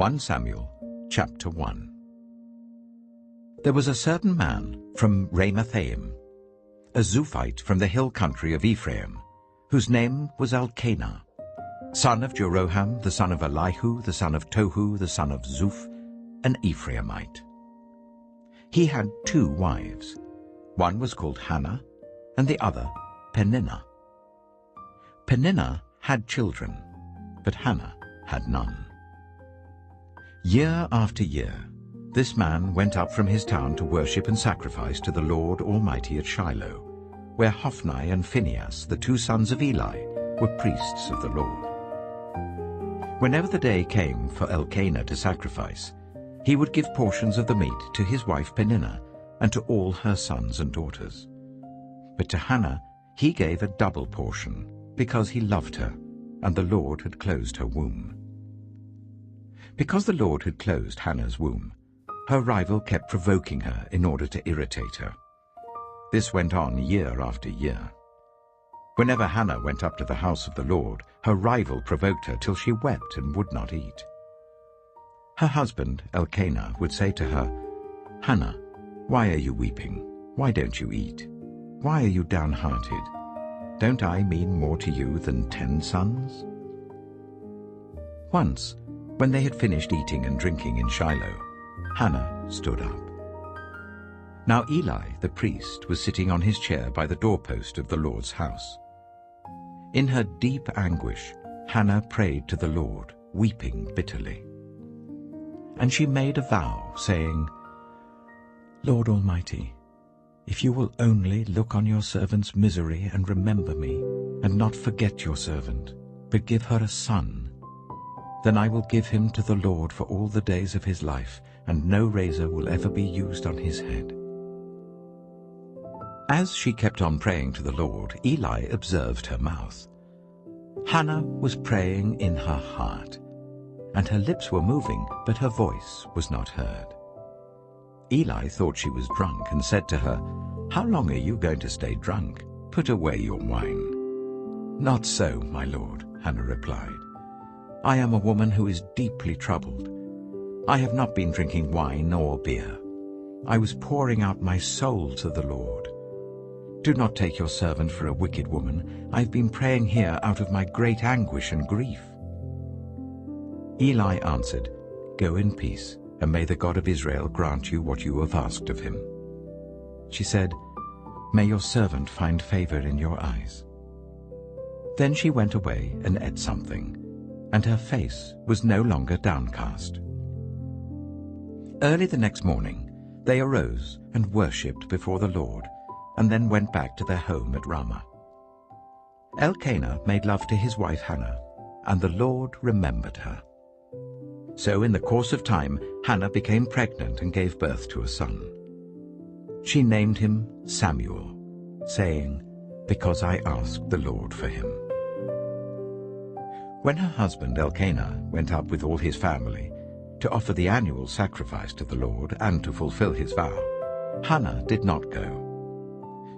1 Samuel chapter 1. There was a certain man from Ramathaim, a Zuphite from the hill country of Ephraim, whose name was Elkanah, son of Jeroham, the son of Elihu, the son of Tohu, the son of Zuph, an Ephraimite. He had 2 wives. One was called Hannah, and the other Peninnah. Peninnah had children, but Hannah had none. Year after year, this man went up from his town to worship and sacrifice to the Lord Almighty at Shiloh, where Hophni and Phinehas, the 2 sons of Eli, were priests of the Lord. Whenever the day came for Elkanah to sacrifice, he would give portions of the meat to his wife Peninnah and to all her sons and daughters. But to Hannah he gave a double portion, because he loved her, and the Lord had closed her womb. Because the Lord had closed Hannah's womb, her rival kept provoking her in order to irritate her. This went on year after year. Whenever Hannah went up to the house of the Lord, her rival provoked her till she wept and would not eat. Her husband, Elkanah, would say to her, "Hannah, why are you weeping? Why don't you eat? Why are you downhearted? Don't I mean more to you than 10 sons?" Once, when they had finished eating and drinking in Shiloh, Hannah stood up. Now Eli, the priest, was sitting on his chair by the doorpost of the Lord's house. In her deep anguish, Hannah prayed to the Lord, weeping bitterly. And she made a vow, saying, "Lord Almighty, if you will only look on your servant's misery and remember me, and not forget your servant, but give her a son, then I will give him to the Lord for all the days of his life, and no razor will ever be used on his head." As she kept on praying to the Lord, Eli observed her mouth. Hannah was praying in her heart, and her lips were moving, but her voice was not heard. Eli thought she was drunk and said to her, "How long are you going to stay drunk? Put away your wine." "Not so, my lord," Hannah replied. "I am a woman who is deeply troubled. I have not been drinking wine or beer. I was pouring out my soul to the Lord. Do not take your servant for a wicked woman. I have been praying here out of my great anguish and grief." Eli answered, "Go in peace, and may the God of Israel grant you what you have asked of him." She said, "May your servant find favor in your eyes." Then she went away and ate something, and her face was no longer downcast. Early the next morning, they arose and worshipped before the Lord, and then went back to their home at Ramah. Elkanah made love to his wife Hannah, and the Lord remembered her. So in the course of time, Hannah became pregnant and gave birth to a son. She named him Samuel, saying, "Because I asked the Lord for him." When her husband Elkanah went up with all his family to offer the annual sacrifice to the Lord and to fulfill his vow, Hannah did not go.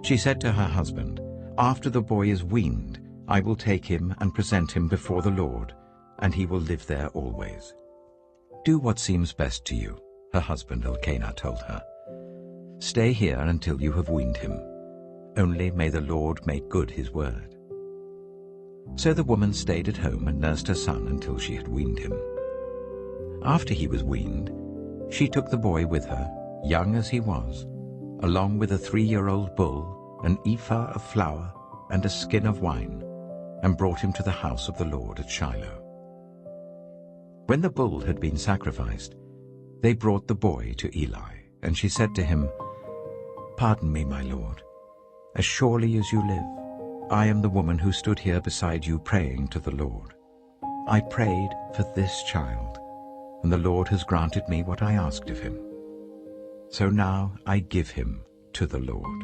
She said to her husband, "After the boy is weaned, I will take him and present him before the Lord, and he will live there always." "Do what seems best to you," her husband Elkanah told her. "Stay here until you have weaned him. Only may the Lord make good his word." So the woman stayed at home and nursed her son until she had weaned him. After he was weaned, she took the boy with her, young as he was, along with a 3-year-old bull, an ephah of flour, and a skin of wine, and brought him to the house of the Lord at Shiloh. When the bull had been sacrificed, they brought the boy to Eli, and she said to him, "Pardon me, my lord. As surely as you live, I am the woman who stood here beside you praying to the Lord. I prayed for this child, and the Lord has granted me what I asked of him. So now I give him to the Lord.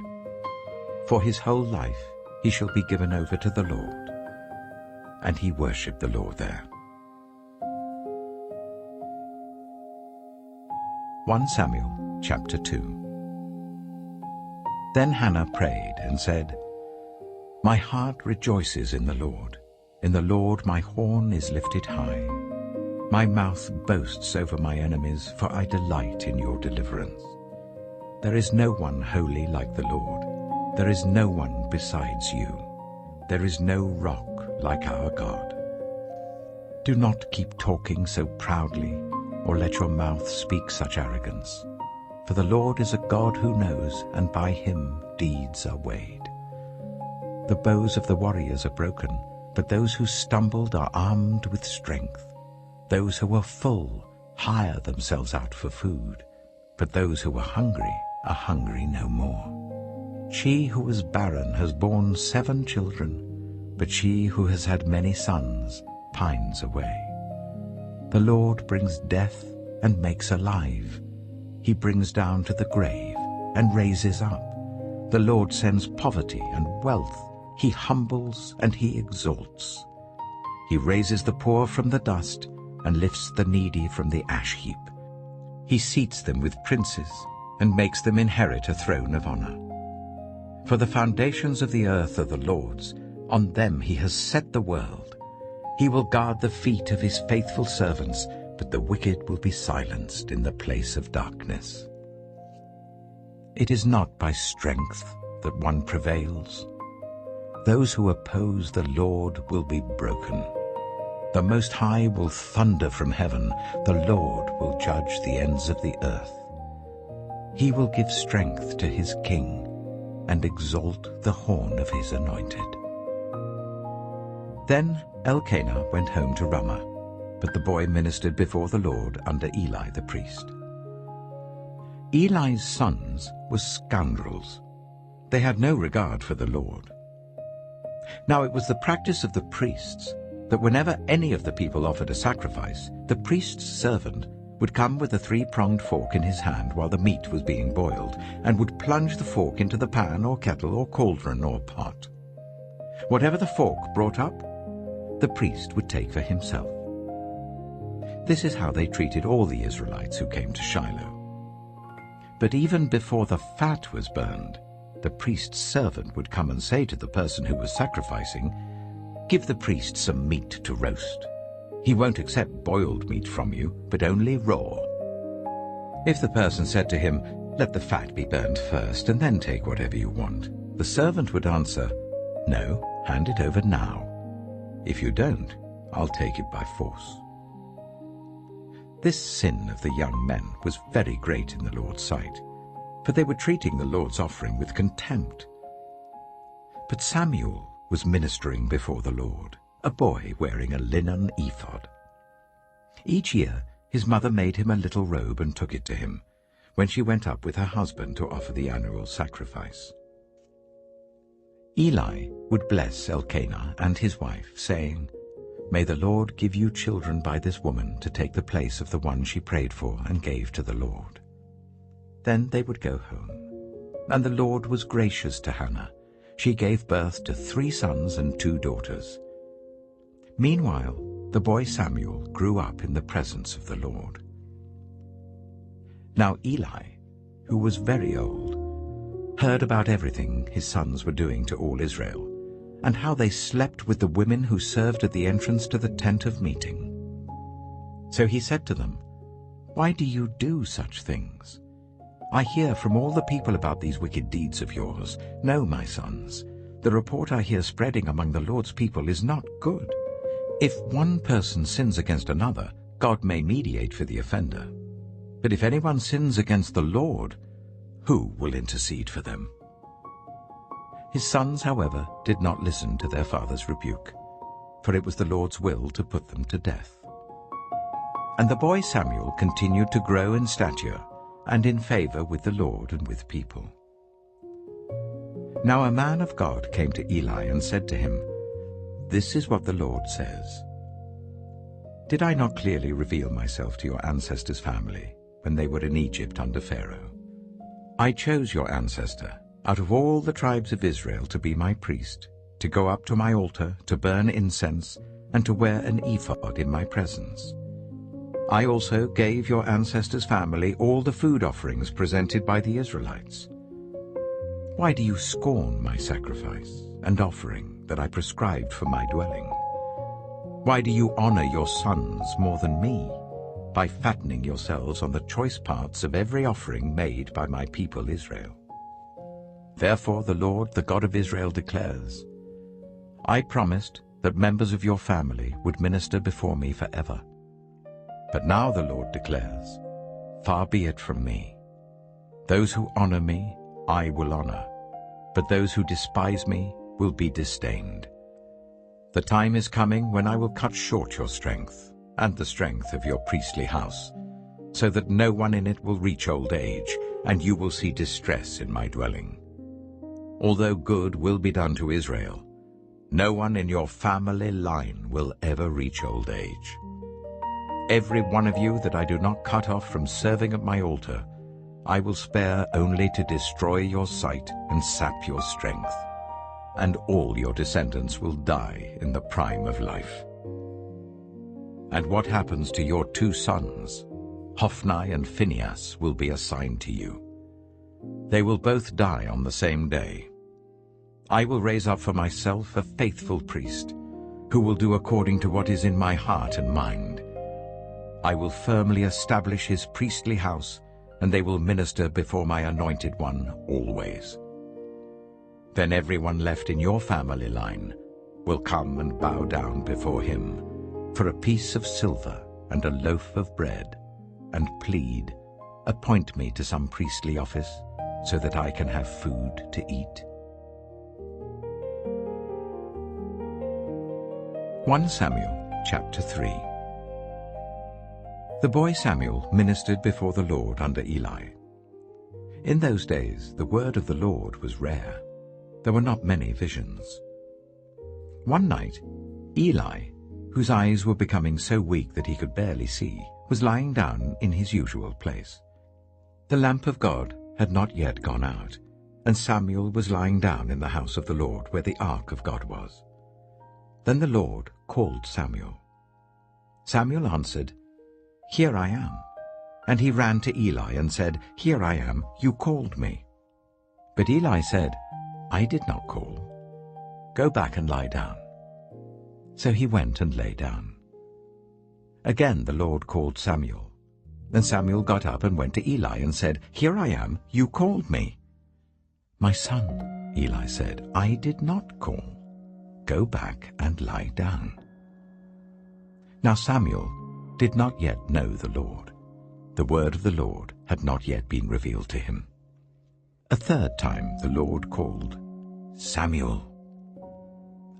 For his whole life he shall be given over to the Lord." And he worshipped the Lord there. 1 Samuel chapter 2. Then Hannah prayed and said, "My heart rejoices in the Lord. In the Lord my horn is lifted high. My mouth boasts over my enemies, for I delight in your deliverance. There is no one holy like the Lord. There is no one besides you. There is no rock like our God. Do not keep talking so proudly, or let your mouth speak such arrogance. For the Lord is a God who knows, and by him deeds are weighed. The bows of the warriors are broken, but those who stumbled are armed with strength. Those who were full hire themselves out for food, but those who were hungry are hungry no more. She who was barren has borne 7 children, but she who has had many sons pines away. The Lord brings death and makes alive. He brings down to the grave and raises up. The Lord sends poverty and wealth. He humbles and he exalts. He raises the poor from the dust and lifts the needy from the ash heap. He seats them with princes and makes them inherit a throne of honor. For the foundations of the earth are the Lord's. On them he has set the world. He will guard the feet of his faithful servants, but the wicked will be silenced in the place of darkness. It is not by strength that one prevails. Those who oppose the Lord will be broken. The Most High will thunder from heaven. The Lord will judge the ends of the earth. He will give strength to his king and exalt the horn of his anointed. Then Elkanah went home to Ramah, but the boy ministered before the Lord under Eli the priest. Eli's sons were scoundrels. They had no regard for the Lord. Now it was the practice of the priests that whenever any of the people offered a sacrifice, the priest's servant would come with a 3-pronged fork in his hand while the meat was being boiled, and would plunge the fork into the pan or kettle or cauldron or pot. Whatever the fork brought up, the priest would take for himself. This is how they treated all the Israelites who came to Shiloh. But even before the fat was burned, the priest's servant would come and say to the person who was sacrificing, "Give the priest some meat to roast. He won't accept boiled meat from you, but only raw." If the person said to him, "Let the fat be burned first, and then take whatever you want," the servant would answer, "No, hand it over now. If you don't, I'll take it by force." This sin of the young men was very great in the Lord's sight, for they were treating the Lord's offering with contempt. But Samuel was ministering before the Lord, a boy wearing a linen ephod. Each year his mother made him a little robe and took it to him, when she went up with her husband to offer the annual sacrifice. Eli would bless Elkanah and his wife, saying, "May the Lord give you children by this woman to take the place of the one she prayed for and gave to the Lord." Then they would go home. And the Lord was gracious to Hannah. She gave birth to 3 sons and 2 daughters. Meanwhile, the boy Samuel grew up in the presence of the Lord. Now Eli, who was very old, heard about everything his sons were doing to all Israel, and how they slept with the women who served at the entrance to the tent of meeting. So he said to them, "Why do you do such things? I hear from all the people about these wicked deeds of yours. No, my sons, the report I hear spreading among the Lord's people is not good. If one person sins against another, God may mediate for the offender. But if anyone sins against the Lord, who will intercede for them?" His sons, however, did not listen to their father's rebuke, for it was the Lord's will to put them to death. And the boy Samuel continued to grow in stature and in favor with the Lord and with people. Now a man of God came to Eli and said to him, "This is what the Lord says. Did I not clearly reveal myself to your ancestors' family when they were in Egypt under Pharaoh? I chose your ancestor out of all the tribes of Israel to be my priest, to go up to my altar, to burn incense, and to wear an ephod in my presence. I also gave your ancestors' family all the food offerings presented by the Israelites. Why do you scorn my sacrifice and offering that I prescribed for my dwelling? Why do you honor your sons more than me, by fattening yourselves on the choice parts of every offering made by my people Israel? Therefore the Lord, the God of Israel, declares, I promised that members of your family would minister before me forever. But now the Lord declares, far be it from me. Those who honor me, I will honor, but those who despise me will be disdained. The time is coming when I will cut short your strength and the strength of your priestly house, so that no one in it will reach old age, and you will see distress in my dwelling. Although good will be done to Israel, no one in your family line will ever reach old age. Every one of you that I do not cut off from serving at my altar, I will spare only to destroy your sight and sap your strength, and all your descendants will die in the prime of life. And what happens to your 2 sons, Hophni and Phinehas, will be assigned to you. They will both die on the same day. I will raise up for myself a faithful priest, who will do according to what is in my heart and mind. I will firmly establish his priestly house, and they will minister before my anointed one always. Then everyone left in your family line will come and bow down before him for a piece of silver and a loaf of bread, and plead, appoint me to some priestly office, so that I can have food to eat. 1 Samuel chapter 3. The boy Samuel ministered before the Lord under Eli. In those days the word of the Lord was rare. There were not many visions. One night, Eli, whose eyes were becoming so weak that he could barely see, was lying down in his usual place. The lamp of God had not yet gone out, and Samuel was lying down in the house of the Lord where the ark of God was. Then the Lord called Samuel. Samuel answered, Here I am. And he ran to Eli and said, Here I am, you called me. But Eli said, I did not call. Go back and lie down. So he went and lay down. Again the Lord called Samuel. Then Samuel got up and went to Eli and said, Here I am, you called me. My son, Eli said, I did not call. Go back and lie down. Now Samuel did not yet know the Lord. The word of the Lord had not yet been revealed to him. A third time the Lord called, Samuel.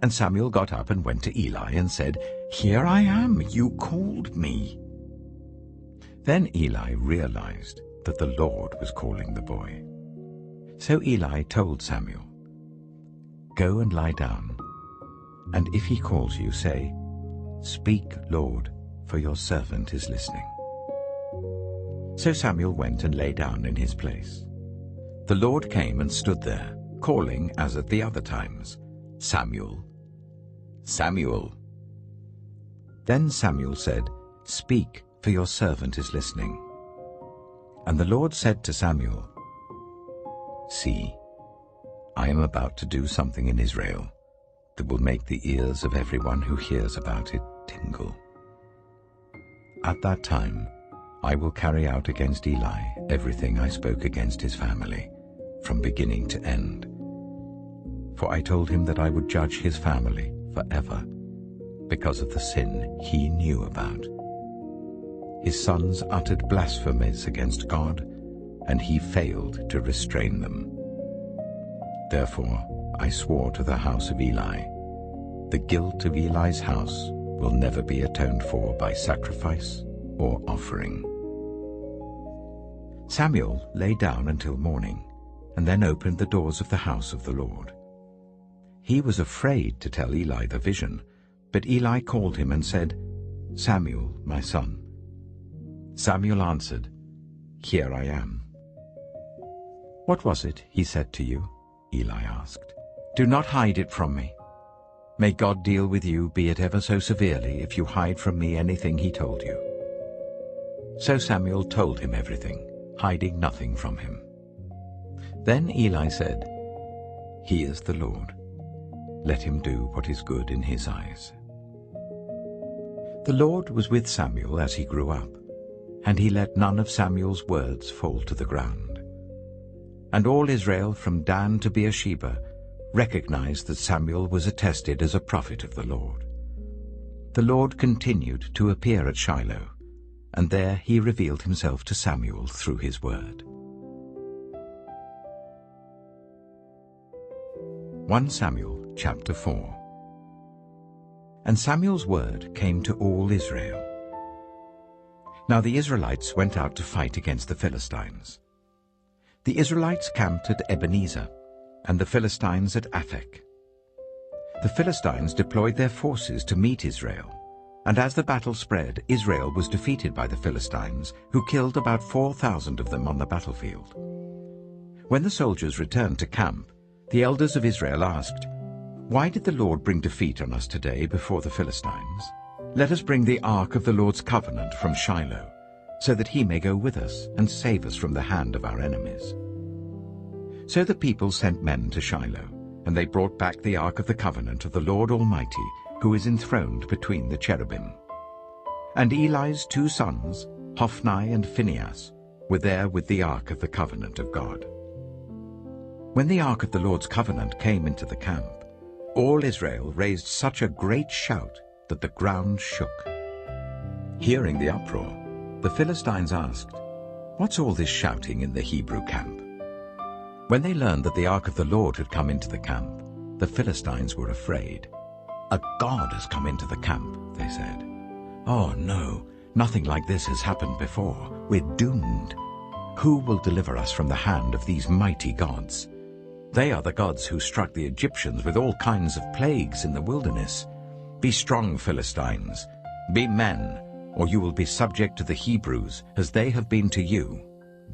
And Samuel got up and went to Eli and said, Here I am, you called me. Then Eli realized that the Lord was calling the boy. So Eli told Samuel, Go and lie down, and if he calls you, say, Speak, Lord, for your servant is listening. So Samuel went and lay down in his place. The Lord came and stood there, calling as at the other times, Samuel, Samuel. Then Samuel said, Speak, for your servant is listening. And the Lord said to Samuel, See, I am about to do something in Israel that will make the ears of everyone who hears about it tingle. At that time, I will carry out against Eli everything I spoke against his family, from beginning to end. For I told him that I would judge his family forever, because of the sin he knew about. His sons uttered blasphemies against God, and he failed to restrain them. Therefore I swore to the house of Eli, the guilt of Eli's house will never be atoned for by sacrifice or offering. Samuel lay down until morning, and then opened the doors of the house of the Lord. He was afraid to tell Eli the vision, but Eli called him and said, Samuel, my son. Samuel answered, Here I am. What was it he said to you? Eli asked. Do not hide it from me. May God deal with you, be it ever so severely, if you hide from me anything he told you. So Samuel told him everything, hiding nothing from him. Then Eli said, He is the Lord. Let him do what is good in his eyes. The Lord was with Samuel as he grew up, and he let none of Samuel's words fall to the ground. And all Israel from Dan to Beersheba recognized that Samuel was attested as a prophet of the Lord. The Lord continued to appear at Shiloh, and there he revealed himself to Samuel through his word. 1 Samuel chapter 4. And Samuel's word came to all Israel. Now the Israelites went out to fight against the Philistines. The Israelites camped at Ebenezer, and the Philistines at Aphek. The Philistines deployed their forces to meet Israel, and as the battle spread, Israel was defeated by the Philistines, who killed about 4,000 of them on the battlefield. When the soldiers returned to camp, the elders of Israel asked, "Why did the Lord bring defeat on us today before the Philistines? Let us bring the ark of the Lord's covenant from Shiloh, so that he may go with us and save us from the hand of our enemies." So the people sent men to Shiloh, and they brought back the ark of the covenant of the Lord Almighty, who is enthroned between the cherubim. And Eli's 2 sons, Hophni and Phinehas, were there with the ark of the covenant of God. When the ark of the Lord's covenant came into the camp, all Israel raised such a great shout that the ground shook. Hearing the uproar, the Philistines asked, "What's all this shouting in the Hebrew camp?" When they learned that the ark of the Lord had come into the camp, the Philistines were afraid. "A god has come into the camp," they said. "Oh no, nothing like this has happened before. We're doomed. Who will deliver us from the hand of these mighty gods? They are the gods who struck the Egyptians with all kinds of plagues in the wilderness. Be strong, Philistines. Be men, or you will be subject to the Hebrews, as they have been to you.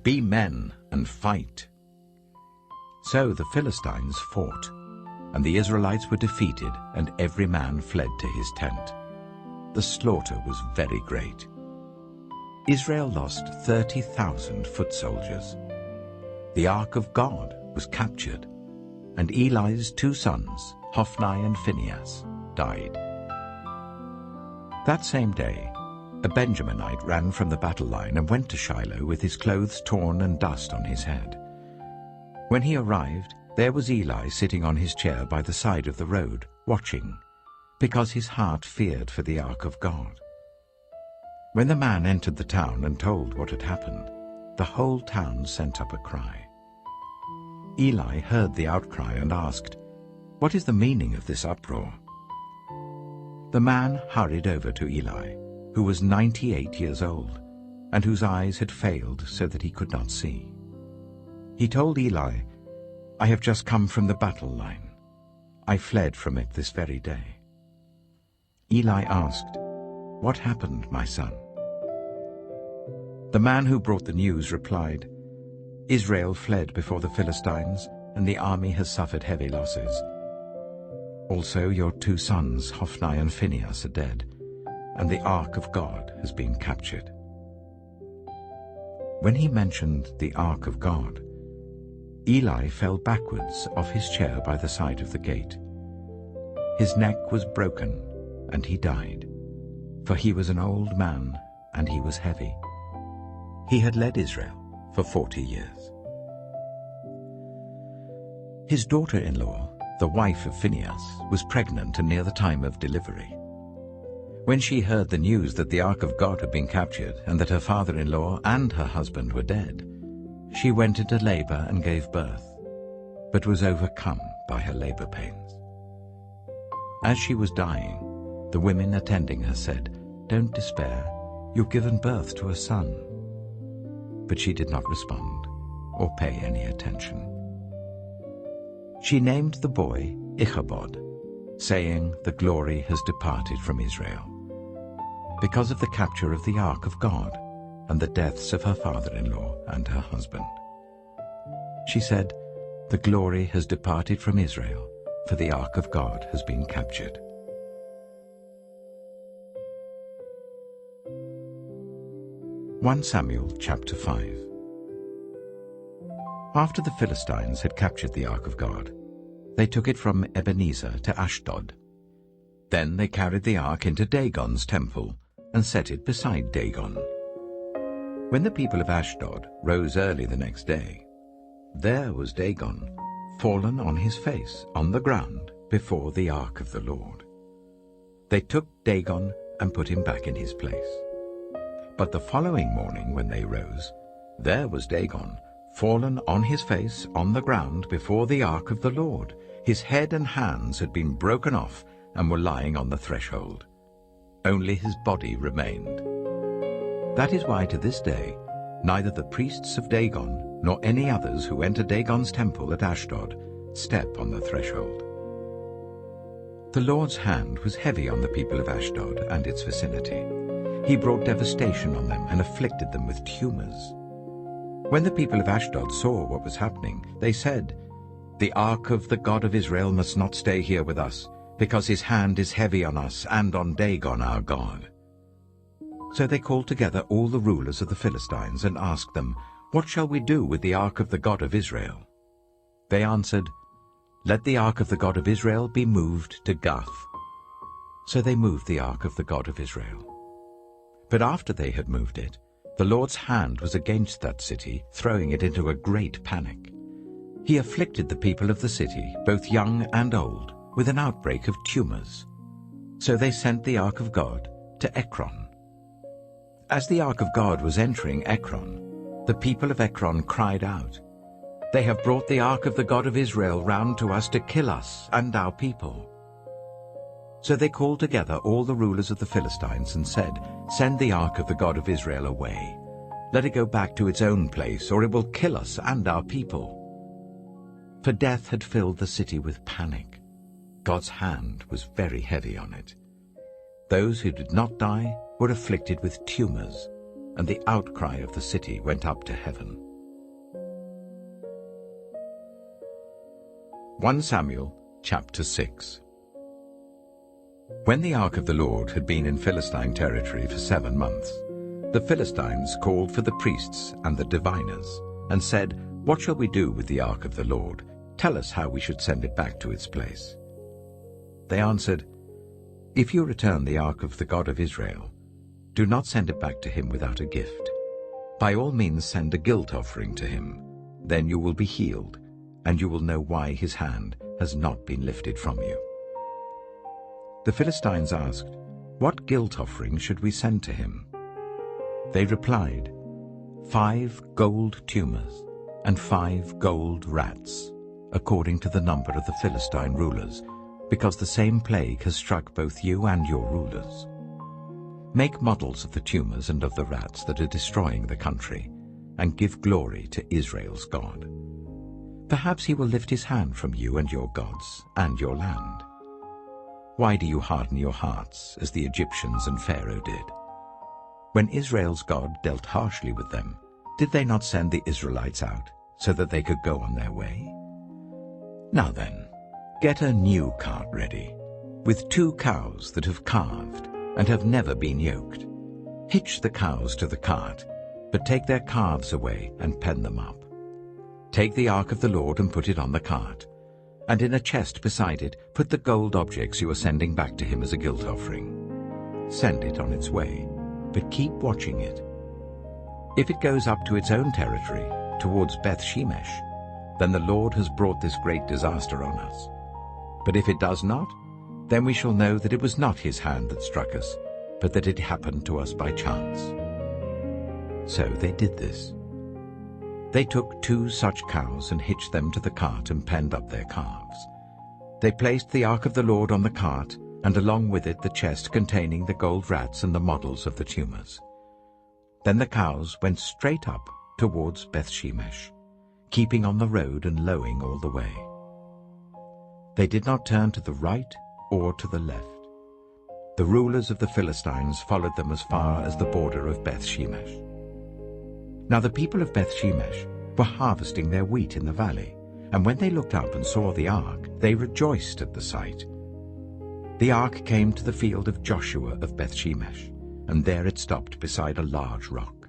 Be men and fight." So the Philistines fought, and the Israelites were defeated, and every man fled to his tent. The slaughter was very great. Israel lost 30,000 foot soldiers. The ark of God was captured, and Eli's 2 sons, Hophni and Phinehas, died. That same day, a Benjaminite ran from the battle line and went to Shiloh with his clothes torn and dust on his head. When he arrived, there was Eli sitting on his chair by the side of the road, watching, because his heart feared for the ark of God. When the man entered the town and told what had happened, the whole town sent up a cry. Eli heard the outcry and asked, "What is the meaning of this uproar?" The man hurried over to Eli, who was 98 years old, and whose eyes had failed so that he could not see. He told Eli, "I have just come from the battle line. I fled from it this very day." Eli asked, "What happened, my son?" The man who brought the news replied, "Israel fled before the Philistines, and the army has suffered heavy losses. Also your 2 sons, Hophni and Phinehas, are dead, and the ark of God has been captured." When he mentioned the ark of God, Eli fell backwards off his chair by the side of the gate. His neck was broken, and he died, for he was an old man, and he was heavy. He had led Israel for 40 years. His daughter-in-law, the wife of Phinehas, was pregnant and near the time of delivery. When she heard the news that the ark of God had been captured and that her father-in-law and her husband were dead, she went into labor and gave birth, but was overcome by her labor pains. As she was dying, the women attending her said, "Don't despair, you've given birth to a son." But she did not respond or pay any attention. She named the boy Ichabod, saying, "The glory has departed from Israel," because of the capture of the ark of God and the deaths of her father-in-law and her husband. She said, "The glory has departed from Israel, for the ark of God has been captured." (1 Samuel chapter 5). After the Philistines had captured the ark of God, they took it from Ebenezer to Ashdod. Then they carried the ark into Dagon's temple and set it beside Dagon. When the people of Ashdod rose early the next day, there was Dagon, fallen on his face on the ground before the ark of the Lord. They took Dagon and put him back in his place. But the following morning when they rose, there was Dagon, fallen on his face on the ground before the ark of the Lord. His head and hands had been broken off and were lying on the threshold. Only his body remained. That is why to this day neither the priests of Dagon nor any others who enter Dagon's temple at Ashdod step on the threshold. The Lord's hand was heavy on the people of Ashdod and its vicinity. He brought devastation on them and afflicted them with tumors. When the people of Ashdod saw what was happening, they said, "The ark of the God of Israel must not stay here with us, because his hand is heavy on us and on Dagon our God." So they called together all the rulers of the Philistines and asked them, "What shall we do with the ark of the God of Israel?" They answered, "Let the ark of the God of Israel be moved to Gath." So they moved the ark of the God of Israel. But after they had moved it, the Lord's hand was against that city, throwing it into a great panic. He afflicted the people of the city, both young and old, with an outbreak of tumors. So they sent the ark of God to Ekron. As the ark of God was entering Ekron, the people of Ekron cried out, "They have brought the ark of the God of Israel round to us to kill us and our people." So they called together all the rulers of the Philistines and said, "Send the ark of the God of Israel away. Let it go back to its own place, or it will kill us and our people." For death had filled the city with panic. God's hand was very heavy on it. Those who did not die were afflicted with tumors, and the outcry of the city went up to heaven. 1 Samuel chapter 6. When the ark of the Lord had been in Philistine territory for 7 months, the Philistines called for the priests and the diviners, and said, "What shall we do with the ark of the Lord? Tell us how we should send it back to its place." They answered, "If you return the ark of the God of Israel, do not send it back to him without a gift. By all means send a guilt offering to him. Then you will be healed, and you will know why his hand has not been lifted from you." The Philistines asked, "What guilt offering should we send to him?" They replied, 5 gold tumors and 5 gold rats, according to the number of the Philistine rulers, because the same plague has struck both you and your rulers. Make models of the tumors and of the rats that are destroying the country, and give glory to Israel's God. Perhaps he will lift his hand from you and your gods and your land. Why do you harden your hearts as the Egyptians and Pharaoh did? When Israel's God dealt harshly with them, did they not send the Israelites out so that they could go on their way? Now then, get a new cart ready, with 2 cows that have calved and have never been yoked. Hitch the cows to the cart, but take their calves away and pen them up. Take the ark of the Lord and put it on the cart, and in a chest beside it put the gold objects you are sending back to him as a guilt offering. Send it on its way, but keep watching it. If it goes up to its own territory, towards Beth Shemesh, then the Lord has brought this great disaster on us. But if it does not, then we shall know that it was not his hand that struck us, but that it happened to us by chance." So they did this. They took 2 such cows and hitched them to the cart and penned up their calves. They placed the ark of the Lord on the cart, and along with it the chest containing the gold rats and the models of the tumors. Then the cows went straight up towards Beth Shemesh, keeping on the road and lowing all the way. They did not turn to the right or to the left. The rulers of the Philistines followed them as far as the border of Beth Shemesh. Now the people of Beth Shemesh were harvesting their wheat in the valley, and when they looked up and saw the ark, they rejoiced at the sight. The ark came to the field of Joshua of Beth Shemesh, and there it stopped beside a large rock.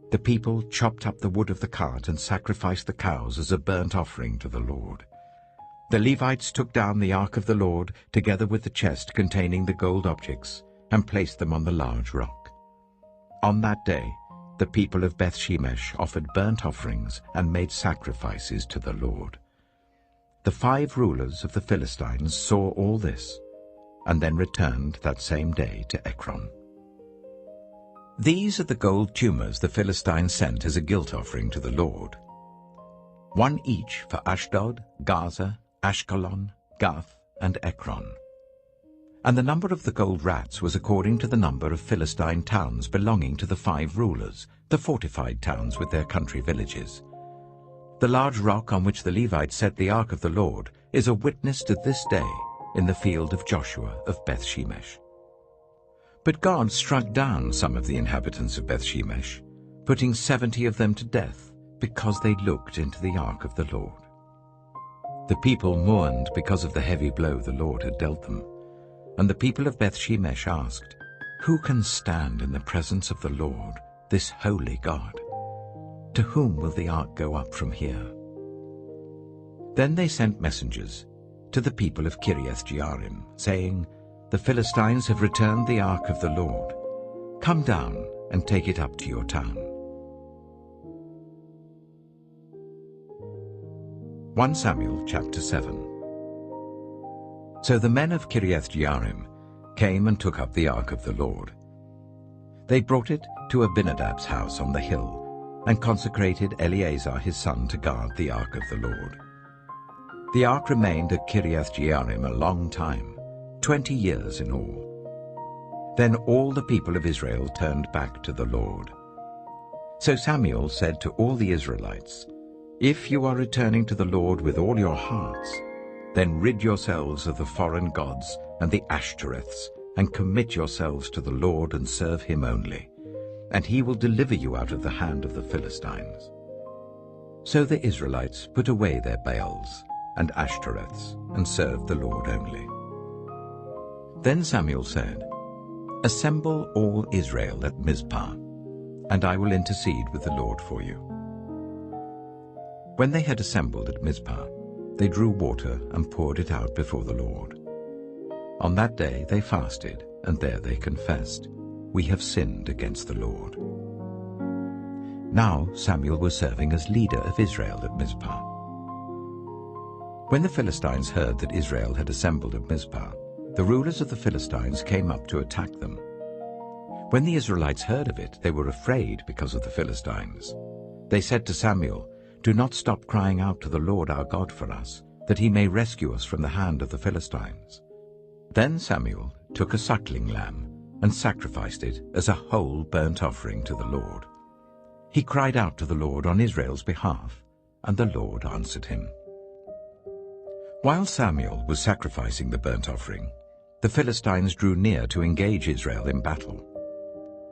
The people chopped up the wood of the cart and sacrificed the cows as a burnt offering to the Lord. The Levites took down the ark of the Lord together with the chest containing the gold objects and placed them on the large rock. On that day, the people of Beth-shemesh offered burnt offerings and made sacrifices to the Lord. The 5 rulers of the Philistines saw all this, and then returned that same day to Ekron. These are the gold tumors the Philistines sent as a guilt offering to the Lord. 1 each for Ashdod, Gaza, Ashkelon, Gath, and Ekron. And the number of the gold rats was according to the number of Philistine towns belonging to the 5 rulers, the fortified towns with their country villages. The large rock on which the Levites set the ark of the Lord is a witness to this day in the field of Joshua of Beth-shemesh. But God struck down some of the inhabitants of Beth-shemesh, putting 70 of them to death because they looked into the ark of the Lord. The people mourned because of the heavy blow the Lord had dealt them. And the people of Beth-shemesh asked, "Who can stand in the presence of the Lord, this holy God? To whom will the ark go up from here?" Then they sent messengers to the people of Kiriath-jearim, saying, "The Philistines have returned the ark of the Lord. Come down and take it up to your town." 1 Samuel chapter 7. So the men of Kiriath-jearim came and took up the ark of the Lord. They brought it to Abinadab's house on the hill, and consecrated Eleazar his son to guard the ark of the Lord. The ark remained at Kiriath-jearim a long time, 20 years in all. Then all the people of Israel turned back to the Lord. So Samuel said to all the Israelites, "If you are returning to the Lord with all your hearts, then rid yourselves of the foreign gods and the Ashtoreths, and commit yourselves to the Lord and serve him only, and he will deliver you out of the hand of the Philistines." So the Israelites put away their Baals and Ashtoreths and served the Lord only. Then Samuel said, "Assemble all Israel at Mizpah, and I will intercede with the Lord for you." When they had assembled at Mizpah, they drew water and poured it out before the Lord. On that day they fasted, and there they confessed, "We have sinned against the Lord." Now Samuel was serving as leader of Israel at Mizpah. When the Philistines heard that Israel had assembled at Mizpah, the rulers of the Philistines came up to attack them. When the Israelites heard of it, they were afraid because of the Philistines. They said to Samuel, "Do not stop crying out to the Lord our God for us, that he may rescue us from the hand of the Philistines." Then Samuel took a suckling lamb and sacrificed it as a whole burnt offering to the Lord. He cried out to the Lord on Israel's behalf, and the Lord answered him. While Samuel was sacrificing the burnt offering, the Philistines drew near to engage Israel in battle.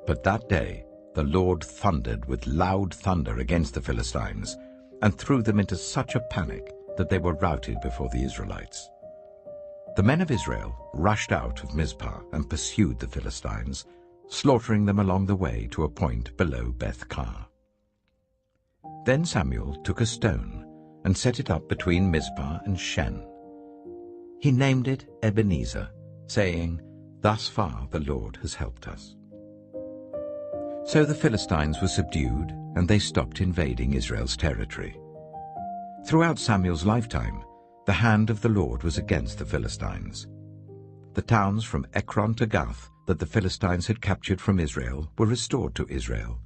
But that day the Lord thundered with loud thunder against the Philistines, and threw them into such a panic that they were routed before the Israelites. The men of Israel rushed out of Mizpah and pursued the Philistines, slaughtering them along the way to a point below Beth-kar. Then Samuel took a stone and set it up between Mizpah and Shen. He named it Ebenezer, saying, "Thus far the Lord has helped us." So the Philistines were subdued, and they stopped invading Israel's territory. Throughout Samuel's lifetime, the hand of the Lord was against the Philistines. The towns from Ekron to Gath that the Philistines had captured from Israel were restored to Israel,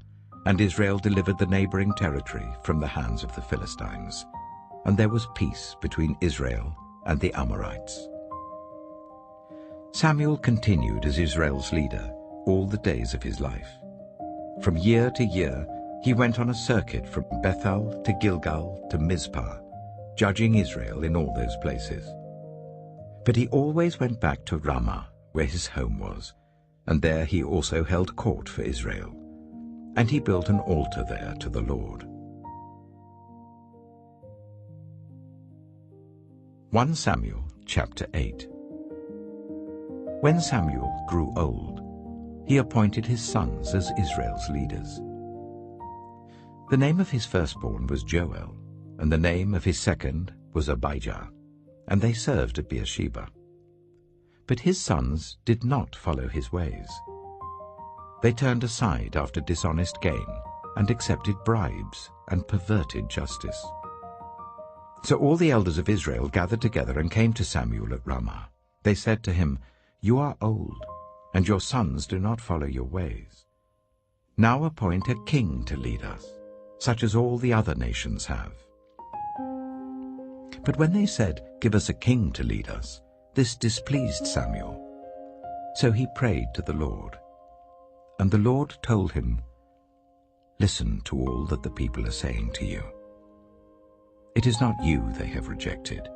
and Israel delivered the neighboring territory from the hands of the Philistines. And there was peace between Israel and the Amorites. Samuel continued as Israel's leader all the days of his life. From year to year, he went on a circuit from Bethel to Gilgal to Mizpah, judging Israel in all those places. But he always went back to Ramah, where his home was, and there he also held court for Israel. And he built an altar there to the Lord. 1 Samuel chapter 8. When Samuel grew old, he appointed his sons as Israel's leaders. The name of his firstborn was Joel, and the name of his second was Abijah, and they served at Beersheba. But his sons did not follow his ways. They turned aside after dishonest gain and accepted bribes and perverted justice. So all the elders of Israel gathered together and came to Samuel at Ramah. They said to him, "You are old, and your sons do not follow your ways. Now appoint a king to lead us, such as all the other nations have." But when they said, "Give us a king to lead us," this displeased Samuel. So he prayed to the Lord. And the Lord told him, "Listen to all that the people are saying to you. It is not you they have rejected,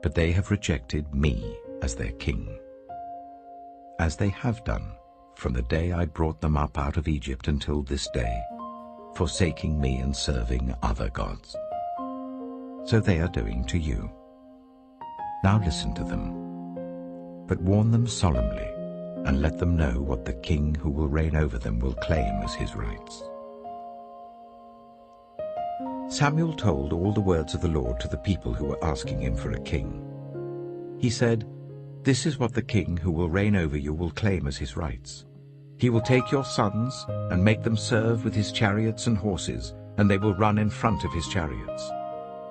but they have rejected me as their king, as they have done from the day I brought them up out of Egypt until this day, forsaking me and serving other gods. So they are doing to you. Now listen to them, but warn them solemnly, and let them know what the king who will reign over them will claim as his rights." Samuel told all the words of the Lord to the people who were asking him for a king. He said, "This is what the king who will reign over you will claim as his rights. He will take your sons and make them serve with his chariots and horses, and they will run in front of his chariots.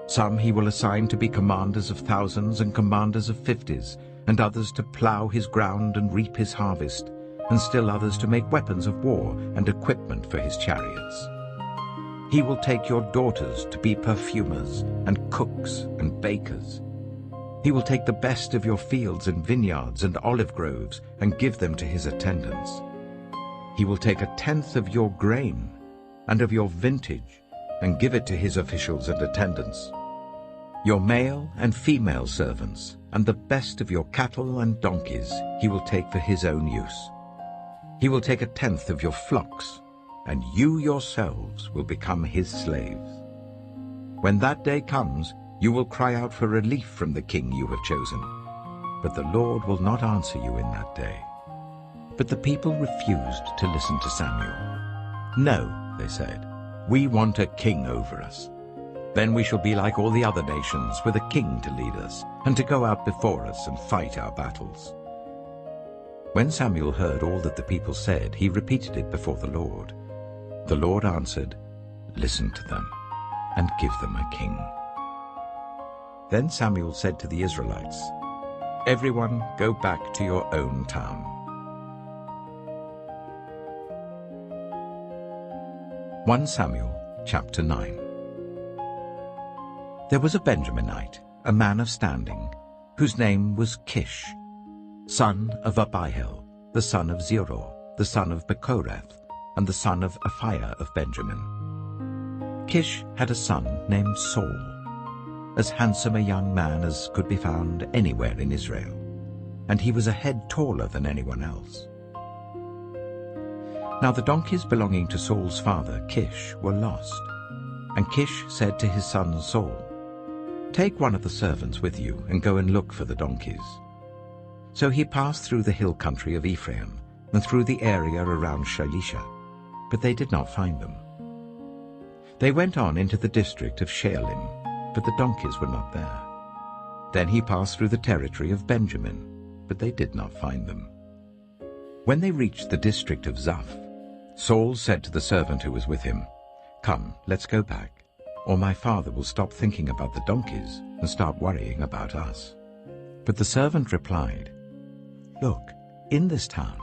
Some he will assign to be commanders of thousands and commanders of 50s, and others to plow his ground and reap his harvest, and still others to make weapons of war and equipment for his chariots. He will take your daughters to be perfumers and cooks and bakers. He will take the best of your fields and vineyards and olive groves and give them to his attendants. He will take 1/10 of your grain and of your vintage and give it to his officials and attendants. Your male and female servants and the best of your cattle and donkeys he will take for his own use. He will take 1/10 of your flocks, and you yourselves will become his slaves. When that day comes, you will cry out for relief from the king you have chosen, but the Lord will not answer you in that day." But the people refused to listen to Samuel. "No," they said, "we want a king over us. Then we shall be like all the other nations, with a king to lead us, and to go out before us and fight our battles." When Samuel heard all that the people said, he repeated it before the Lord. The Lord answered, "Listen to them, and give them a king." Then Samuel said to the Israelites, "Everyone go back to your own town." 1 Samuel chapter 9. There was a Benjaminite, a man of standing, whose name was Kish, son of Abihail, the son of Zeror, the son of Bechorath, and the son of Aphiah of Benjamin. Kish had a son named Saul, as handsome a young man as could be found anywhere in Israel, and he was a head taller than anyone else. Now the donkeys belonging to Saul's father, Kish, were lost, and Kish said to his son Saul, "Take one of the servants with you and go and look for the donkeys." So he passed through the hill country of Ephraim and through the area around Shalisha, but they did not find them. They went on into the district of Shaalim, but the donkeys were not there. Then he passed through the territory of Benjamin, but they did not find them. When they reached the district of Zuph, Saul said to the servant who was with him, "Come, let's go back, or my father will stop thinking about the donkeys and start worrying about us." But the servant replied, "Look, in this town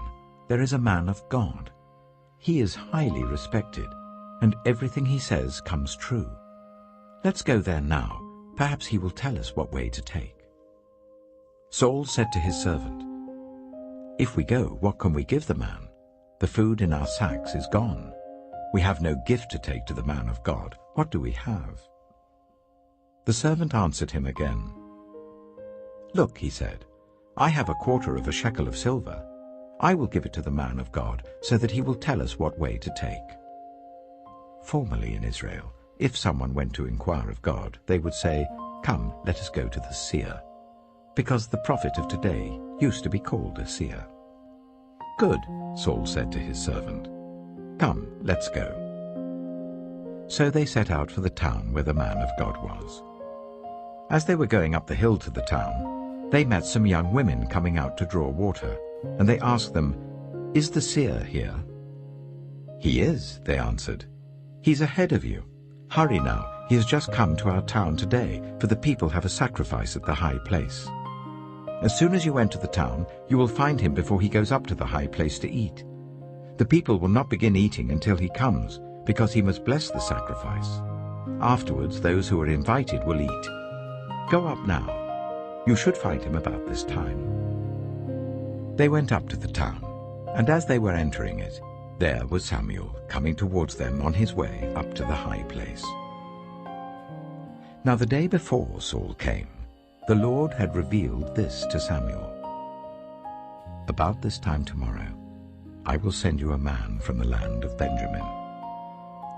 there is a man of God. He is highly respected, and everything he says comes true. Let's go there now. Perhaps he will tell us what way to take." Saul said to his servant, "If we go, what can we give the man? The food in our sacks is gone. We have no gift to take to the man of God. What do we have?" The servant answered him again. "Look," he said, "I have 1/4 of a shekel of silver. I will give it to the man of God, so that he will tell us what way to take." Formerly in Israel, if someone went to inquire of God, they would say, "Come, let us go to the seer," because the prophet of today used to be called a seer. "Good," Saul said to his servant. "Come, let's go." So they set out for the town where the man of God was. As they were going up the hill to the town, they met some young women coming out to draw water, and they asked them, "Is the seer here?" "He is," they answered. "He's ahead of you. Hurry now, he has just come to our town today, for the people have a sacrifice at the high place. As soon as you enter the town, you will find him before he goes up to the high place to eat. The people will not begin eating until he comes, because he must bless the sacrifice. Afterwards, those who are invited will eat. Go up now. You should find him about this time." They went up to the town, and as they were entering it, there was Samuel coming towards them on his way up to the high place. Now the day before Saul came, the Lord had revealed this to Samuel. "About this time tomorrow, I will send you a man from the land of Benjamin.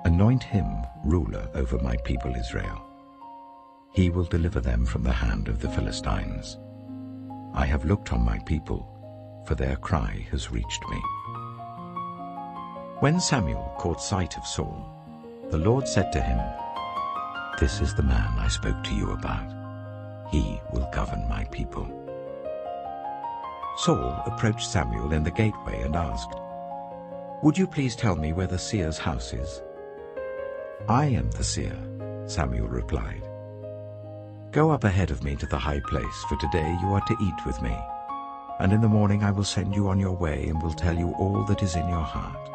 Anoint him ruler over my people Israel. He will deliver them from the hand of the Philistines. I have looked on my people, for their cry has reached me." When Samuel caught sight of Saul, the Lord said to him, "This is the man I spoke to you about. He will govern my people." Saul approached Samuel in the gateway and asked, "Would you please tell me where the seer's house is?" "I am the seer," Samuel replied. "Go up ahead of me to the high place, for today you are to eat with me. And in the morning I will send you on your way and will tell you all that is in your heart.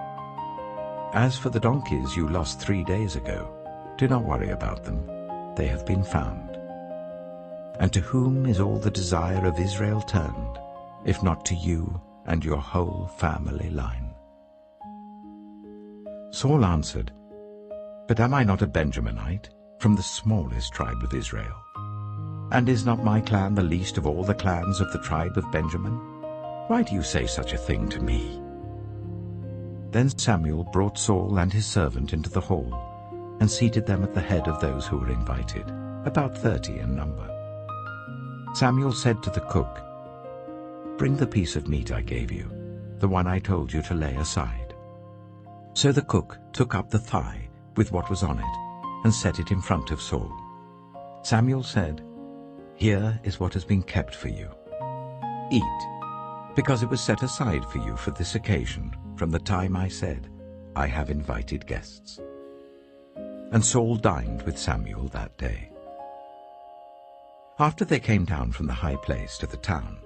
As for the donkeys you lost 3 days ago, do not worry about them. They have been found. And to whom is all the desire of Israel turned, if not to you and your whole family line?" Saul answered, "But am I not a Benjaminite, from the smallest tribe of Israel? And is not my clan the least of all the clans of the tribe of Benjamin? Why do you say such a thing to me?" Then Samuel brought Saul and his servant into the hall, and seated them at the head of those who were invited, about 30 in number. Samuel said to the cook, "Bring the piece of meat I gave you, the one I told you to lay aside." So the cook took up the thigh with what was on it, and set it in front of Saul. Samuel said, "Here is what has been kept for you. Eat, because it was set aside for you for this occasion, from the time I said, 'I have invited guests.'" And Saul dined with Samuel that day. After they came down from the high place to the town,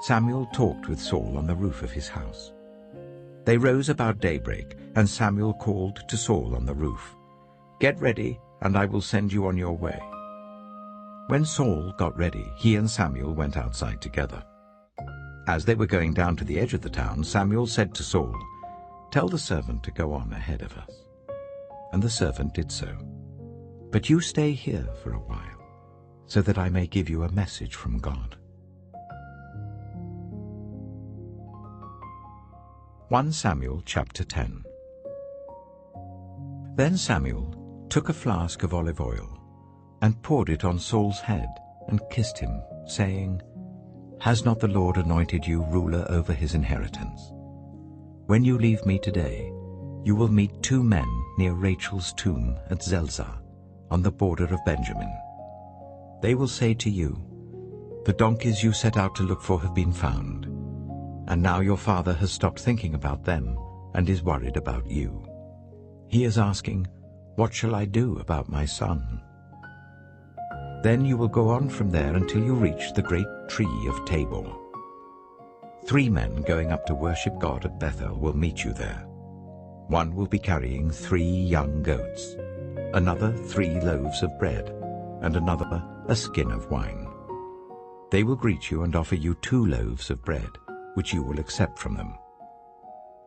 Samuel talked with Saul on the roof of his house. They rose about daybreak, and Samuel called to Saul on the roof, "Get ready, and I will send you on your way." When Saul got ready, he and Samuel went outside together. As they were going down to the edge of the town, Samuel said to Saul, "Tell the servant to go on ahead of us." And the servant did so. "But you stay here for a while, so that I may give you a message from God." 1 Samuel chapter 10. Then Samuel took a flask of olive oil and poured it on Saul's head and kissed him, saying, "Has not the Lord anointed you ruler over his inheritance? When you leave me today, you will meet 2 men near Rachel's tomb at Zelzah, on the border of Benjamin. They will say to you, 'The donkeys you set out to look for have been found.' And now your father has stopped thinking about them and is worried about you. He is asking, 'What shall I do about my son?' Then you will go on from there until you reach the great tree of Tabor. 3 men going up to worship God at Bethel will meet you there. One will be carrying 3 young goats, another 3 loaves of bread, and another a skin of wine. They will greet you and offer you 2 loaves of bread, which you will accept from them.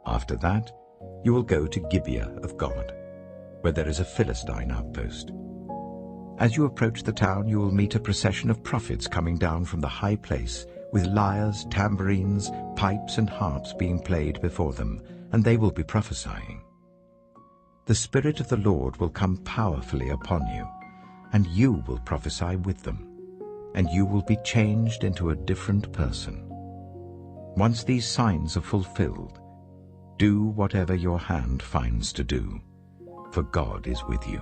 After that, you will go to Gibeah of God, where there is a Philistine outpost. As you approach the town, you will meet a procession of prophets coming down from the high place, with lyres, tambourines, pipes, and harps being played before them, and they will be prophesying. The Spirit of the Lord will come powerfully upon you, and you will prophesy with them, and you will be changed into a different person. Once these signs are fulfilled, do whatever your hand finds to do, for God is with you.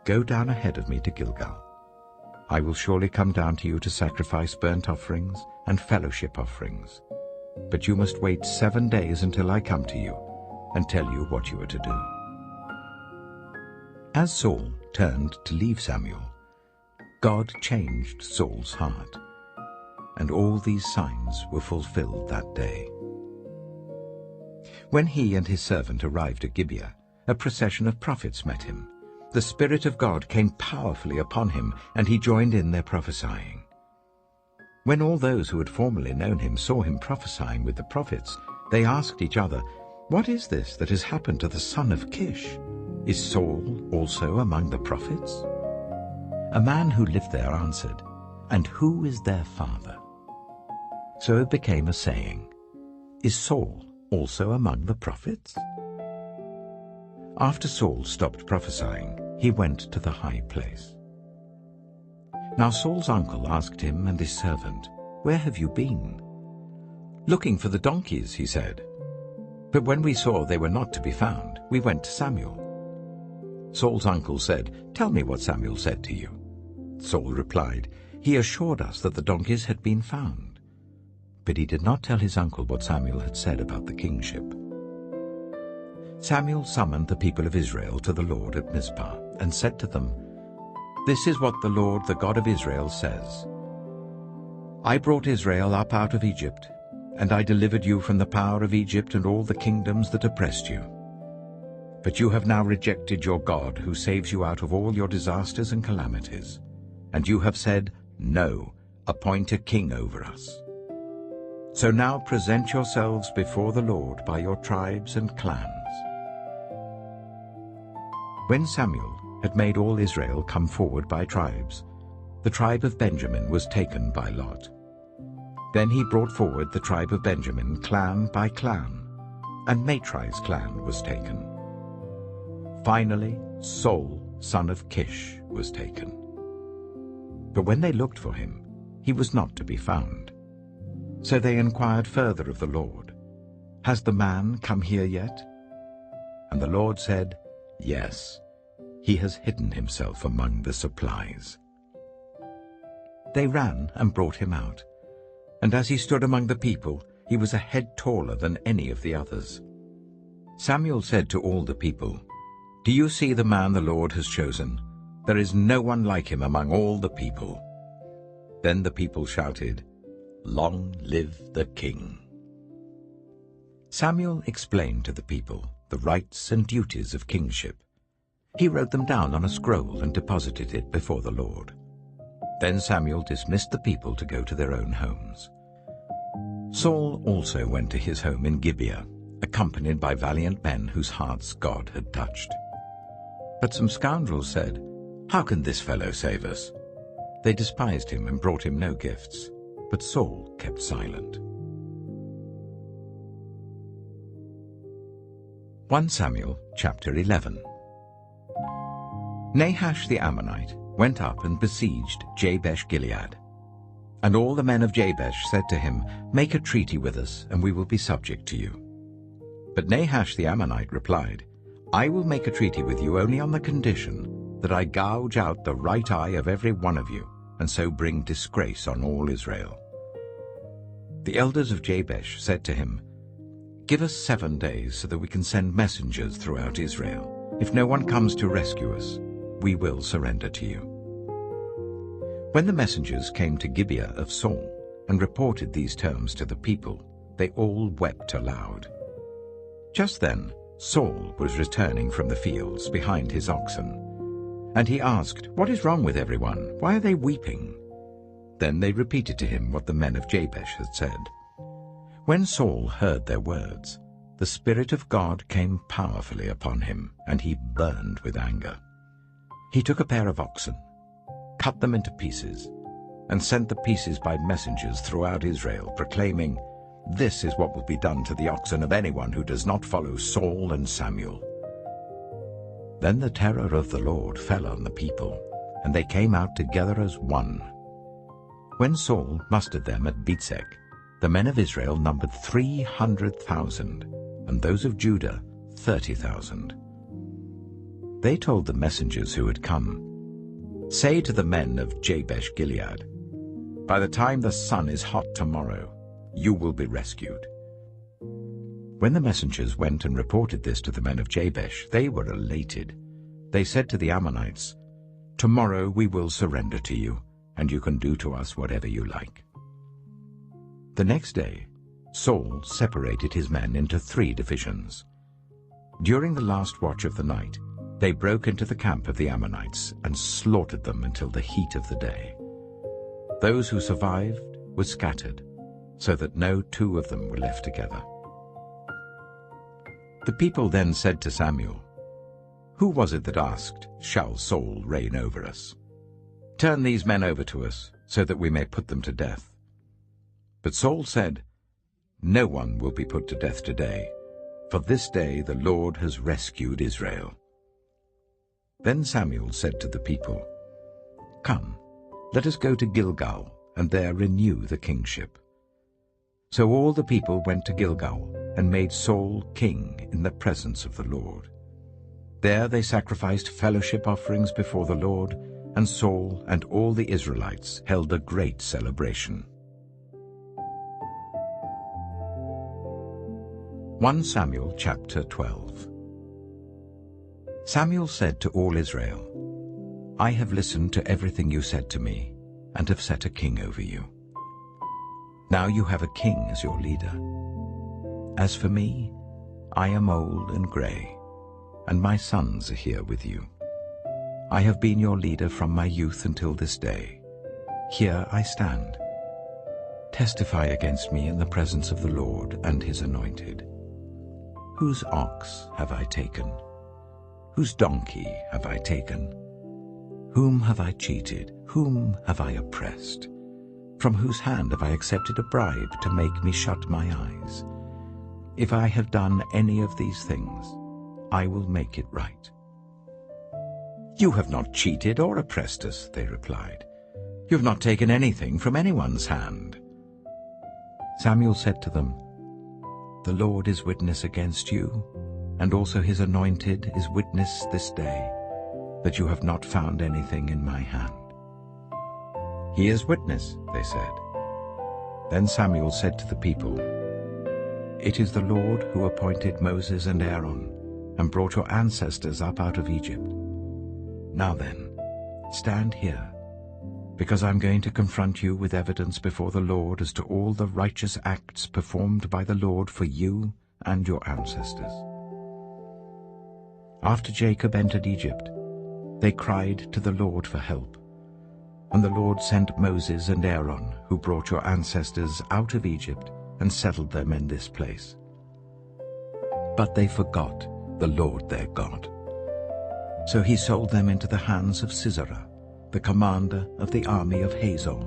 Go down ahead of me to Gilgal. I will surely come down to you to sacrifice burnt offerings and fellowship offerings. But you must wait 7 days until I come to you and tell you what you are to do." As Saul turned to leave Samuel, God changed Saul's heart, and all these signs were fulfilled that day. When he and his servant arrived at Gibeah, a procession of prophets met him. The Spirit of God came powerfully upon him, and he joined in their prophesying. When all those who had formerly known him saw him prophesying with the prophets, they asked each other, "What is this that has happened to the son of Kish? Is Saul also among the prophets?" A man who lived there answered, "And who is their father?" So it became a saying, "Is Saul also among the prophets?" After Saul stopped prophesying, he went to the high place. Now Saul's uncle asked him and his servant, "Where have you been?" "Looking for the donkeys," he said. "But when we saw they were not to be found, we went to Samuel." Saul's uncle said, "Tell me what Samuel said to you." Saul replied, "He assured us that the donkeys had been found." But he did not tell his uncle what Samuel had said about the kingship. Samuel summoned the people of Israel to the Lord at Mizpah and said to them, "This is what the Lord, the God of Israel, says. I brought Israel up out of Egypt, and I delivered you from the power of Egypt and all the kingdoms that oppressed you. But you have now rejected your God, who saves you out of all your disasters and calamities. And you have said, 'No, appoint a king over us.' So now present yourselves before the Lord by your tribes and clans." When Samuel had made all Israel come forward by tribes, the tribe of Benjamin was taken by lot. Then he brought forward the tribe of Benjamin clan by clan, and Matri's clan was taken. Finally, Saul, son of Kish, was taken. But when they looked for him, he was not to be found. So they inquired further of the Lord, "Has the man come here yet?" And the Lord said, "Yes, he has hidden himself among the supplies." They ran and brought him out, and as he stood among the people, he was a head taller than any of the others. Samuel said to all the people, "Do you see the man the Lord has chosen? There is no one like him among all the people." Then the people shouted, "Long live the king!" Samuel explained to the people the rights and duties of kingship. He wrote them down on a scroll and deposited it before the Lord. Then Samuel dismissed the people to go to their own homes. Saul also went to his home in Gibeah, accompanied by valiant men whose hearts God had touched. But some scoundrels said, "How can this fellow save us?" They despised him and brought him no gifts, but Saul kept silent. 1 Samuel chapter 11. Nahash the Ammonite went up and besieged Jabesh-Gilead. And all the men of Jabesh said to him, "Make a treaty with us, and we will be subject to you." But Nahash the Ammonite replied, "I will make a treaty with you only on the condition that I gouge out the right eye of every one of you, and so bring disgrace on all Israel." The elders of Jabesh said to him, "Give us 7 days so that we can send messengers throughout Israel. If no one comes to rescue us, we will surrender to you." When the messengers came to Gibeah of Saul and reported these terms to the people, they all wept aloud. Just then Saul was returning from the fields behind his oxen, and he asked, "What is wrong with everyone? Why are they weeping?" Then they repeated to him what the men of Jabesh had said. When Saul heard their words, the Spirit of God came powerfully upon him, and he burned with anger. He took a pair of oxen, cut them into pieces, and sent the pieces by messengers throughout Israel, proclaiming, "This is what will be done to the oxen of anyone who does not follow Saul and Samuel." Then the terror of the Lord fell on the people, and they came out together as one. When Saul mustered them at Bezek, the men of Israel numbered 300,000, and those of Judah 30,000. They told the messengers who had come, "Say to the men of Jabesh-Gilead, by the time the sun is hot tomorrow, you will be rescued." When the messengers went and reported this to the men of Jabesh, they were elated. They said to the Ammonites, "Tomorrow we will surrender to you, and you can do to us whatever you like." The next day, Saul separated his men into 3 divisions. During the last watch of the night, they broke into the camp of the Ammonites and slaughtered them until the heat of the day. Those who survived were scattered, so that no 2 of them were left together. The people then said to Samuel, "Who was it that asked, 'Shall Saul reign over us?' Turn these men over to us, so that we may put them to death." But Saul said, "No one will be put to death today, for this day the Lord has rescued Israel." Then Samuel said to the people, "Come, let us go to Gilgal, and there renew the kingship." So all the people went to Gilgal and made Saul king in the presence of the Lord. There they sacrificed fellowship offerings before the Lord, and Saul and all the Israelites held a great celebration. 1 Samuel chapter 12. Samuel said to all Israel, "I have listened to everything you said to me, and have set a king over you. Now you have a king as your leader. As for me, I am old and gray, and my sons are here with you. I have been your leader from my youth until this day. Here I stand. Testify against me in the presence of the Lord and his anointed. Whose ox have I taken? Whose donkey have I taken? Whom have I cheated? Whom have I oppressed? From whose hand have I accepted a bribe to make me shut my eyes? If I have done any of these things, I will make it right." "You have not cheated or oppressed us," they replied. "You have not taken anything from anyone's hand." Samuel said to them, "The Lord is witness against you, and also his anointed is witness this day, that you have not found anything in my hand." "He is witness," they said. Then Samuel said to the people, "It is the Lord who appointed Moses and Aaron, and brought your ancestors up out of Egypt. Now then, stand here, because I'm going to confront you with evidence before the Lord as to all the righteous acts performed by the Lord for you and your ancestors. After Jacob entered Egypt, they cried to the Lord for help, and the Lord sent Moses and Aaron, who brought your ancestors out of Egypt and settled them in this place. But they forgot the Lord their God. So he sold them into the hands of Sisera, the commander of the army of Hazor,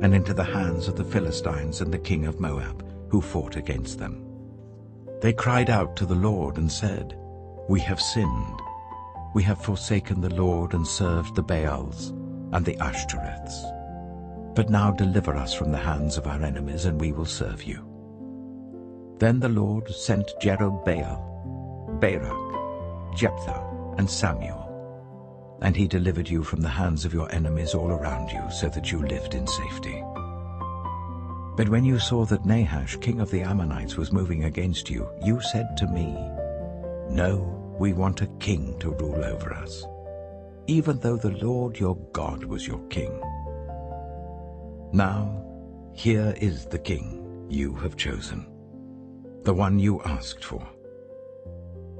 and into the hands of the Philistines and the king of Moab, who fought against them. They cried out to the Lord and said, "We have sinned. We have forsaken the Lord and served the Baals and the Ashtoreths. But now deliver us from the hands of our enemies, and we will serve you." Then the Lord sent Jerubbaal, Barak, Jephthah, and Samuel, and he delivered you from the hands of your enemies all around you, so that you lived in safety. But when you saw that Nahash, king of the Ammonites, was moving against you, you said to me, "No, we want a king to rule over us," even though the Lord your God was your king. Now, here is the king you have chosen, the one you asked for.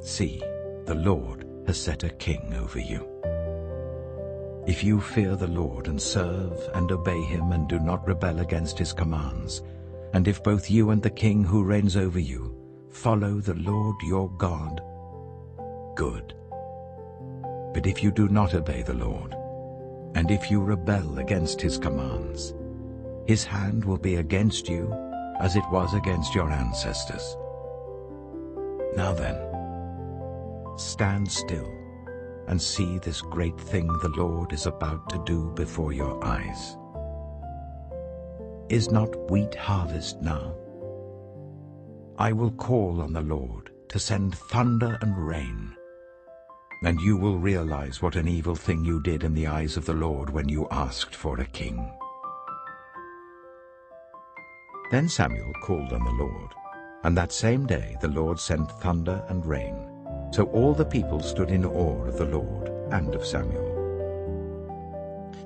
See, the Lord has set a king over you. If you fear the Lord and serve and obey him and do not rebel against his commands, and if both you and the king who reigns over you follow the Lord your God, good. But if you do not obey the Lord, and if you rebel against his commands, his hand will be against you as it was against your ancestors. Now then, stand still and see this great thing the Lord is about to do before your eyes. Is not wheat harvest now? I will call on the Lord to send thunder and rain, and you will realize what an evil thing you did in the eyes of the Lord when you asked for a king." Then Samuel called on the Lord, and that same day the Lord sent thunder and rain. So all the people stood in awe of the Lord and of Samuel.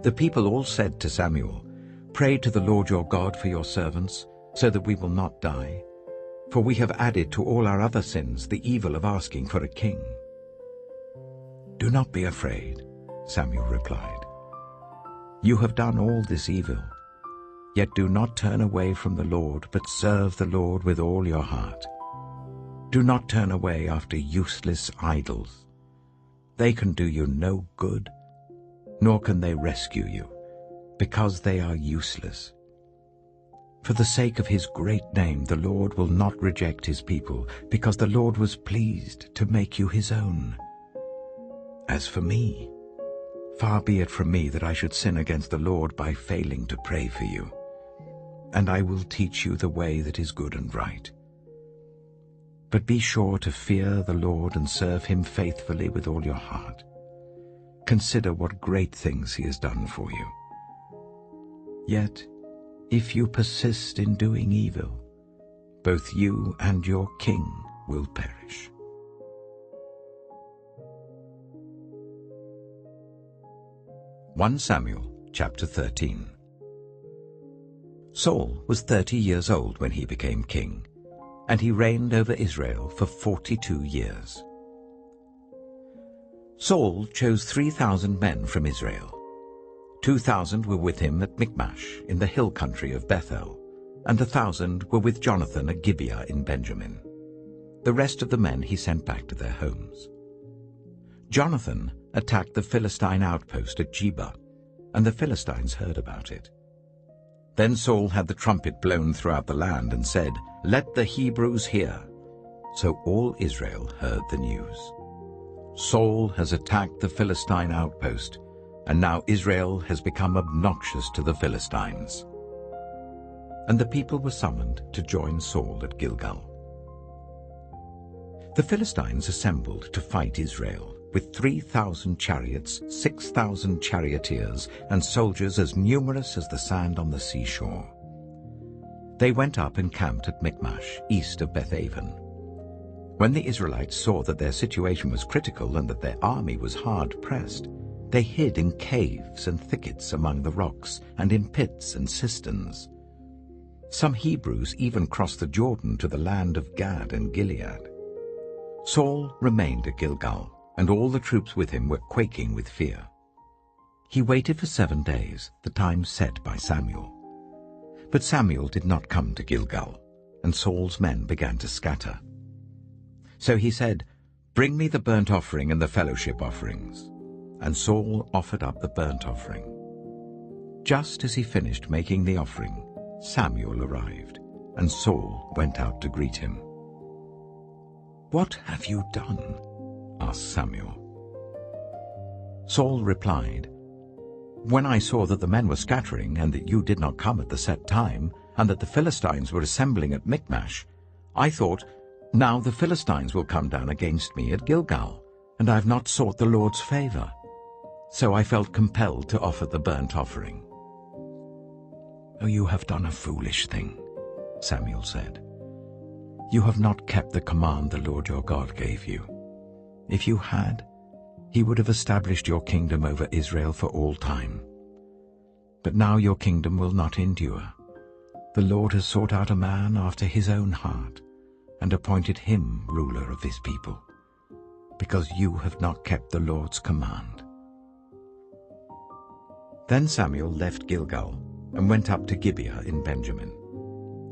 The people all said to Samuel, "Pray to the Lord your God for your servants, so that we will not die. For we have added to all our other sins the evil of asking for a king." "Do not be afraid," Samuel replied. "You have done all this evil. Yet do not turn away from the Lord, but serve the Lord with all your heart. Do not turn away after useless idols. They can do you no good, nor can they rescue you, because they are useless. For the sake of his great name, the Lord will not reject his people, because the Lord was pleased to make you his own. As for me, far be it from me that I should sin against the Lord by failing to pray for you. And I will teach you the way that is good and right. But be sure to fear the Lord and serve him faithfully with all your heart. Consider what great things he has done for you. Yet, if you persist in doing evil, both you and your king will perish." Samuel chapter 13. Saul was 30 years old when he became king, and he reigned over Israel for 42 years. Saul chose 3,000 men from Israel. 2,000 were with him at Michmash in the hill country of Bethel, and 1,000 were with Jonathan at Gibeah in Benjamin. The rest of the men he sent back to their homes. Jonathan attacked the Philistine outpost at Geba, and the Philistines heard about it. Then Saul had the trumpet blown throughout the land and said, "Let the Hebrews hear." So all Israel heard the news. Saul has attacked the Philistine outpost, and now Israel has become obnoxious to the Philistines. And the people were summoned to join Saul at Gilgal. The Philistines assembled to fight Israel, with 3,000 chariots, 6,000 charioteers, and soldiers as numerous as the sand on the seashore. They went up and camped at Michmash, east of Bethaven. When the Israelites saw that their situation was critical and that their army was hard-pressed, they hid in caves and thickets among the rocks, and in pits and cisterns. Some Hebrews even crossed the Jordan to the land of Gad and Gilead. Saul remained at Gilgal, and all the troops with him were quaking with fear. He waited for 7 days, the time set by Samuel. But Samuel did not come to Gilgal, and Saul's men began to scatter. So he said, "Bring me the burnt offering and the fellowship offerings." And Saul offered up the burnt offering. Just as he finished making the offering, Samuel arrived, and Saul went out to greet him. "What have you done?" asked Samuel. Saul replied, "When I saw that the men were scattering, and that you did not come at the set time, and that the Philistines were assembling at Michmash, I thought, now the Philistines will come down against me at Gilgal, and I have not sought the Lord's favor. So I felt compelled to offer the burnt offering." "Oh, you have done a foolish thing," Samuel said. "You have not kept the command the Lord your God gave you. If you had, he would have established your kingdom over Israel for all time. But now your kingdom will not endure. The Lord has sought out a man after his own heart, and appointed him ruler of his people, because you have not kept the Lord's command." Then Samuel left Gilgal and went up to Gibeah in Benjamin.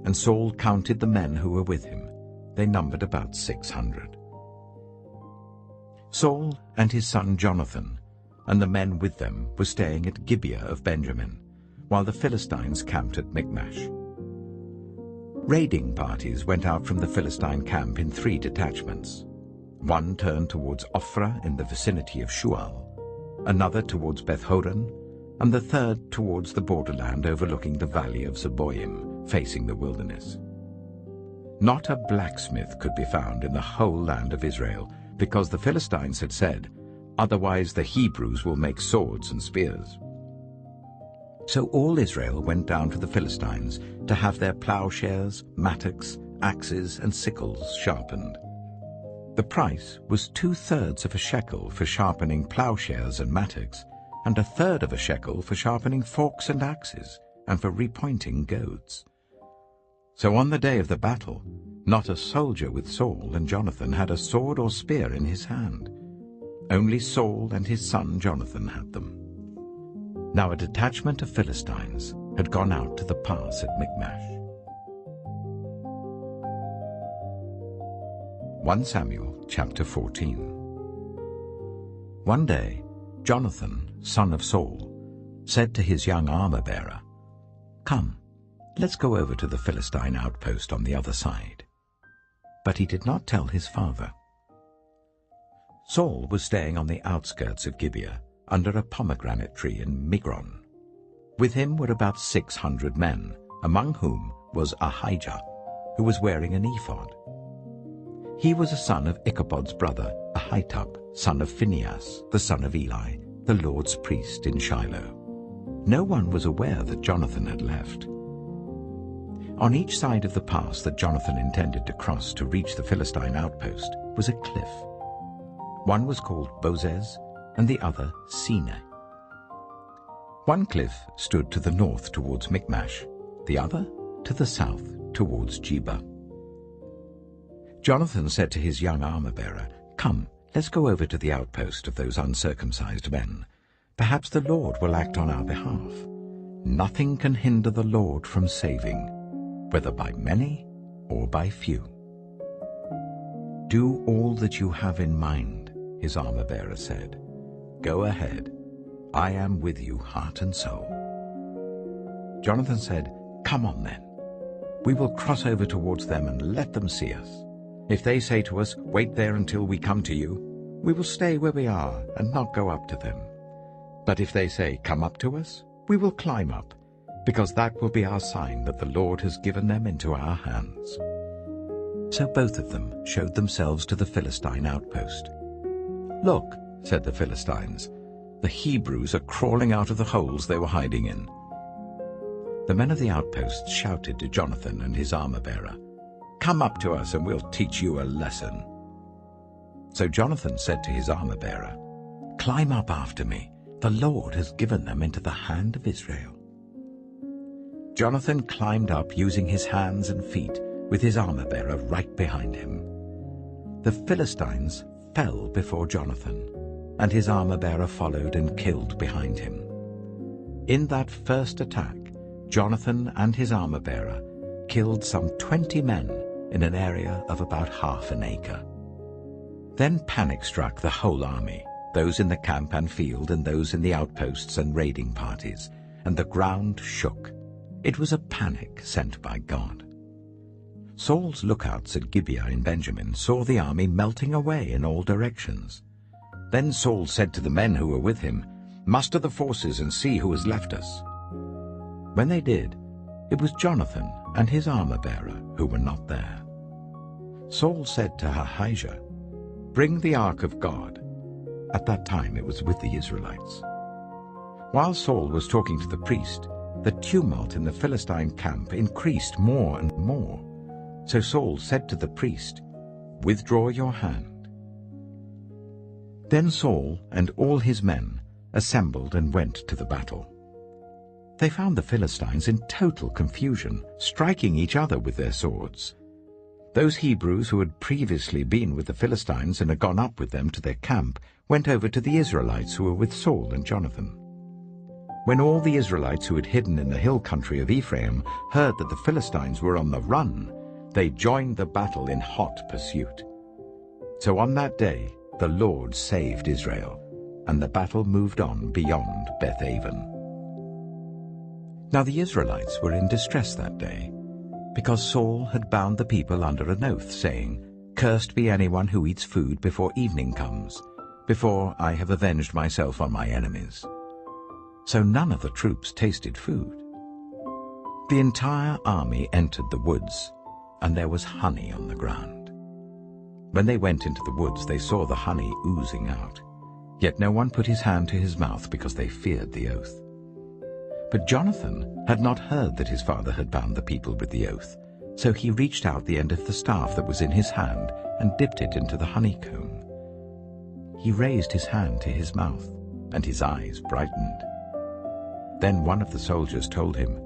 And Saul counted the men who were with him. They numbered about 600. Saul and his son Jonathan and the men with them were staying at Gibeah of Benjamin, while the Philistines camped at Michmash. Raiding parties went out from the Philistine camp in 3 detachments. One turned towards Ophrah in the vicinity of Shual, another towards Beth-horon, and the third towards the borderland overlooking the valley of Zeboim, facing the wilderness. Not a blacksmith could be found in the whole land of Israel, because the Philistines had said, otherwise the Hebrews will make swords and spears." So all Israel went down to the Philistines to have their plowshares, mattocks, axes, and sickles sharpened. The price was 2/3 of a shekel for sharpening plowshares and mattocks, and 1/3 of a shekel for sharpening forks and axes, and for repointing goads. So on the day of the battle, not a soldier with Saul and Jonathan had a sword or spear in his hand. Only Saul and his son Jonathan had them. Now a detachment of Philistines had gone out to the pass at Michmash. 1 Samuel chapter 14. One day, Jonathan, son of Saul, said to his young armor-bearer, "Come, let's go over to the Philistine outpost on the other side." But he did not tell his father. Saul was staying on the outskirts of Gibeah, under a pomegranate tree in Migron. With him were about 600 men, among whom was Ahijah, who was wearing an ephod. He was a son of Ichabod's brother, Ahitub, son of Phinehas, the son of Eli, the Lord's priest in Shiloh. No one was aware that Jonathan had left. On each side of the pass that Jonathan intended to cross to reach the Philistine outpost was a cliff. One was called Bozez, and the other Sineh. One cliff stood to the north towards Michmash, the other to the south towards Geba. Jonathan said to his young armor-bearer, "Come, let's go over to the outpost of those uncircumcised men. Perhaps the Lord will act on our behalf. Nothing can hinder the Lord from saving, whether by many or by few." "Do all that you have in mind," his armor-bearer said. "Go ahead. I am with you, heart and soul." Jonathan said, "Come on then. We will cross over towards them and let them see us. If they say to us, 'Wait there until we come to you,' we will stay where we are and not go up to them. But if they say, 'Come up to us,' we will climb up, because that will be our sign that the Lord has given them into our hands." So both of them showed themselves to the Philistine outpost. "Look," said the Philistines, "the Hebrews are crawling out of the holes they were hiding in." The men of the outpost shouted to Jonathan and his armor-bearer, "Come up to us and we'll teach you a lesson." So Jonathan said to his armor-bearer, "Climb up after me. The Lord has given them into the hand of Israel." Jonathan climbed up using his hands and feet, with his armor-bearer right behind him. The Philistines fell before Jonathan, and his armor-bearer followed and killed behind him. In that first attack, Jonathan and his armor-bearer killed some 20 men in an area of about half an acre. Then panic struck the whole army, those in the camp and field and those in the outposts and raiding parties, and the ground shook. It was a panic sent by God. Saul's lookouts at Gibeah in Benjamin saw the army melting away in all directions. Then Saul said to the men who were with him, "Muster the forces and see who has left us." When they did, it was Jonathan and his armor-bearer who were not there. Saul said to Ahijah, "Bring the ark of God." At that time it was with the Israelites. While Saul was talking to the priest, the tumult in the Philistine camp increased more and more. So Saul said to the priest, "Withdraw your hand." Then Saul and all his men assembled and went to the battle. They found the Philistines in total confusion, striking each other with their swords. Those Hebrews who had previously been with the Philistines and had gone up with them to their camp went over to the Israelites who were with Saul and Jonathan. When all the Israelites who had hidden in the hill country of Ephraim heard that the Philistines were on the run, they joined the battle in hot pursuit. So on that day the Lord saved Israel, and the battle moved on beyond Beth-aven. Now the Israelites were in distress that day, because Saul had bound the people under an oath, saying, "Cursed be anyone who eats food before evening comes, before I have avenged myself on my enemies." So none of the troops tasted food. The entire army entered the woods, and there was honey on the ground. When they went into the woods, they saw the honey oozing out. Yet no one put his hand to his mouth because they feared the oath. But Jonathan had not heard that his father had bound the people with the oath, so he reached out the end of the staff that was in his hand and dipped it into the honeycomb. He raised his hand to his mouth, and his eyes brightened. Then one of the soldiers told him,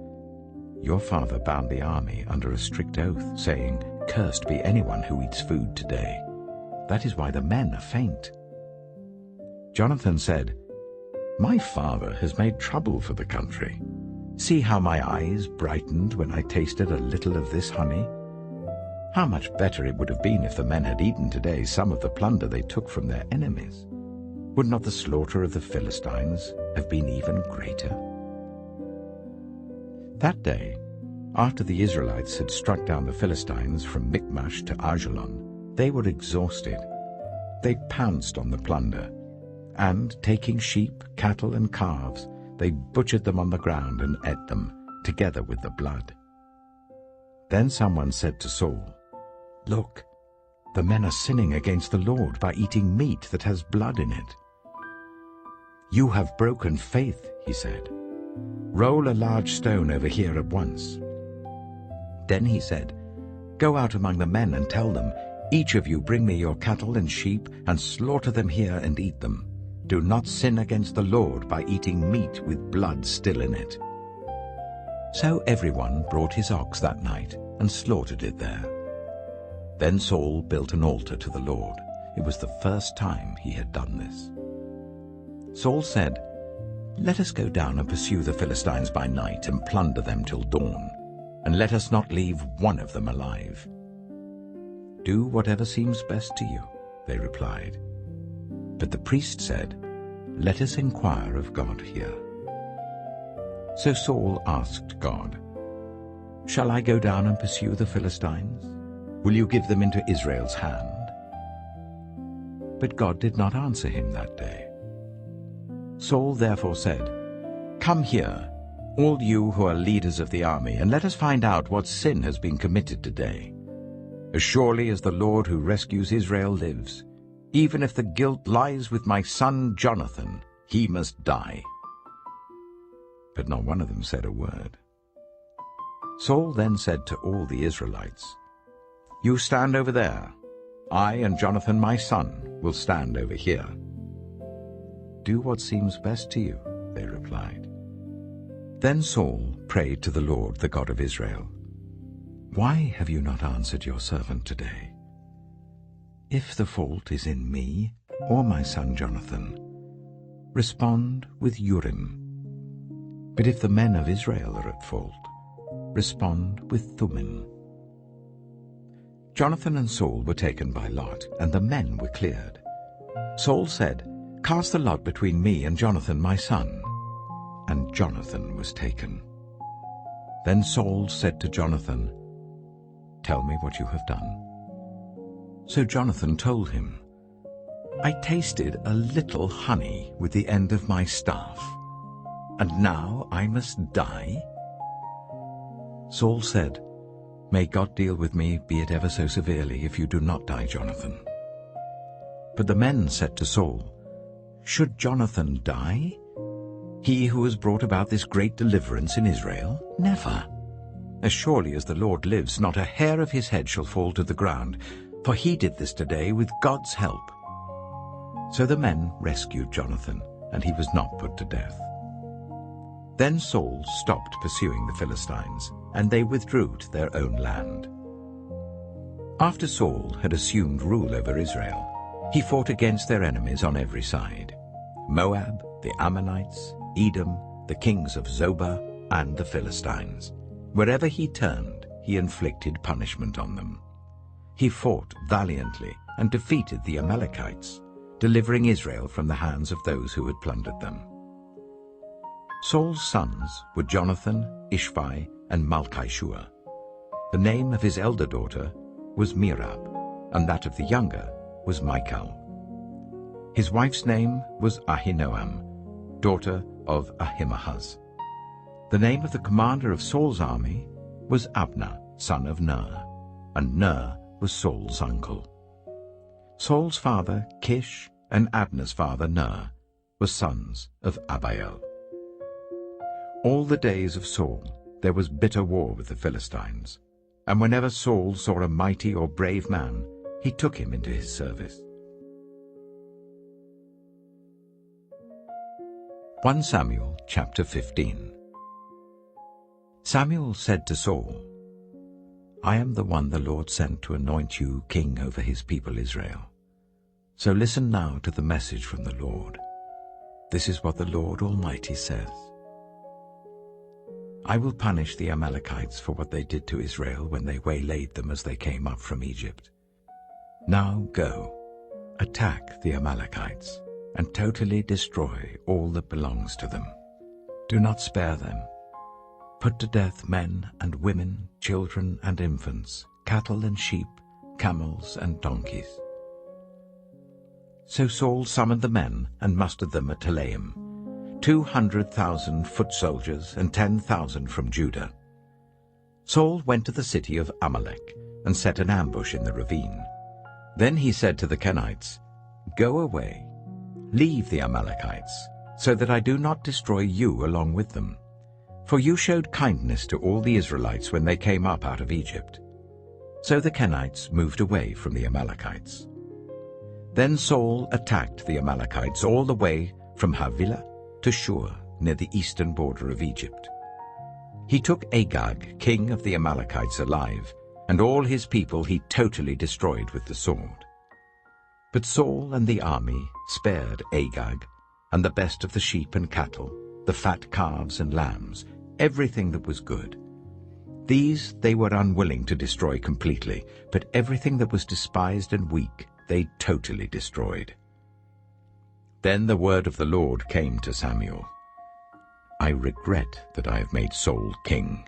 "Your father bound the army under a strict oath, saying, 'Cursed be anyone who eats food today.' That is why the men are faint." Jonathan said, "My father has made trouble for the country. See how my eyes brightened when I tasted a little of this honey. How much better it would have been if the men had eaten today some of the plunder they took from their enemies. Would not the slaughter of the Philistines have been even greater?" That day, after the Israelites had struck down the Philistines from Michmash to Ajalon, they were exhausted. They pounced on the plunder, and, taking sheep, cattle, and calves, they butchered them on the ground and ate them, together with the blood. Then someone said to Saul, "Look, the men are sinning against the Lord by eating meat that has blood in it." "You have broken faith," he said. "Roll a large stone over here at once." Then he said, "Go out among the men and tell them, 'Each of you bring me your cattle and sheep, and slaughter them here and eat them. Do not sin against the Lord by eating meat with blood still in it.'" So everyone brought his ox that night and slaughtered it there. Then Saul built an altar to the Lord. It was the first time he had done this. Saul said, "Let us go down and pursue the Philistines by night and plunder them till dawn, and let us not leave one of them alive." "Do whatever seems best to you," they replied. But the priest said, "Let us inquire of God here." So Saul asked God, "Shall I go down and pursue the Philistines? Will you give them into Israel's hand?" But God did not answer him that day. Saul therefore said, "Come here, all you who are leaders of the army, and let us find out what sin has been committed today. As surely as the Lord who rescues Israel lives, even if the guilt lies with my son Jonathan, he must die." But not one of them said a word. Saul then said to all the Israelites, "You stand over there. I and Jonathan my son will stand over here." "Do what seems best to you," they replied. Then Saul prayed to the Lord, the God of Israel, "Why have you not answered your servant today? If the fault is in me or my son Jonathan, respond with Urim. But if the men of Israel are at fault, respond with Thummim." Jonathan and Saul were taken by lot, and the men were cleared. Saul said, "Cast the lot between me and Jonathan my son." And Jonathan was taken. Then Saul said to Jonathan, "Tell me what you have done." So Jonathan told him, "I tasted a little honey with the end of my staff, and now I must die?" Saul said, "May God deal with me, be it ever so severely, if you do not die, Jonathan." But the men said to Saul, "Should Jonathan die? He who has brought about this great deliverance in Israel? Never. As surely as the Lord lives, not a hair of his head shall fall to the ground, for he did this today with God's help." So the men rescued Jonathan, and he was not put to death. Then Saul stopped pursuing the Philistines, and they withdrew to their own land. After Saul had assumed rule over Israel, he fought against their enemies on every side: Moab, the Ammonites, Edom, the kings of Zobah, and the Philistines. Wherever he turned, he inflicted punishment on them. He fought valiantly and defeated the Amalekites, delivering Israel from the hands of those who had plundered them. Saul's sons were Jonathan, Ishvi, and Malchishua. The name of his elder daughter was Merab, and that of the younger was Michal. His wife's name was Ahinoam, daughter of Ahimaaz. The name of the commander of Saul's army was Abner, son of Ner, and Ner was Saul's uncle. Saul's father, Kish, and Abner's father Ner were sons of Abiel. All the days of Saul there was bitter war with the Philistines, and whenever Saul saw a mighty or brave man, he took him into his service. 1 Samuel chapter 15. Samuel said to Saul, I am the one the Lord sent to anoint you king over his people Israel. So listen now to the message from the Lord. This is what the Lord Almighty says. I will punish the Amalekites for what they did to Israel when they waylaid them as they came up from Egypt. Now go, attack the Amalekites, and totally destroy all that belongs to them. Do not spare them. Put to death men and women, children and infants, cattle and sheep, camels and donkeys. So Saul summoned the men and mustered them at Telaim, 200,000 foot soldiers and 10,000 from Judah. Saul went to the city of Amalek and set an ambush in the ravine. Then he said to the Kenites, Go away, leave the Amalekites, so that I do not destroy you along with them. For you showed kindness to all the Israelites when they came up out of Egypt. So the Kenites moved away from the Amalekites. Then Saul attacked the Amalekites all the way from Havilah to Shur, near the eastern border of Egypt. He took Agag, king of the Amalekites, alive, and all his people he totally destroyed with the sword. But Saul and the army spared Agag, and the best of the sheep and cattle, the fat calves and lambs, everything that was good. These they were unwilling to destroy completely, but everything that was despised and weak they totally destroyed. Then the word of the Lord came to Samuel. I regret that I have made Saul king,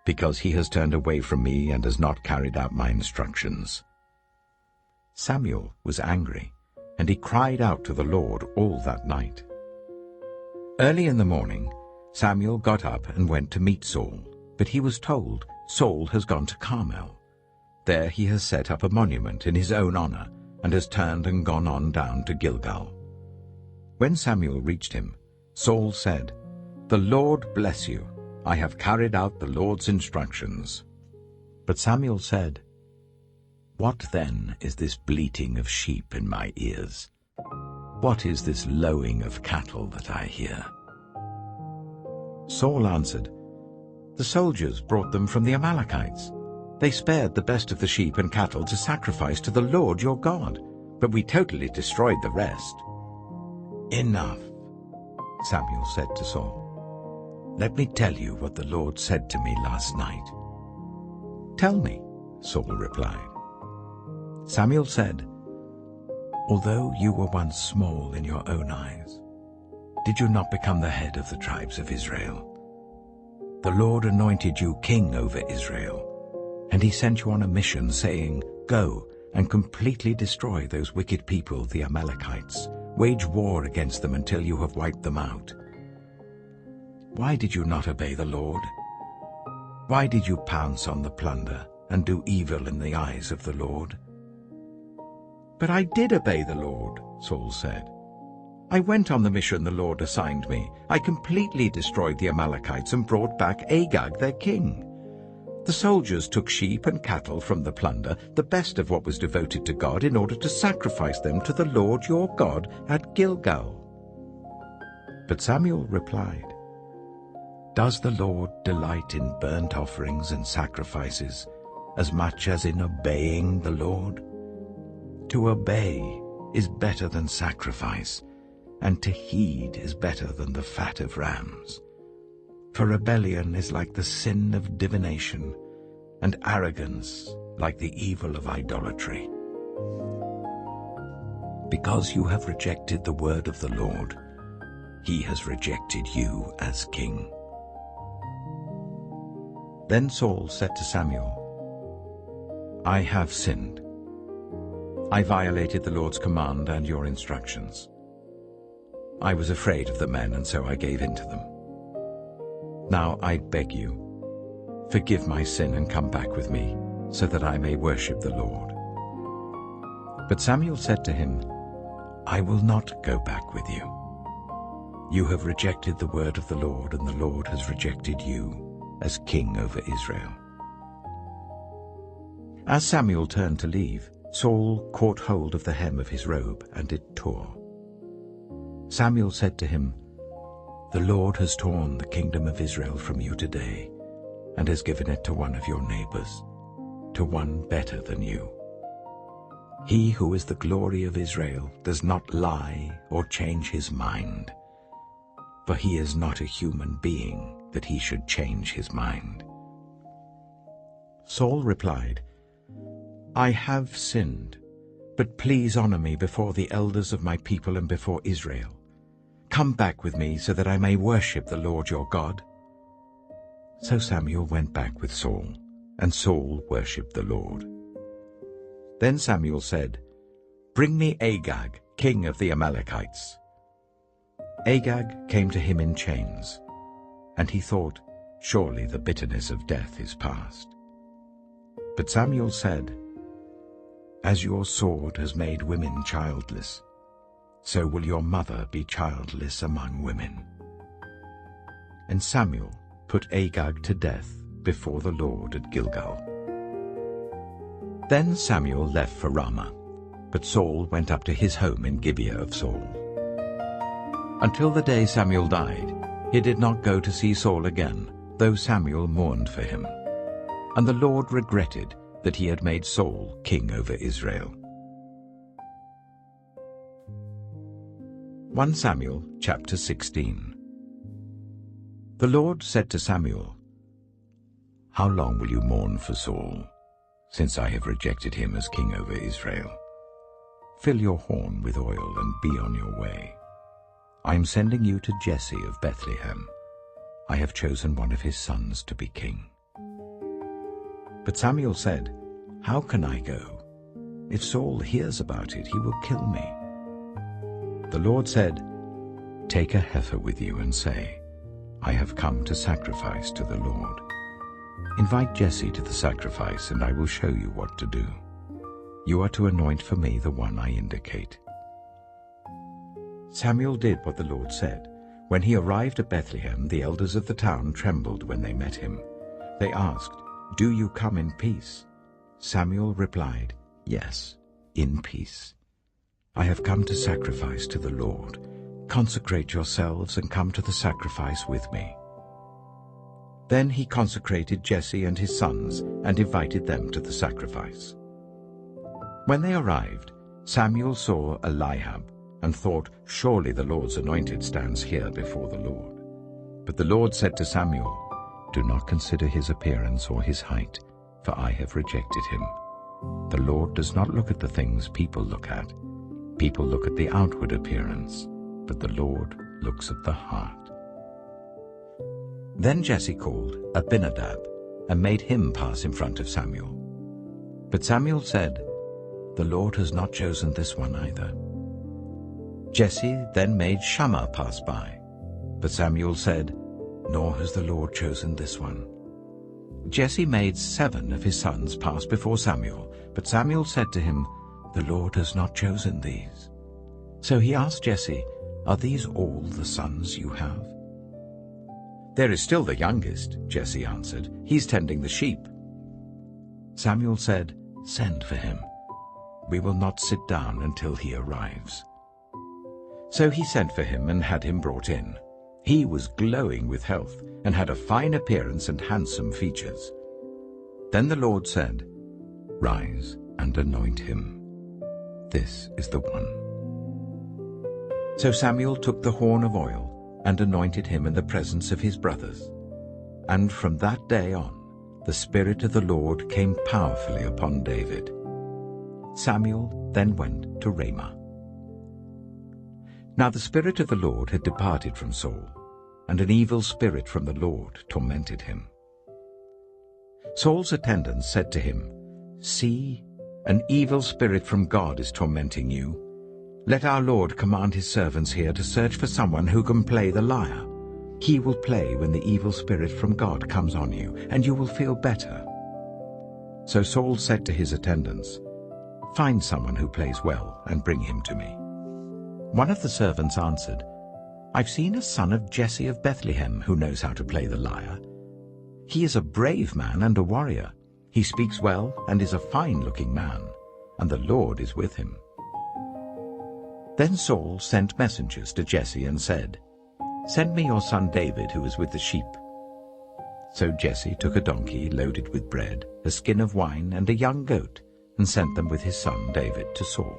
because he has turned away from me and has not carried out my instructions. Samuel was angry, and he cried out to the Lord all that night. Early in the morning, Samuel got up and went to meet Saul, but he was told, Saul has gone to Carmel. There he has set up a monument in his own honor, and has turned and gone on down to Gilgal. When Samuel reached him, Saul said, The Lord bless you. I have carried out the Lord's instructions. But Samuel said, What then is this bleating of sheep in my ears? What is this lowing of cattle that I hear? Saul answered, The soldiers brought them from the Amalekites. They spared the best of the sheep and cattle to sacrifice to the Lord your God, but we totally destroyed the rest. Enough, Samuel said to Saul. Let me tell you what the Lord said to me last night. Tell me, Saul replied. Samuel said, Although you were once small in your own eyes, did you not become the head of the tribes of Israel? The Lord anointed you king over Israel, and he sent you on a mission, saying, Go and completely destroy those wicked people, the Amalekites. Wage war against them until you have wiped them out. Why did you not obey the Lord? Why did you pounce on the plunder and do evil in the eyes of the Lord? But I did obey the Lord, Saul said. I went on the mission the Lord assigned me. I completely destroyed the Amalekites and brought back Agag, their king. The soldiers took sheep and cattle from the plunder, the best of what was devoted to God, in order to sacrifice them to the Lord your God at Gilgal. But Samuel replied, Does the Lord delight in burnt offerings and sacrifices as much as in obeying the Lord? To obey is better than sacrifice, and to heed is better than the fat of rams. For rebellion is like the sin of divination, and arrogance like the evil of idolatry. Because you have rejected the word of the Lord, he has rejected you as king. Then Saul said to Samuel, I have sinned. I violated the Lord's command and your instructions. I was afraid of the men, and so I gave in to them. Now I beg you, forgive my sin and come back with me, so that I may worship the Lord. But Samuel said to him, I will not go back with you. You have rejected the word of the Lord, and the Lord has rejected you as king over Israel." As Samuel turned to leave, Saul caught hold of the hem of his robe, and it tore. Samuel said to him, "The Lord has torn the kingdom of Israel from you today, and has given it to one of your neighbors, to one better than you. He who is the glory of Israel does not lie or change his mind, for he is not a human being that he should change his mind." Saul replied, "I have sinned, but please honor me before the elders of my people and before Israel. Come back with me so that I may worship the Lord your God." So Samuel went back with Saul, and Saul worshipped the Lord. Then Samuel said, "Bring me Agag, king of the Amalekites." Agag came to him in chains, and he thought, "Surely the bitterness of death is past." But Samuel said, "As your sword has made women childless, so will your mother be childless among women." And Samuel put Agag to death before the Lord at Gilgal. Then Samuel left for Ramah, but Saul went up to his home in Gibeah of Saul. Until the day Samuel died, he did not go to see Saul again, though Samuel mourned for him. And the Lord regretted that he had made Saul king over Israel. 1 Samuel chapter 16. The Lord said to Samuel, "How long will you mourn for Saul, since I have rejected him as king over Israel? Fill your horn with oil and be on your way. I am sending you to Jesse of Bethlehem. I have chosen one of his sons to be king." But Samuel said, "How can I go? If Saul hears about it, he will kill me." The Lord said, "Take a heifer with you and say, 'I have come to sacrifice to the Lord.' Invite Jesse to the sacrifice, and I will show you what to do. You are to anoint for me the one I indicate." Samuel did what the Lord said. When he arrived at Bethlehem, the elders of the town trembled when they met him. They asked, "Do you come in peace?" Samuel replied, "Yes, in peace. I have come to sacrifice to the Lord. Consecrate yourselves and come to the sacrifice with me." Then he consecrated Jesse and his sons and invited them to the sacrifice. When they arrived, Samuel saw Eliab and thought, "Surely the Lord's anointed stands here before the Lord." But the Lord said to Samuel, "Do not consider his appearance or his height, for I have rejected him. The Lord does not look at the things people look at. People look at the outward appearance, but the Lord looks at the heart." Then Jesse called Abinadab and made him pass in front of Samuel. But Samuel said, "The Lord has not chosen this one either." Jesse then made Shammah pass by, but Samuel said, "Nor has the Lord chosen this one." Jesse made 7 of his sons pass before Samuel, but Samuel said to him, "The Lord has not chosen these." So he asked Jesse, "Are these all the sons you have?" "There is still the youngest," Jesse answered. "He's tending the sheep." Samuel said, "Send for him. We will not sit down until he arrives." So he sent for him and had him brought in. He was glowing with health and had a fine appearance and handsome features. Then the Lord said, "Rise and anoint him. This is the one." So Samuel took the horn of oil and anointed him in the presence of his brothers. And from that day on, the Spirit of the Lord came powerfully upon David. Samuel then went to Ramah. Now the Spirit of the Lord had departed from Saul, and an evil spirit from the Lord tormented him. Saul's attendants said to him, "See, an evil spirit from God is tormenting you. Let our Lord command his servants here to search for someone who can play the lyre. He will play when the evil spirit from God comes on you, and you will feel better." So Saul said to his attendants, "Find someone who plays well and bring him to me." One of the servants answered, "I've seen a son of Jesse of Bethlehem who knows how to play the lyre. He is a brave man and a warrior. He speaks well and is a fine-looking man, and the Lord is with him." Then Saul sent messengers to Jesse and said, "Send me your son David, who is with the sheep." So Jesse took a donkey loaded with bread, a skin of wine, and a young goat, and sent them with his son David to Saul.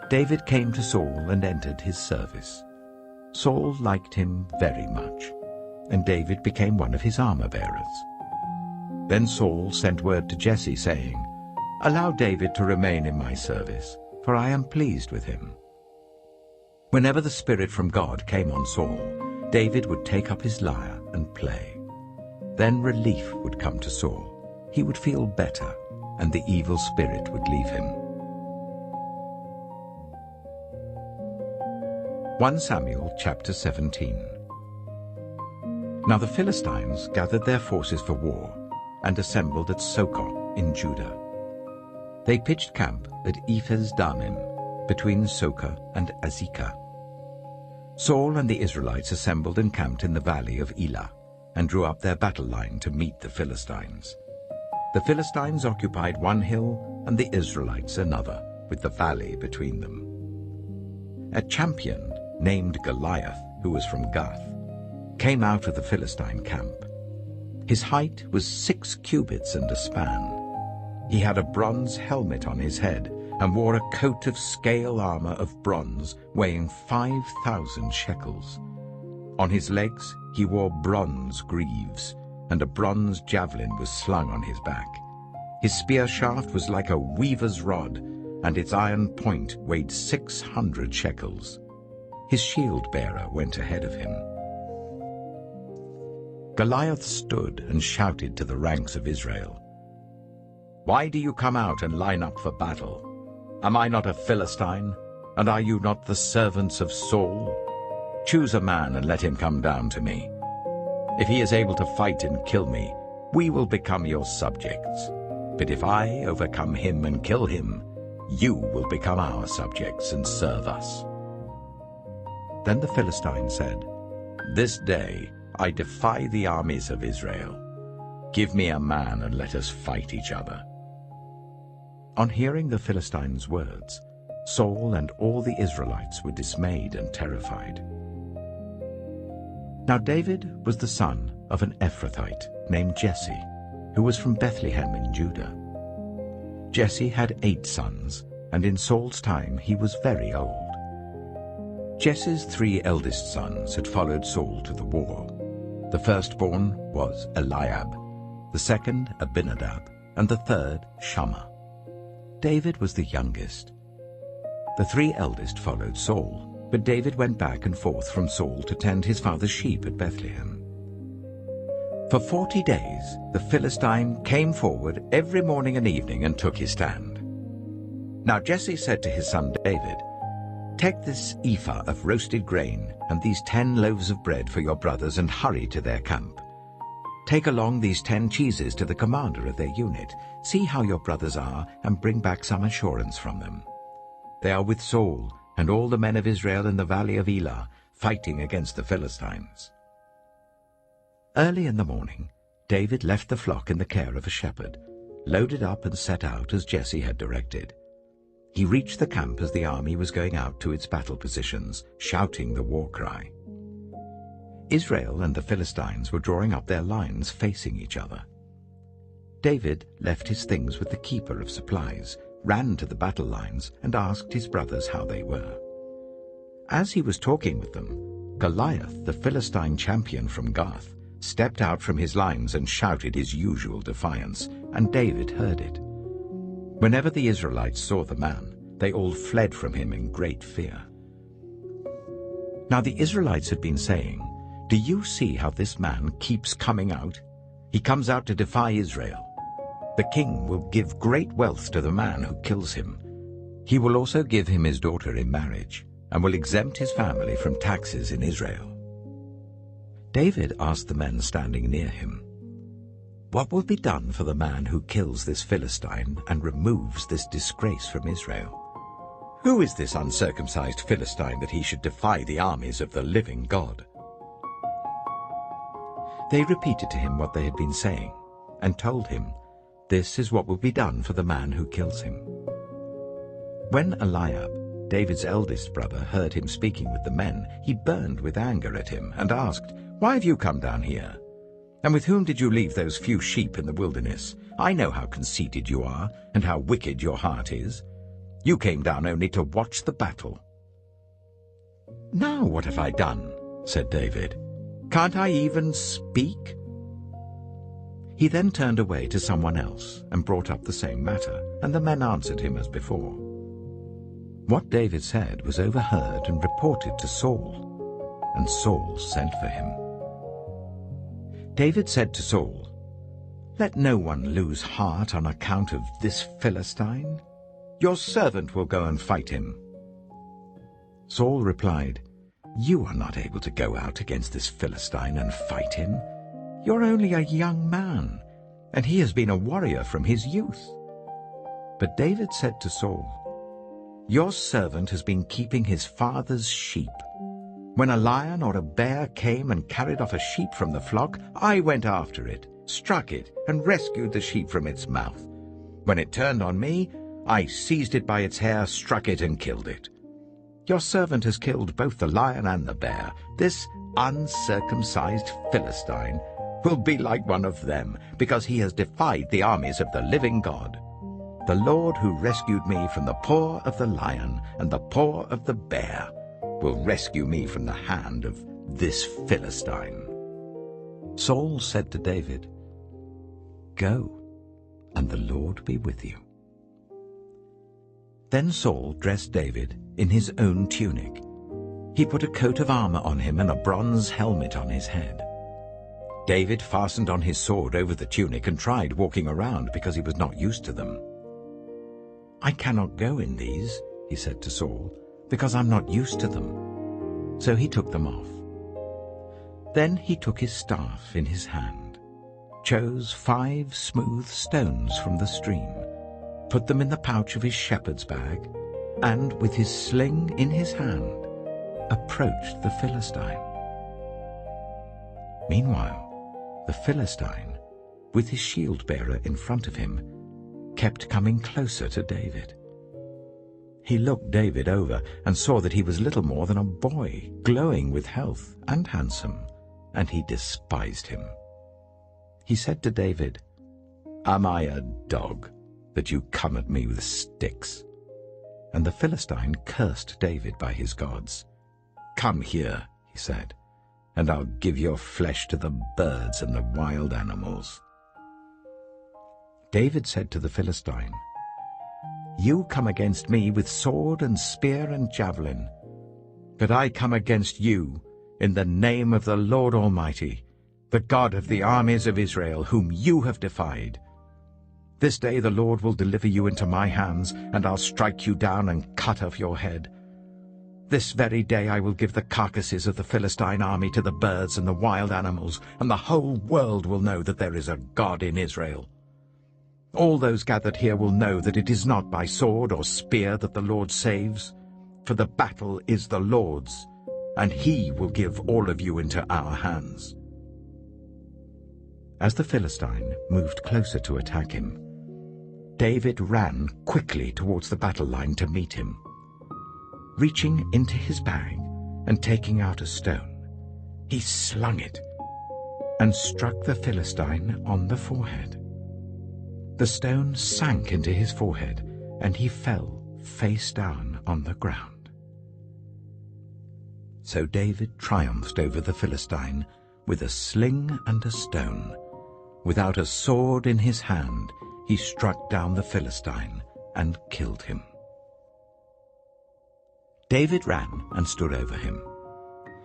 David came to Saul and entered his service. Saul liked him very much, and David became one of his armor-bearers. Then Saul sent word to Jesse, saying, "Allow David to remain in my service, for I am pleased with him." Whenever the Spirit from God came on Saul, David would take up his lyre and play. Then relief would come to Saul. He would feel better, and the evil spirit would leave him. 1 Samuel chapter 17. Now the Philistines gathered their forces for war and assembled at Suchet in Judah. They pitched camp at Ephes-dammim, between Suchet and Azekah. Saul and the Israelites assembled and camped in the valley of Elah, and drew up their battle line to meet the Philistines. The Philistines occupied one hill, and the Israelites another, with the valley between them. A champion named Goliath, who was from Gath, came out of the Philistine camp. His height was 6 cubits and a span. He had a bronze helmet on his head, and wore a coat of scale armor of bronze weighing 5,000 shekels. On his legs he wore bronze greaves, and a bronze javelin was slung on his back. His spear shaft was like a weaver's rod, and its iron point weighed 600 shekels. His shield-bearer went ahead of him. Goliath stood and shouted to the ranks of Israel, "Why do you come out and line up for battle? Am I not a Philistine, and are you not the servants of Saul? Choose a man and let him come down to me. If he is able to fight and kill me, we will become your subjects. But if I overcome him and kill him, you will become our subjects and serve us." Then the Philistine said, "This day I defy the armies of Israel. Give me a man and let us fight each other." On hearing the Philistines' words, Saul and all the Israelites were dismayed and terrified. Now David was the son of an Ephrathite named Jesse, who was from Bethlehem in Judah. Jesse had 8 sons, and in Saul's time he was very old. Jesse's 3 eldest sons had followed Saul to the war. The firstborn was Eliab, the second Abinadab, and the third Shammah. David was the youngest. The 3 eldest followed Saul, but David went back and forth from Saul to tend his father's sheep at Bethlehem. For 40 days the Philistine came forward every morning and evening and took his stand. Now Jesse said to his son David, "Take this ephah of roasted grain and these 10 loaves of bread for your brothers and hurry to their camp. Take along these 10 cheeses to the commander of their unit. See how your brothers are and bring back some assurance from them. They are with Saul and all the men of Israel in the valley of Elah, fighting against the Philistines." Early in the morning, David left the flock in the care of a shepherd, loaded up and set out as Jesse had directed. He reached the camp as the army was going out to its battle positions, shouting the war cry. Israel and the Philistines were drawing up their lines facing each other. David left his things with the keeper of supplies, ran to the battle lines, and asked his brothers how they were. As he was talking with them, Goliath, the Philistine champion from Gath, stepped out from his lines and shouted his usual defiance, and David heard it. Whenever the Israelites saw the man, they all fled from him in great fear. Now the Israelites had been saying, "Do you see how this man keeps coming out? He comes out to defy Israel. The king will give great wealth to the man who kills him. He will also give him his daughter in marriage, and will exempt his family from taxes in Israel." David asked the men standing near him, "What will be done for the man who kills this Philistine and removes this disgrace from Israel? "Who is this uncircumcised Philistine that he should defy the armies of the living God?" They repeated to him what they had been saying, and told him, "This is what will be done for the man who kills him." When Eliab, David's eldest brother, heard him speaking with the men, he burned with anger at him and asked, "Why have you come down here? And with whom did you leave those few sheep in the wilderness? I know how conceited you are and how wicked your heart is. You came down only to watch the battle." "Now what have I done?" said David. "Can't I even speak?" He then turned away to someone else and brought up the same matter, and the men answered him as before. What David said was overheard and reported to Saul, and Saul sent for him. David said to Saul, "Let no one lose heart on account of this Philistine. Your servant will go and fight him." Saul replied, "You are not able to go out against this Philistine and fight him. You're only a young man, and he has been a warrior from his youth." But David said to Saul, "Your servant has been keeping his father's sheep. When a lion or a bear came and carried off a sheep from the flock, I went after it, struck it, and rescued the sheep from its mouth. When it turned on me, I seized it by its hair, struck it, and killed it. Your servant has killed both the lion and the bear. This uncircumcised Philistine will be like one of them, because he has defied the armies of the living God. The Lord who rescued me from the paw of the lion and the paw of the bear will rescue me from the hand of this Philistine." Saul said to David, "Go, and the Lord be with you." Then Saul dressed David in his own tunic. He put a coat of armor on him and a bronze helmet on his head. David fastened on his sword over the tunic and tried walking around because he was not used to them. "I cannot go in these," he said to Saul, "because I'm not used to them." So he took them off. Then he took his staff in his hand, chose 5 smooth stones from the stream, put them in the pouch of his shepherd's bag, and with his sling in his hand, approached the Philistine. Meanwhile, the Philistine, with his shield-bearer in front of him, kept coming closer to David. He looked David over and saw that he was little more than a boy, glowing with health and handsome, and he despised him. He said to David, "Am I a dog, that you come at me with sticks?" And the Philistine cursed David by his gods. "Come here," he said, "and I'll give your flesh to the birds and the wild animals." David said to the Philistine, "You come against me with sword and spear and javelin, but I come against you in the name of the Lord Almighty, the God of the armies of Israel, whom you have defied. This day the Lord will deliver you into my hands, and I'll strike you down and cut off your head. This very day I will give the carcasses of the Philistine army to the birds and the wild animals, and the whole world will know that there is a God in Israel. All those gathered here will know that it is not by sword or spear that the Lord saves, for the battle is the Lord's, and he will give all of you into our hands." As the Philistine moved closer to attack him, David ran quickly towards the battle line to meet him. Reaching into his bag and taking out a stone, he slung it and struck the Philistine on the forehead. The stone sank into his forehead, and he fell face down on the ground. So David triumphed over the Philistine with a sling and a stone. Without a sword in his hand, he struck down the Philistine and killed him. David ran and stood over him.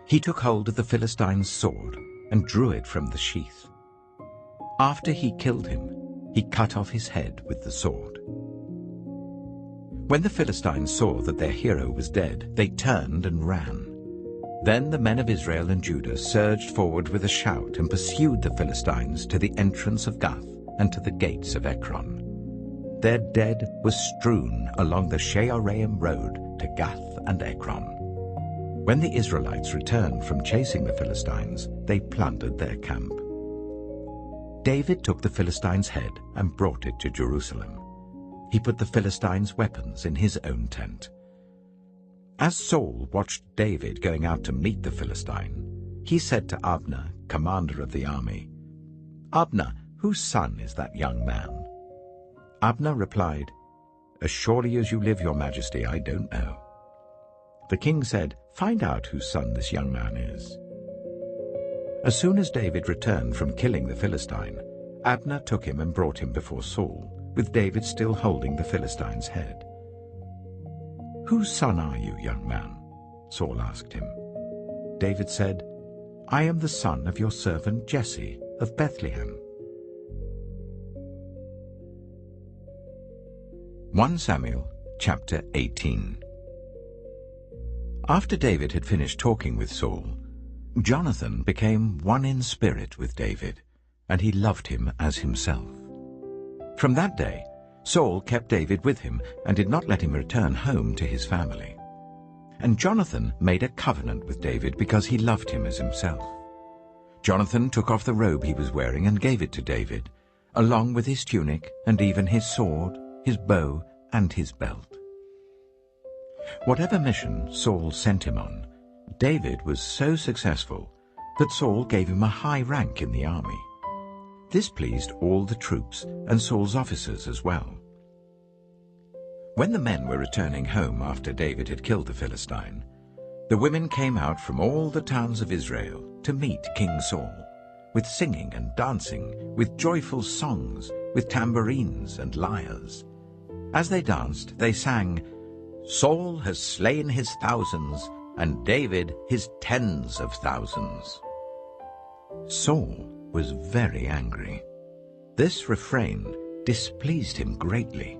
He took hold of the Philistine's sword and drew it from the sheath. After he killed him, he cut off his head with the sword. When the Philistines saw that their hero was dead, they turned and ran. Then the men of Israel and Judah surged forward with a shout and pursued the Philistines to the entrance of Gath and to the gates of Ekron. Their dead were strewn along the Shearaim road to Gath and Ekron. When the Israelites returned from chasing the Philistines, they plundered their camp. David took the Philistines' head and brought it to Jerusalem. He put the Philistines' weapons in his own tent. As Saul watched David going out to meet the Philistine, he said to Abner, commander of the army, "Abner, whose son is that young man?" Abner replied, "As surely as you live, your majesty, I don't know." The king said, "Find out whose son this young man is." As soon as David returned from killing the Philistine, Abner took him and brought him before Saul, with David still holding the Philistine's head. "Whose son are you, young man?" Saul asked him. David said, "I am the son of your servant Jesse of Bethlehem." 1 Samuel chapter 18. After David had finished talking with Saul, Jonathan became one in spirit with David, and he loved him as himself. From that day, Saul kept David with him and did not let him return home to his family. And Jonathan made a covenant with David because he loved him as himself. Jonathan took off the robe he was wearing and gave it to David, along with his tunic and even his sword, his bow, and his belt. Whatever mission Saul sent him on, David was so successful that Saul gave him a high rank in the army. This pleased all the troops and Saul's officers as well. When the men were returning home after David had killed the Philistine, the women came out from all the towns of Israel to meet King Saul, with singing and dancing, with joyful songs, with tambourines and lyres. As they danced, they sang, "Saul has slain his thousands, and David his tens of thousands." Saul was very angry. This refrain displeased him greatly.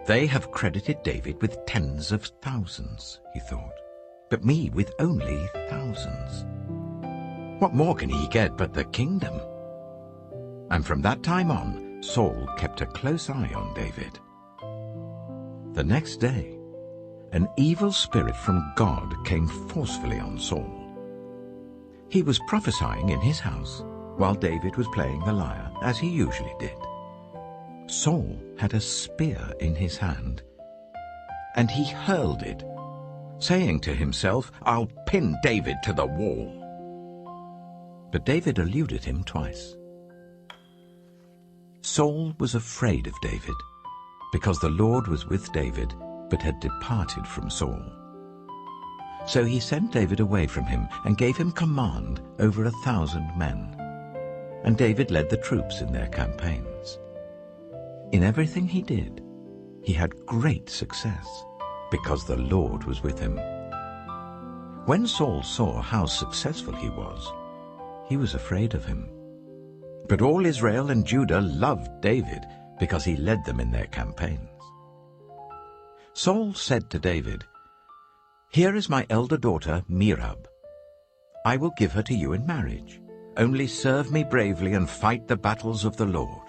"They have credited David with tens of thousands," he thought, "but me with only thousands. What more can he get but the kingdom?" And from that time on, Saul kept a close eye on David. The next day, an evil spirit from God came forcefully on Saul. He was prophesying in his house while David was playing the lyre, as he usually did. Saul had a spear in his hand, and he hurled it, saying to himself, "I'll pin David to the wall." But David eluded him twice. Saul was afraid of David, because the Lord was with David, but had departed from Saul. So he sent David away from him and gave him command over 1,000 men. And David led the troops in their campaigns. In everything he did, he had great success, because the Lord was with him. When Saul saw how successful he was afraid of him. But all Israel and Judah loved David, because he led them in their campaigns. Saul said to David, "Here is my elder daughter, Merab. I will give her to you in marriage. Only serve me bravely and fight the battles of the Lord."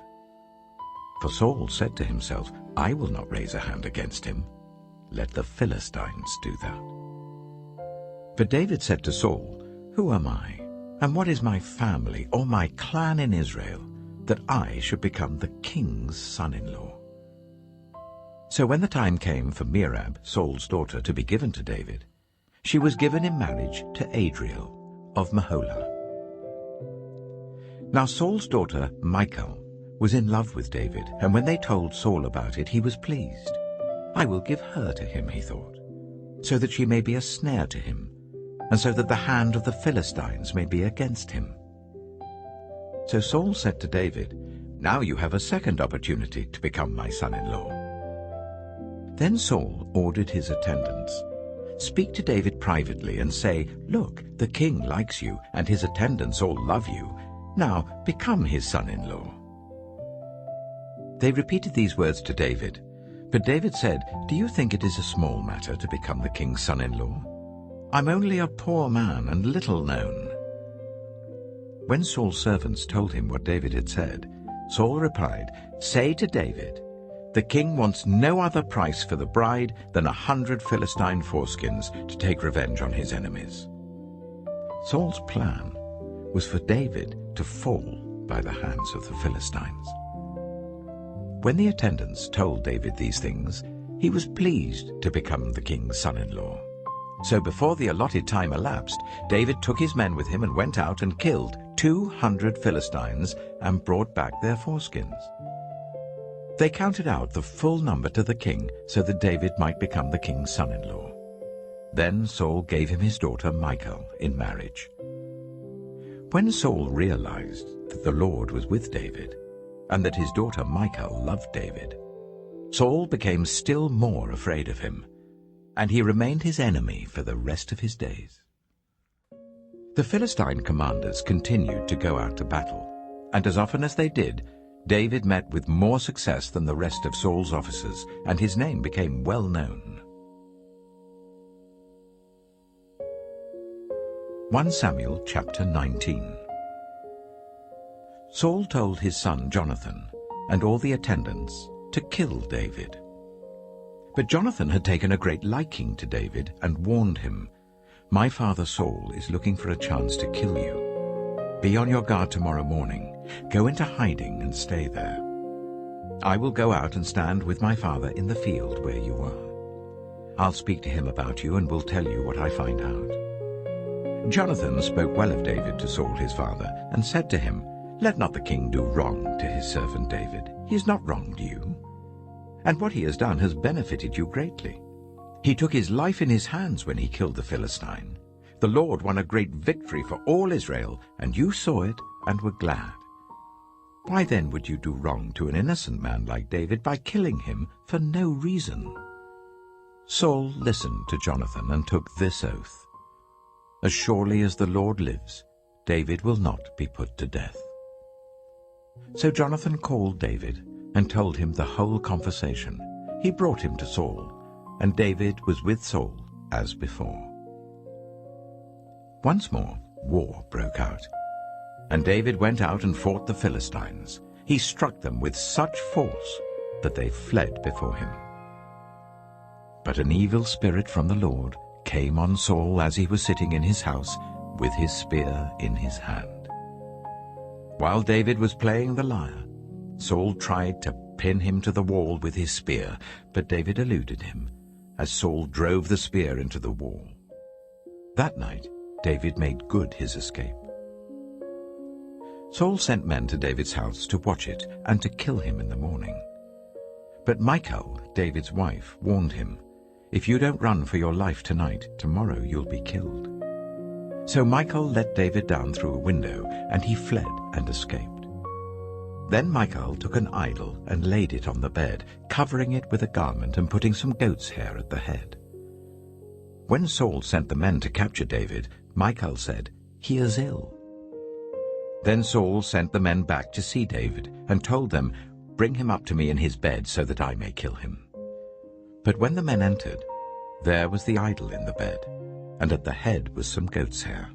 For Saul said to himself, "I will not raise a hand against him. Let the Philistines do that." But David said to Saul, "Who am I, and what is my family or my clan in Israel, that I should become the king's son-in-law?" So when the time came for Merab, Saul's daughter, to be given to David, she was given in marriage to Adriel of Meholah. Now Saul's daughter, Michal, was in love with David, and when they told Saul about it, he was pleased. "I will give her to him," he thought, "so that she may be a snare to him, and so that the hand of the Philistines may be against him." So Saul said to David, "Now you have a second opportunity to become my son-in-law." Then Saul ordered his attendants, "Speak to David privately and say, 'Look, the king likes you, and his attendants all love you. Now become his son-in-law.'" They repeated these words to David, but David said, "Do you think it is a small matter to become the king's son-in-law? I'm only a poor man and little known." When Saul's servants told him what David had said, Saul replied, "Say to David, The king wants no other price for the bride than 100 Philistine foreskins to take revenge on his enemies. Saul's plan was for David to fall by the hands of the Philistines. When the attendants told David these things, he was pleased to become the king's son-in-law. So before the allotted time elapsed, David took his men with him and went out and killed 200 Philistines and brought back their foreskins. They counted out the full number to the king so that David might become the king's son-in-law. Then Saul gave him his daughter Michal in marriage. When Saul realized that the Lord was with David and that his daughter Michal loved David, Saul became still more afraid of him, and he remained his enemy for the rest of his days. The Philistine commanders continued to go out to battle, and as often as they did, David met with more success than the rest of Saul's officers, and his name became well known. 1 Samuel chapter 19. Saul told his son Jonathan and all the attendants to kill David. But Jonathan had taken a great liking to David and warned him, "My father Saul is looking for a chance to kill you. Be on your guard tomorrow morning. Go into hiding and stay there. I will go out and stand with my father in the field where you are. I'll speak to him about you and will tell you what I find out." Jonathan spoke well of David to Saul his father and said to him, "Let not the king do wrong to his servant David. He has not wronged you, and what he has done has benefited you greatly. He took his life in his hands when he killed the Philistine. The Lord won a great victory for all Israel, and you saw it and were glad. Why then would you do wrong to an innocent man like David by killing him for no reason?" Saul listened to Jonathan and took this oath, "As surely as the Lord lives, David will not be put to death." So Jonathan called David and told him the whole conversation. He brought him to Saul, and David was with Saul as before. Once more, war broke out, and David went out and fought the Philistines. He struck them with such force that they fled before him. But an evil spirit from the Lord came on Saul as he was sitting in his house with his spear in his hand. While David was playing the lyre, Saul tried to pin him to the wall with his spear, but David eluded him as Saul drove the spear into the wall. That night, David made good his escape. Saul sent men to David's house to watch it and to kill him in the morning. But Michal, David's wife, warned him, "If you don't run for your life tonight, tomorrow you'll be killed." So Michal let David down through a window, and he fled and escaped. Then Michal took an idol and laid it on the bed, covering it with a garment and putting some goat's hair at the head. When Saul sent the men to capture David, Michal said, "He is ill." Then Saul sent the men back to see David and told them, "Bring him up to me in his bed so that I may kill him." But when the men entered, there was the idol in the bed, and at the head was some goat's hair.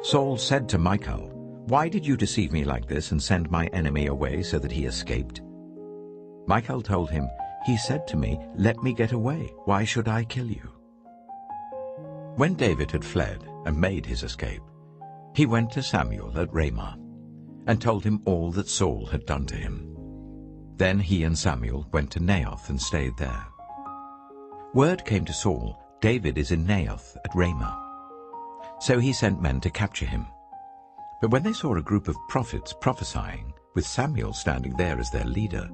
Saul said to Michal, "Why did you deceive me like this and send my enemy away so that he escaped?" Michal told him, "He said to me, 'Let me get away. Why should I kill you?'" When David had fled and made his escape, he went to Samuel at Ramah and told him all that Saul had done to him. Then he and Samuel went to Naioth and stayed there. Word came to Saul, "David is in Naioth at Ramah." So he sent men to capture him. But when they saw a group of prophets prophesying, with Samuel standing there as their leader,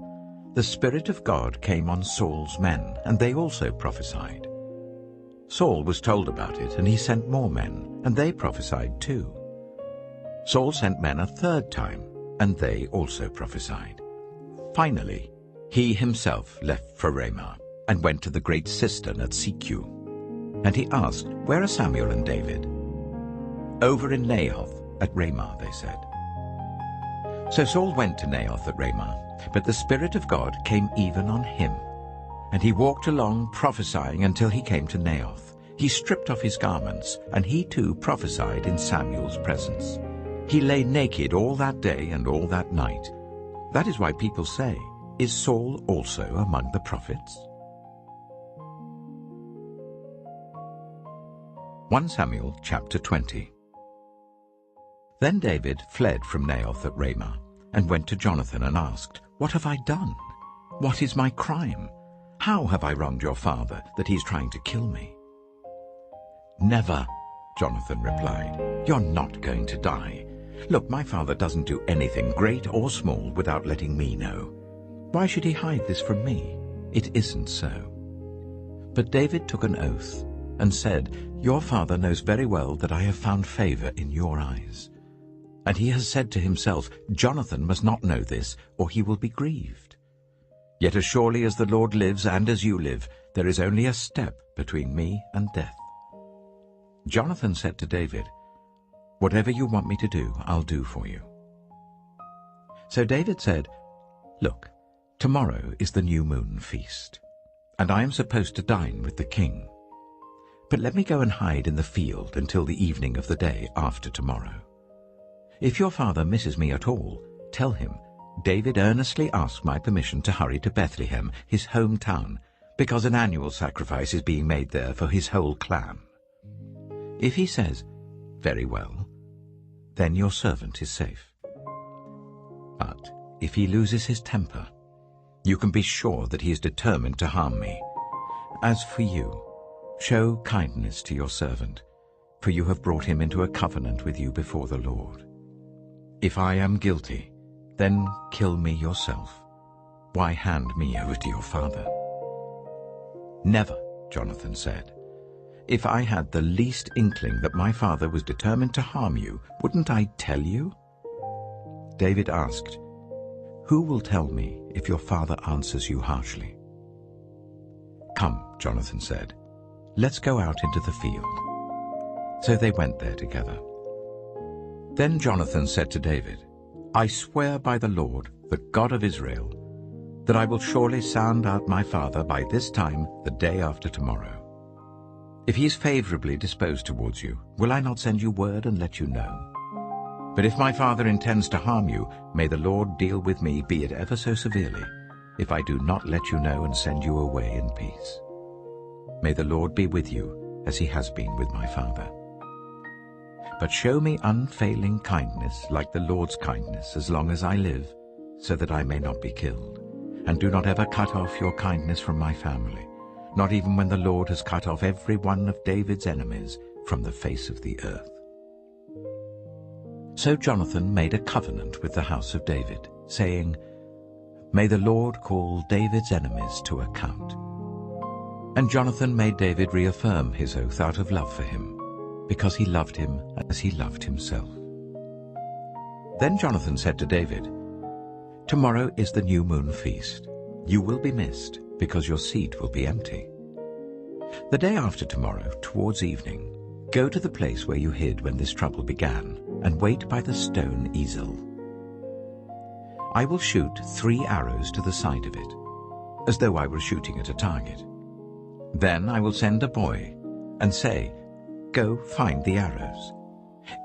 the Spirit of God came on Saul's men, and they also prophesied. Saul was told about it, and he sent more men, and they prophesied too. Saul sent men a third time, and they also prophesied. Finally, he himself left for Ramah and went to the great cistern at Suchet. And he asked, "Where are Samuel and David?" "Over in Naioth at Ramah," they said. So Saul went to Naioth at Ramah, but the Spirit of God came even on him. And he walked along prophesying until he came to Naioth. He stripped off his garments, and he too prophesied in Samuel's presence. He lay naked all that day and all that night. That is why people say, Is Saul also among the prophets? 1 Samuel chapter 20. Then David fled from Naioth at Ramah, and went to Jonathan and asked, "What have I done? What is my crime? How have I wronged your father, that he's trying to kill me?" "Never," Jonathan replied. "You're not going to die. Look, my father doesn't do anything, great or small, without letting me know. Why should he hide this from me? It isn't so." But David took an oath and said, "Your father knows very well that I have found favor in your eyes. And he has said to himself, 'Jonathan must not know this, or he will be grieved.' Yet as surely as the Lord lives and as you live, there is only a step between me and death." Jonathan said to David, "Whatever you want me to do, I'll do for you." So David said, "Look, tomorrow is the new moon feast, and I am supposed to dine with the king. But let me go and hide in the field until the evening of the day after tomorrow. If your father misses me at all, tell him, 'David earnestly asked my permission to hurry to Bethlehem, his hometown, because an annual sacrifice is being made there for his whole clan.' If he says, 'Very well,' then your servant is safe. But if he loses his temper, you can be sure that he is determined to harm me. As for you, show kindness to your servant, for you have brought him into a covenant with you before the Lord. If I am guilty, then kill me yourself. Why hand me over to your father?" "Never," Jonathan said. "If I had the least inkling that my father was determined to harm you, wouldn't I tell you?" David asked, "Who will tell me if your father answers you harshly?" "Come," Jonathan said, "let's go out into the field." So they went there together. Then Jonathan said to David, "I swear by the Lord, the God of Israel, that I will surely sound out my father by this time the day after tomorrow. If he is favorably disposed towards you, will I not send you word and let you know? But if my father intends to harm you, may the Lord deal with me, be it ever so severely, if I do not let you know and send you away in peace. May the Lord be with you, as he has been with my father. But show me unfailing kindness like the Lord's kindness as long as I live, so that I may not be killed. And do not ever cut off your kindness from my family, not even when the Lord has cut off every one of David's enemies from the face of the earth." So Jonathan made a covenant with the house of David, saying, "May the Lord call David's enemies to account." And Jonathan made David reaffirm his oath out of love for him, because he loved him as he loved himself. Then Jonathan said to David, "Tomorrow is the new moon feast. You will be missed, because your seat will be empty. The day after tomorrow, towards evening, go to the place where you hid when this trouble began, and wait by the stone easel. I will shoot 3 arrows to the side of it, as though I were shooting at a target. Then I will send a boy and say, 'Go find the arrows.'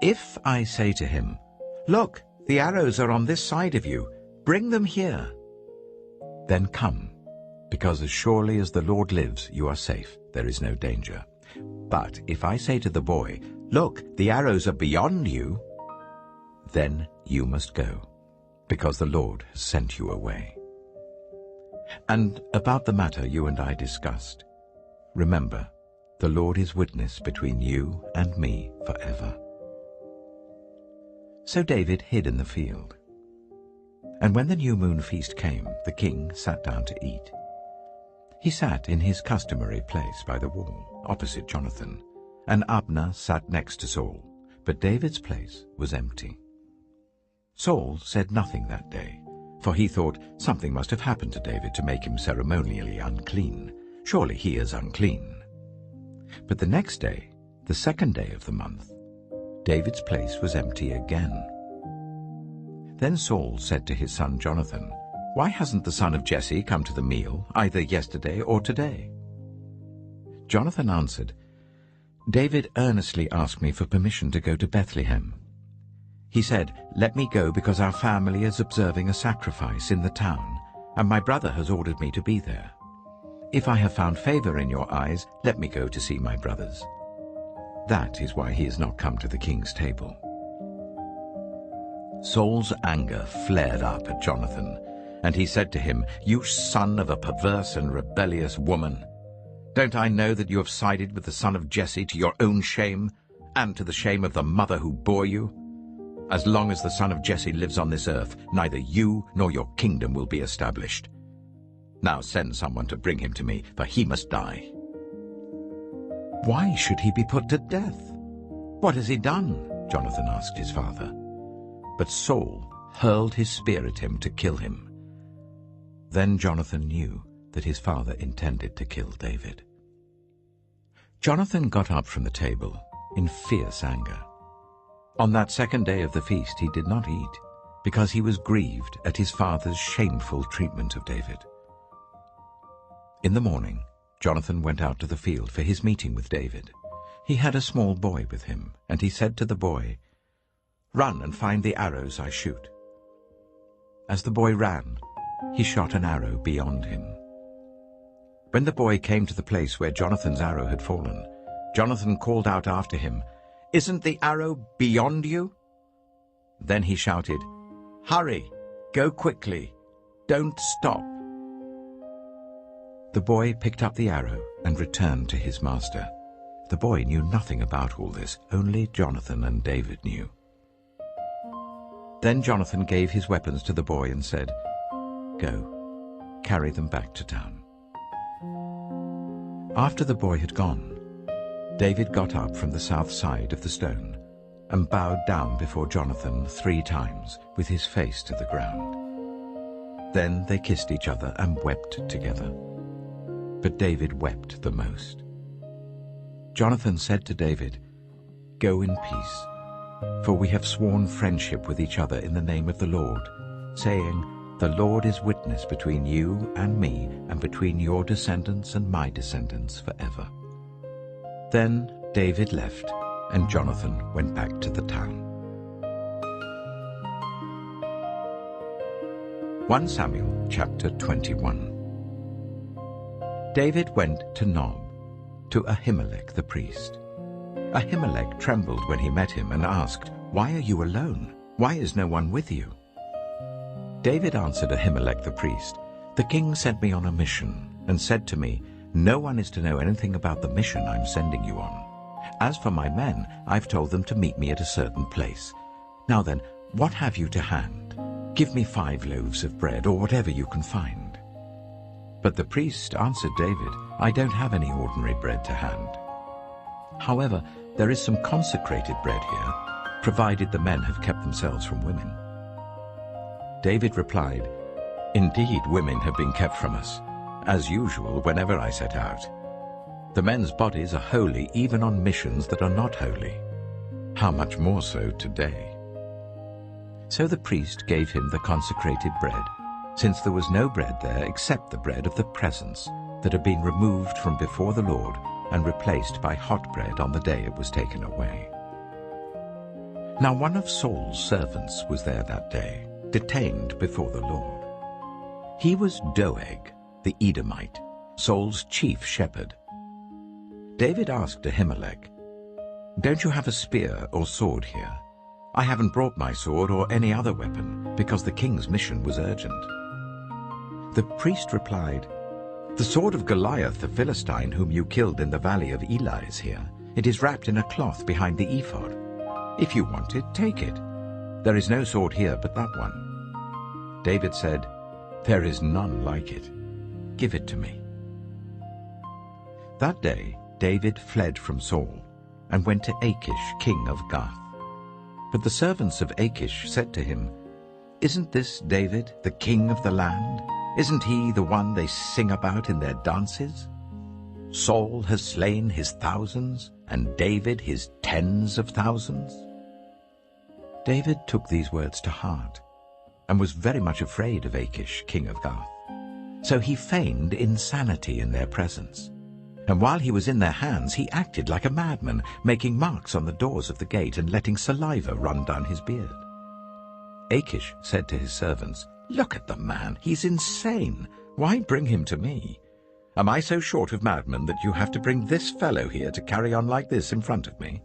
If I say to him, 'Look, the arrows are on this side of you, bring them here,' then come, because as surely as the Lord lives, you are safe, there is no danger. But if I say to the boy, 'Look, the arrows are beyond you,' then you must go, because the Lord has sent you away. And about the matter you and I discussed, remember, the Lord is witness between you and me forever." So David hid in the field. And when the new moon feast came, the king sat down to eat. He sat in his customary place by the wall, opposite Jonathan, and Abner sat next to Saul, but David's place was empty. Saul said nothing that day, for he thought something must have happened to David to make him ceremonially unclean. Surely he is unclean. But the next day, the second day of the month, David's place was empty again. Then Saul said to his son Jonathan, "Why hasn't the son of Jesse come to the meal, either yesterday or today?" Jonathan answered, "David earnestly asked me for permission to go to Bethlehem. He said, 'Let me go because our family is observing a sacrifice in the town, and my brother has ordered me to be there. If I have found favor in your eyes, let me go to see my brothers. That is why he has not come to the king's table." Saul's anger flared up at Jonathan, and he said to him, "You son of a perverse and rebellious woman! Don't I know that you have sided with the son of Jesse to your own shame, and to the shame of the mother who bore you? As long as the son of Jesse lives on this earth, neither you nor your kingdom will be established. Now send someone to bring him to me, for he must die." "Why should he be put to death? What has he done?" Jonathan asked his father. But Saul hurled his spear at him to kill him. Then Jonathan knew that his father intended to kill David. Jonathan got up from the table in fierce anger. On that second day of the feast he did not eat, because he was grieved at his father's shameful treatment of David. In the morning, Jonathan went out to the field for his meeting with David. He had a small boy with him, and he said to the boy, "Run and find the arrows I shoot." As the boy ran, he shot an arrow beyond him. When the boy came to the place where Jonathan's arrow had fallen, Jonathan called out after him, "Isn't the arrow beyond you?" Then he shouted, "Hurry, go quickly, don't stop." The boy picked up the arrow and returned to his master. The boy knew nothing about all this, only Jonathan and David knew. Then Jonathan gave his weapons to the boy and said, "Go, carry them back to town." After the boy had gone, David got up from the south side of the stone and bowed down before Jonathan 3 times with his face to the ground. Then they kissed each other and wept together. But David wept the most. Jonathan said to David, "Go in peace, for we have sworn friendship with each other in the name of the Lord, saying, 'The Lord is witness between you and me, and between your descendants and my descendants forever.'" Then David left, and Jonathan went back to the town. 1 Samuel chapter 21. David went to Nob, to Ahimelech the priest. Ahimelech trembled when he met him and asked, "Why are you alone? Why is no one with you?" David answered Ahimelech the priest, "The king sent me on a mission and said to me, 'No one is to know anything about the mission I'm sending you on. As for my men, I've told them to meet me at a certain place. Now then, what have you to hand? Give me 5 loaves of bread, or whatever you can find." But the priest answered David, "I don't have any ordinary bread to hand. However, there is some consecrated bread here, provided the men have kept themselves from women." David replied, "Indeed, women have been kept from us, as usual whenever I set out. The men's bodies are holy even on missions that are not holy. How much more so today?" So the priest gave him the consecrated bread, since there was no bread there except the bread of the presence that had been removed from before the Lord and replaced by hot bread on the day it was taken away. Now one of Saul's servants was there that day, detained before the Lord. He was Doeg, the Edomite, Saul's chief shepherd. David asked Ahimelech, "Don't you have a spear or sword here? I haven't brought my sword or any other weapon, because the king's mission was urgent." The priest replied, "The sword of Goliath the Philistine, whom you killed in the valley of Elah, is here. It is wrapped in a cloth behind the ephod. If you want it, take it. There is no sword here but that one." David said, "There is none like it. Give it to me." That day David fled from Saul and went to Achish, king of Gath. But the servants of Achish said to him, "Isn't this David, the king of the land? Isn't he the one they sing about in their dances? Saul has slain his thousands, and David his tens of thousands." David took these words to heart, and was very much afraid of Achish, king of Gath. So he feigned insanity in their presence. And while he was in their hands, he acted like a madman, making marks on the doors of the gate and letting saliva run down his beard. Achish said to his servants, Look at the man. He's insane. Why bring him to me? Am I so short of madmen that you have to bring this fellow here to carry on like this in front of me?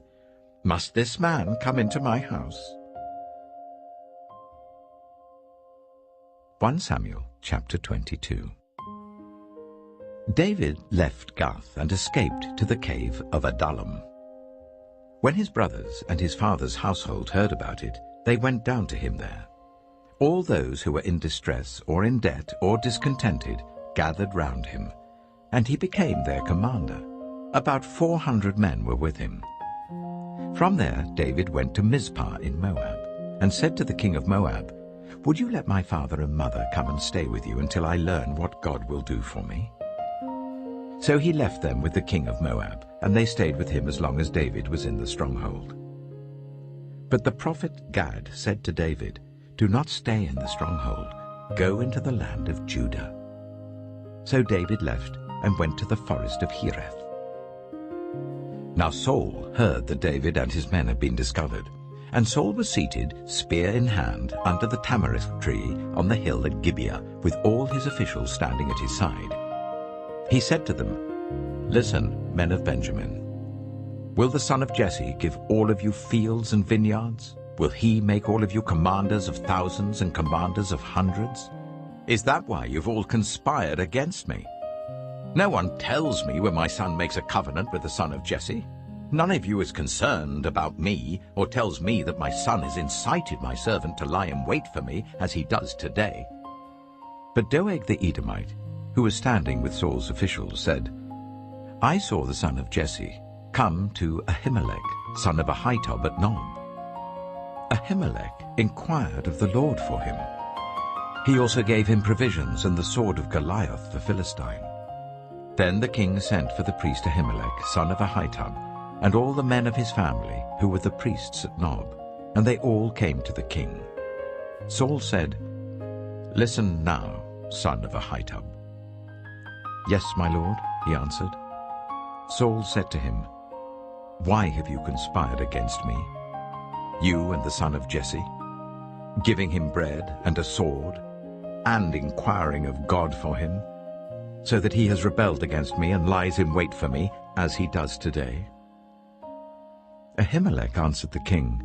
Must this man come into my house?" 1 Samuel chapter 22. David left Gath and escaped to the cave of Adullam. When his brothers and his father's household heard about it, they went down to him there. All those who were in distress or in debt or discontented gathered round him, and he became their commander. About 400 men were with him. From there David went to Mizpah in Moab, and said to the king of Moab, "Would you let my father and mother come and stay with you until I learn what God will do for me?" So he left them with the king of Moab, and they stayed with him as long as David was in the stronghold. But the prophet Gad said to David, "Do not stay in the stronghold. Go into the land of Judah." So David left and went to the forest of Hereth. Now Saul heard that David and his men had been discovered, and Saul was seated, spear in hand, under the tamarisk tree on the hill at Gibeah, with all his officials standing at his side. He said to them, "Listen, men of Benjamin. Will the son of Jesse give all of you fields and vineyards? Will he make all of you commanders of thousands and commanders of hundreds? Is that why you've all conspired against me? No one tells me when my son makes a covenant with the son of Jesse. None of you is concerned about me or tells me that my son has incited my servant to lie in wait for me as he does today." But Doeg the Edomite, who was standing with Saul's officials, said, "I saw the son of Jesse come to Ahimelech, son of Ahitub at Nob. Ahimelech inquired of the Lord for him. He also gave him provisions and the sword of Goliath the Philistine." Then the king sent for the priest Ahimelech, son of Ahitub, and all the men of his family, who were the priests at Nob, and they all came to the king. Saul said, "Listen now, son of Ahitub." "Yes, my lord," he answered. Saul said to him, "Why have you conspired against me, you and the son of Jesse, giving him bread and a sword, and inquiring of God for him, so that he has rebelled against me and lies in wait for me, as he does today?" Ahimelech answered the king,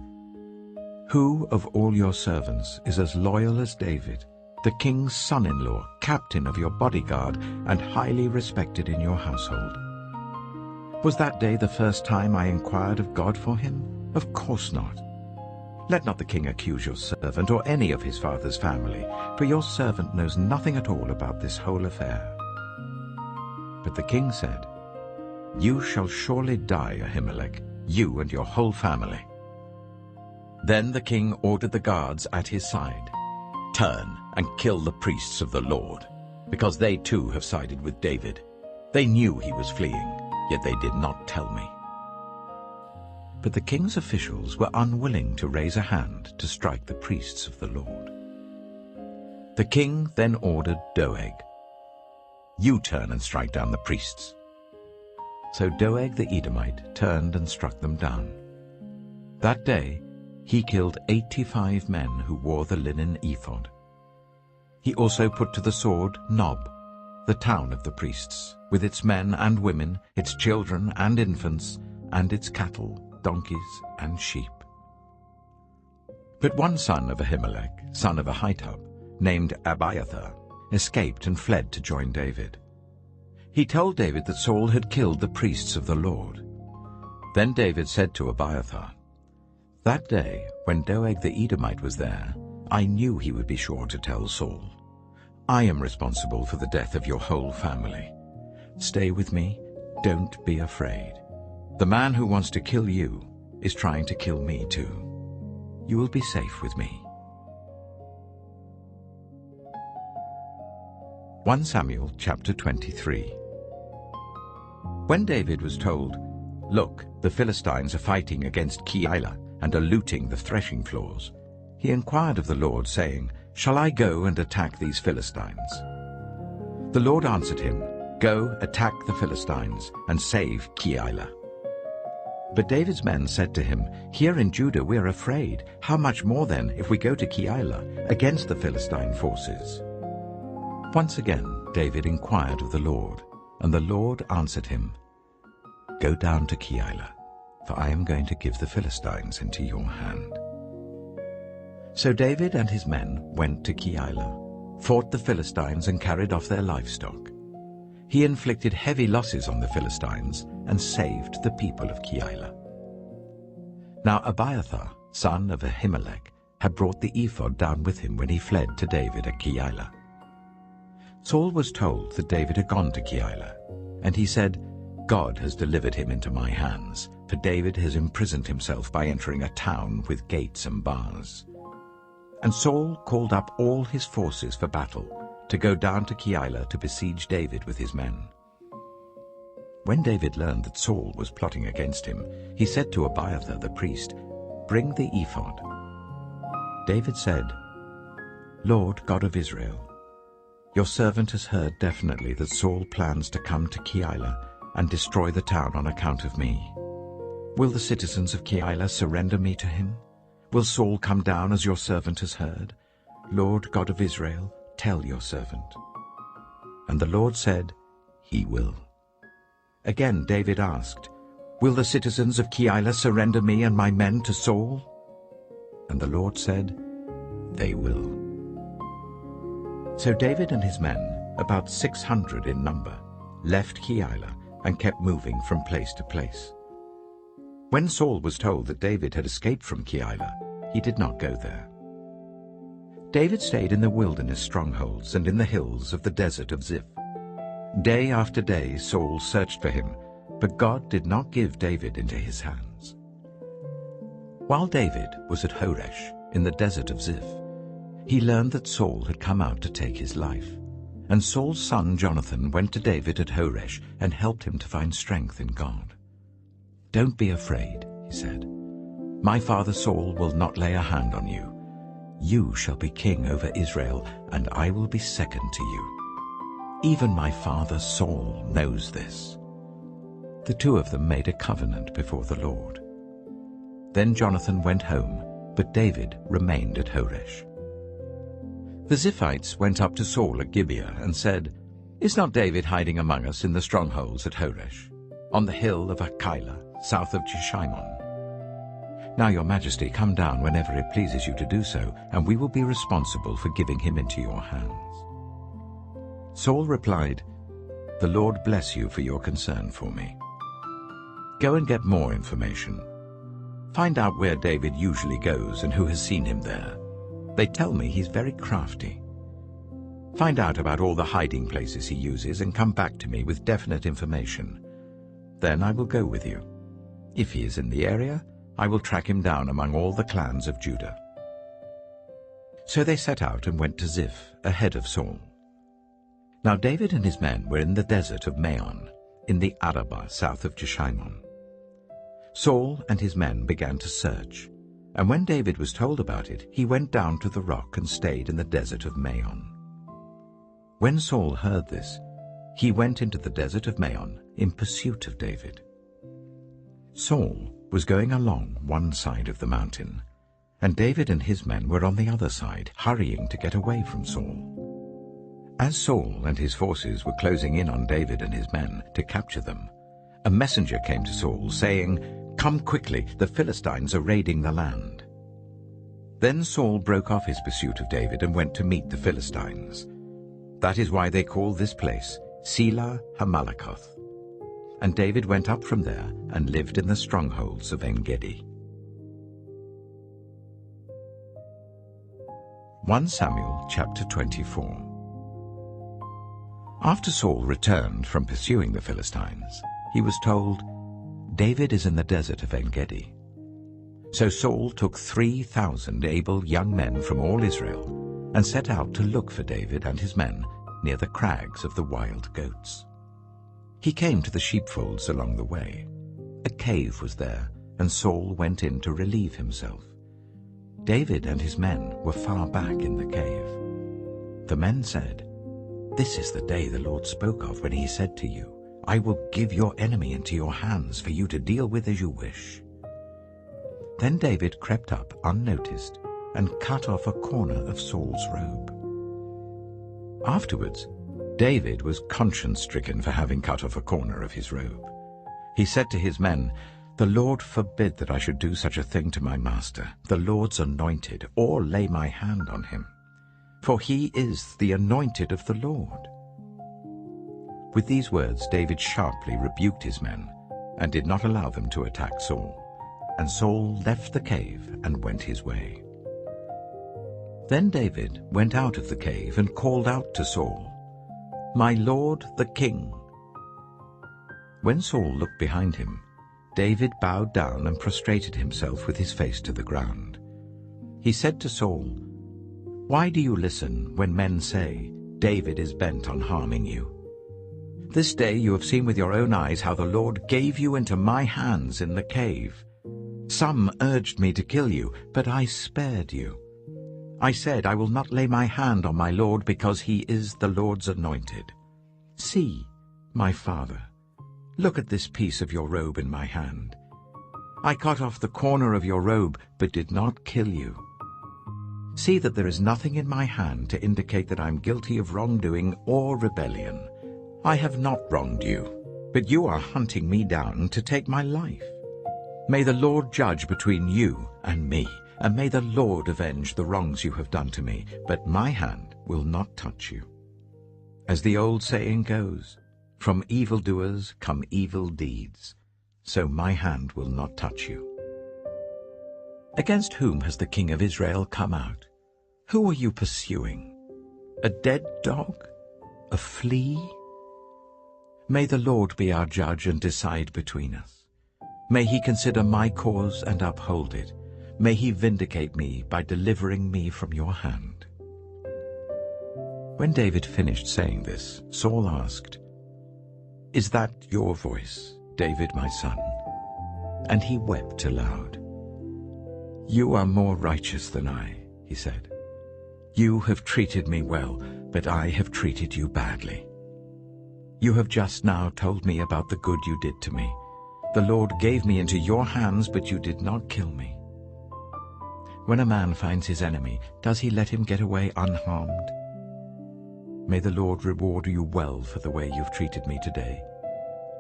"Who of all your servants is as loyal as David, the king's son-in-law, captain of your bodyguard, and highly respected in your household? Was that day the first time I inquired of God for him? Of course not. Let not the king accuse your servant or any of his father's family, for your servant knows nothing at all about this whole affair." But the king said, "You shall surely die, Ahimelech, you and your whole family." Then the king ordered the guards at his side, "Turn and kill the priests of the Lord, because they too have sided with David. They knew he was fleeing, yet they did not tell me." But the king's officials were unwilling to raise a hand to strike the priests of the Lord. The king then ordered Doeg, "You turn and strike down the priests." So Doeg the Edomite turned and struck them down. That day he killed 85 men who wore the linen ephod. He also put to the sword Nob, the town of the priests, with its men and women, its children and infants, and its cattle, donkeys, and sheep. But one son of Ahimelech, son of Ahitub, named Abiathar, escaped and fled to join David. He told David that Saul had killed the priests of the Lord. Then David said to Abiathar, "That day, when Doeg the Edomite was there, I knew he would be sure to tell Saul. I am responsible for the death of your whole family. Stay with me, don't be afraid. The man who wants to kill you is trying to kill me too. You will be safe with me." 1 Samuel chapter 23. When David was told, "Look, the Philistines are fighting against Keilah and are looting the threshing floors," he inquired of the Lord, saying, "Shall I go and attack these Philistines?" The Lord answered him, "Go, attack the Philistines, and save Keilah." But David's men said to him, "Here in Judah we are afraid. How much more then if we go to Keilah against the Philistine forces?" Once again David inquired of the Lord, and the Lord answered him, "Go down to Keilah, for I am going to give the Philistines into your hand." So David and his men went to Keilah, fought the Philistines and carried off their livestock. He inflicted heavy losses on the Philistines and saved the people of Keilah. Now Abiathar, son of Ahimelech, had brought the ephod down with him when he fled to David at Keilah. Saul was told that David had gone to Keilah, and he said, "God has delivered him into my hands, for David has imprisoned himself by entering a town with gates and bars." And Saul called up all his forces for battle, to go down to Keilah to besiege David with his men. When David learned that Saul was plotting against him, he said to Abiathar the priest, "Bring the ephod." David said, "Lord God of Israel, your servant has heard definitely that Saul plans to come to Keilah and destroy the town on account of me. Will the citizens of Keilah surrender me to him? Will Saul come down as your servant has heard? Lord God of Israel, tell your servant." And the Lord said, "He will." Again David asked, "Will the citizens of Keilah surrender me and my men to Saul?" And the Lord said, "They will." So David and his men, about 600 in number, left Keilah and kept moving from place to place. When Saul was told that David had escaped from Keilah, he did not go there. David stayed in the wilderness strongholds and in the hills of the desert of Ziph. Day after day Saul searched for him, but God did not give David into his hands. While David was at Horesh in the desert of Ziph, he learned that Saul had come out to take his life, and Saul's son Jonathan went to David at Horesh and helped him to find strength in God. "Don't be afraid," he said. "My father Saul will not lay a hand on you. You shall be king over Israel, and I will be second to you. Even my father Saul knows this." The two of them made a covenant before the Lord. Then Jonathan went home, but David remained at Horesh. The Ziphites went up to Saul at Gibeah and said, "Is not David hiding among us in the strongholds at Horesh, on the hill of Keilah, south of Jeshimon? Now, your majesty, come down whenever it pleases you to do so, and we will be responsible for giving him into your hands." Saul replied, "The Lord bless you for your concern for me. Go and get more information. Find out where David usually goes and who has seen him there. They tell me he's very crafty. Find out about all the hiding places he uses and come back to me with definite information. Then I will go with you. If he is in the area, I will track him down among all the clans of Judah." So they set out and went to Ziph, ahead of Saul. Now David and his men were in the desert of Maon, in the Arabah south of Jeshimon. Saul and his men began to search, and when David was told about it, he went down to the rock and stayed in the desert of Maon. When Saul heard this, he went into the desert of Maon in pursuit of David. Saul was going along one side of the mountain, and David and his men were on the other side, hurrying to get away from Saul. As Saul and his forces were closing in on David and his men to capture them, a messenger came to Saul, saying, "Come quickly, the Philistines are raiding the land." Then Saul broke off his pursuit of David and went to meet the Philistines. That is why they call this place Selah Hamalakoth. And David went up from there and lived in the strongholds of En-Gedi. 1 Samuel chapter 24. After Saul returned from pursuing the Philistines, he was told, "David is in the desert of En-Gedi." So Saul took 3,000 able young men from all Israel and set out to look for David and his men near the crags of the wild goats. He came to the sheepfolds along the way. A cave was there, and Saul went in to relieve himself. David and his men were far back in the cave. The men said, "This is the day the Lord spoke of when he said to you, I will give your enemy into your hands for you to deal with as you wish." Then David crept up unnoticed and cut off a corner of Saul's robe. Afterwards, David was conscience-stricken for having cut off a corner of his robe. He said to his men, "The Lord forbid that I should do such a thing to my master, the Lord's anointed, or lay my hand on him. For he is the anointed of the Lord." With these words David sharply rebuked his men, and did not allow them to attack Saul. And Saul left the cave and went his way. Then David went out of the cave and called out to Saul, "My lord the king." When Saul looked behind him, David bowed down and prostrated himself with his face to the ground. He said to Saul, "Why do you listen when men say, 'David is bent on harming you'? This day you have seen with your own eyes how the Lord gave you into my hands in the cave. Some urged me to kill you, but I spared you. I said, 'I will not lay my hand on my Lord, because he is the Lord's anointed.' See, my father, look at this piece of your robe in my hand. I cut off the corner of your robe, but did not kill you. See that there is nothing in my hand to indicate that I am guilty of wrongdoing or rebellion. I have not wronged you, but you are hunting me down to take my life. May the Lord judge between you and me, and may the Lord avenge the wrongs you have done to me, but my hand will not touch you. As the old saying goes, 'From evildoers come evil deeds,' so my hand will not touch you. Against whom has the king of Israel come out? Who are you pursuing? A dead dog? A flea? May the Lord be our judge and decide between us. May he consider my cause and uphold it. May he vindicate me by delivering me from your hand." When David finished saying this, Saul asked, "Is that your voice, David my son?" And he wept aloud. "You are more righteous than I," he said. "You have treated me well, but I have treated you badly. You have just now told me about the good you did to me. The Lord gave me into your hands, but you did not kill me. When a man finds his enemy, does he let him get away unharmed? May the Lord reward you well for the way you've treated me today.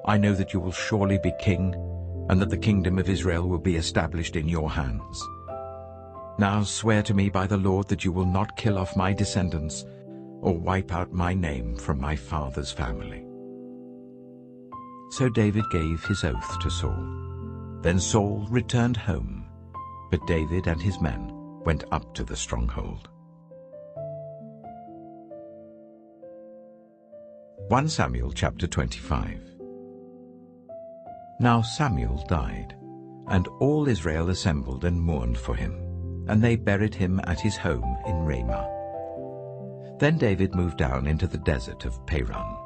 I know that you will surely be king, and that the kingdom of Israel will be established in your hands. Now swear to me by the Lord that you will not kill off my descendants or wipe out my name from my father's family." So David gave his oath to Saul. Then Saul returned home, but David and his men went up to the stronghold. 1 Samuel chapter 25. Now Samuel died, and all Israel assembled and mourned for him, and they buried him at his home in Ramah. Then David moved down into the desert of Paran.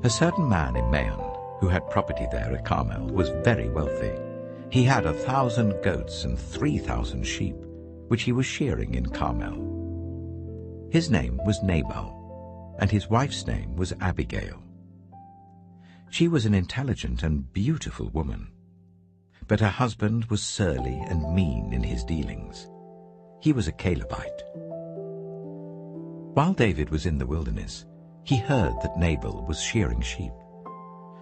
A certain man in Maon, who had property there at Carmel, was very wealthy. He had 1,000 goats and 3,000 sheep, which he was shearing in Carmel. His name was Nabal, and his wife's name was Abigail. She was an intelligent and beautiful woman, but her husband was surly and mean in his dealings. He was a Calebite. While David was in the wilderness, he heard that Nabal was shearing sheep.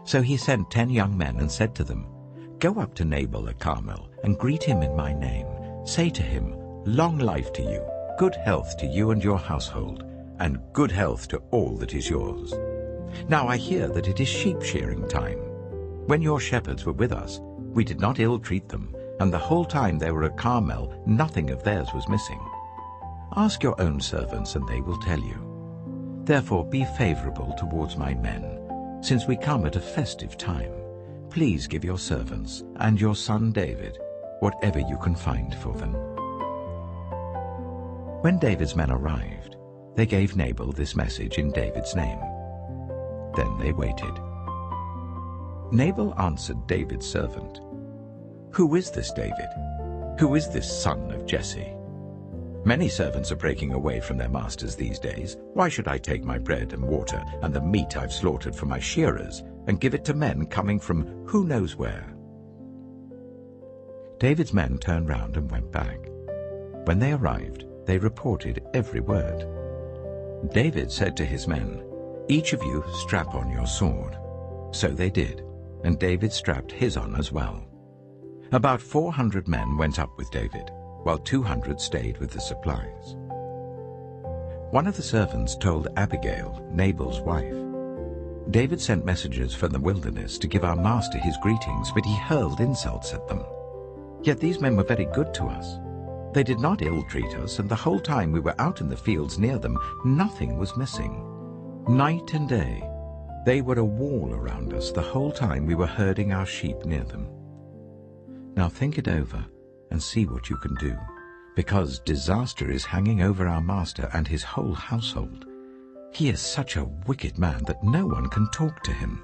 So he sent 10 young men and said to them, "Go up to Nabal at Carmel and greet him in my name. Say to him, 'Long life to you, good health to you and your household, and good health to all that is yours. Now I hear that it is sheep shearing time. When your shepherds were with us, we did not ill-treat them, and the whole time they were at Carmel, nothing of theirs was missing. Ask your own servants, and they will tell you. Therefore be favorable towards my men, since we come at a festive time. Please give your servants and your son David whatever you can find for them." When David's men arrived, they gave Nabal this message in David's name. Then they waited. Nabal answered David's servant, "Who is this David? Who is this son of Jesse? Many servants are breaking away from their masters these days. Why should I take my bread and water and the meat I've slaughtered for my shearers and give it to men coming from who knows where?" David's men turned round and went back. When they arrived, they reported every word. David said to his men, "Each of you strap on your sword." So they did, and David strapped his on as well. About 400 men went up with David, while 200 stayed with the supplies. One of the servants told Abigail, Nabal's wife, "David sent messengers from the wilderness to give our master his greetings, but he hurled insults at them. Yet these men were very good to us. They did not ill-treat us, and the whole time we were out in the fields near them, nothing was missing. Night and day, they were a wall around us the whole time we were herding our sheep near them. Now think it over and see what you can do, because disaster is hanging over our master and his whole household. He is such a wicked man that no one can talk to him."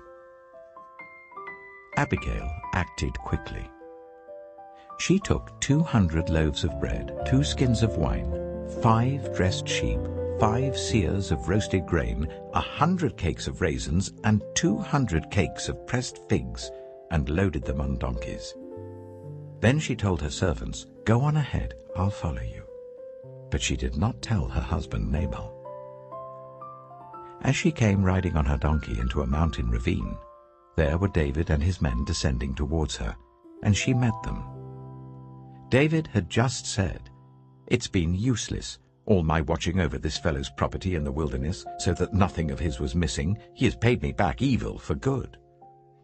Abigail acted quickly. She took 200 loaves of bread, 2 skins of wine, 5 dressed sheep, 5 seahs of roasted grain, 100 cakes of raisins, and 200 cakes of pressed figs, and loaded them on donkeys. Then she told her servants, "Go on ahead, I'll follow you." But she did not tell her husband Nabal. As she came riding on her donkey into a mountain ravine, there were David and his men descending towards her, and she met them. David had just said, "It's been useless, all my watching over this fellow's property in the wilderness, so that nothing of his was missing. He has paid me back evil for good.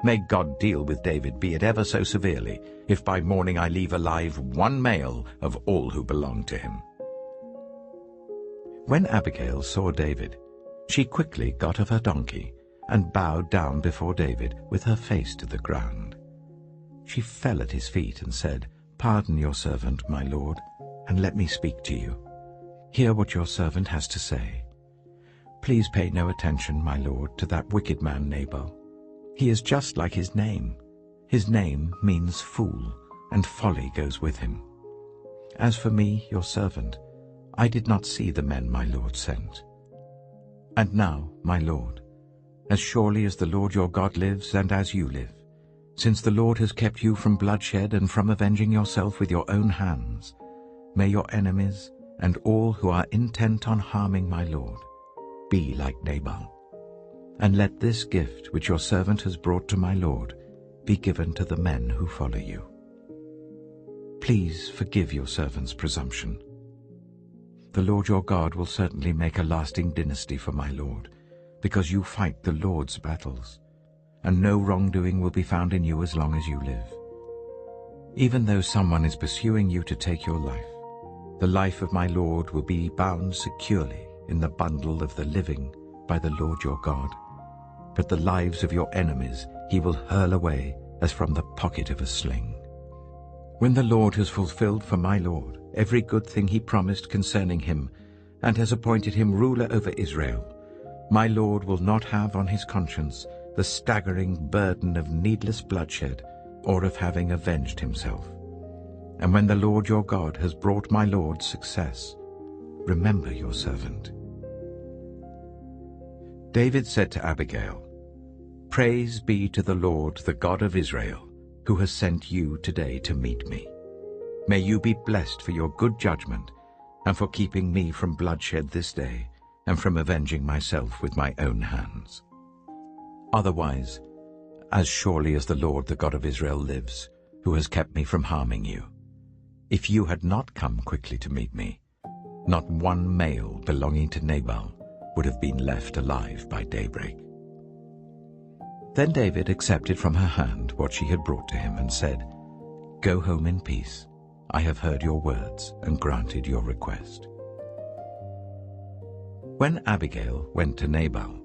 May God deal with David, be it ever so severely, if by morning I leave alive one male of all who belong to him." When Abigail saw David, she quickly got off her donkey and bowed down before David with her face to the ground. She fell at his feet and said, "Pardon your servant, my lord, and let me speak to you. Hear what your servant has to say. Please pay no attention, my lord, to that wicked man Nabal. He is just like his name. His name means fool, and folly goes with him. As for me, your servant, I did not see the men my lord sent. And now, my lord, as surely as the Lord your God lives and as you live, since the Lord has kept you from bloodshed and from avenging yourself with your own hands, may your enemies and all who are intent on harming my lord be like Nabal. And let this gift which your servant has brought to my lord be given to the men who follow you. Please forgive your servant's presumption. The Lord your God will certainly make a lasting dynasty for my lord, because you fight the Lord's battles, and no wrongdoing will be found in you as long as you live. Even though someone is pursuing you to take your life, the life of my lord will be bound securely in the bundle of the living by the Lord your God. But the lives of your enemies he will hurl away as from the pocket of a sling. When the Lord has fulfilled for my lord every good thing he promised concerning him, and has appointed him ruler over Israel, my lord will not have on his conscience the staggering burden of needless bloodshed or of having avenged himself. And when the Lord your God has brought my lord success, remember your servant." David said to Abigail, "Praise be to the Lord, the God of Israel, who has sent you today to meet me. May you be blessed for your good judgment and for keeping me from bloodshed this day and from avenging myself with my own hands. Otherwise, as surely as the Lord, the God of Israel, lives, who has kept me from harming you, if you had not come quickly to meet me, not one male belonging to Nabal would have been left alive by daybreak." Then David accepted from her hand what she had brought to him and said, "Go home in peace. I have heard your words and granted your request." When Abigail went to Nabal,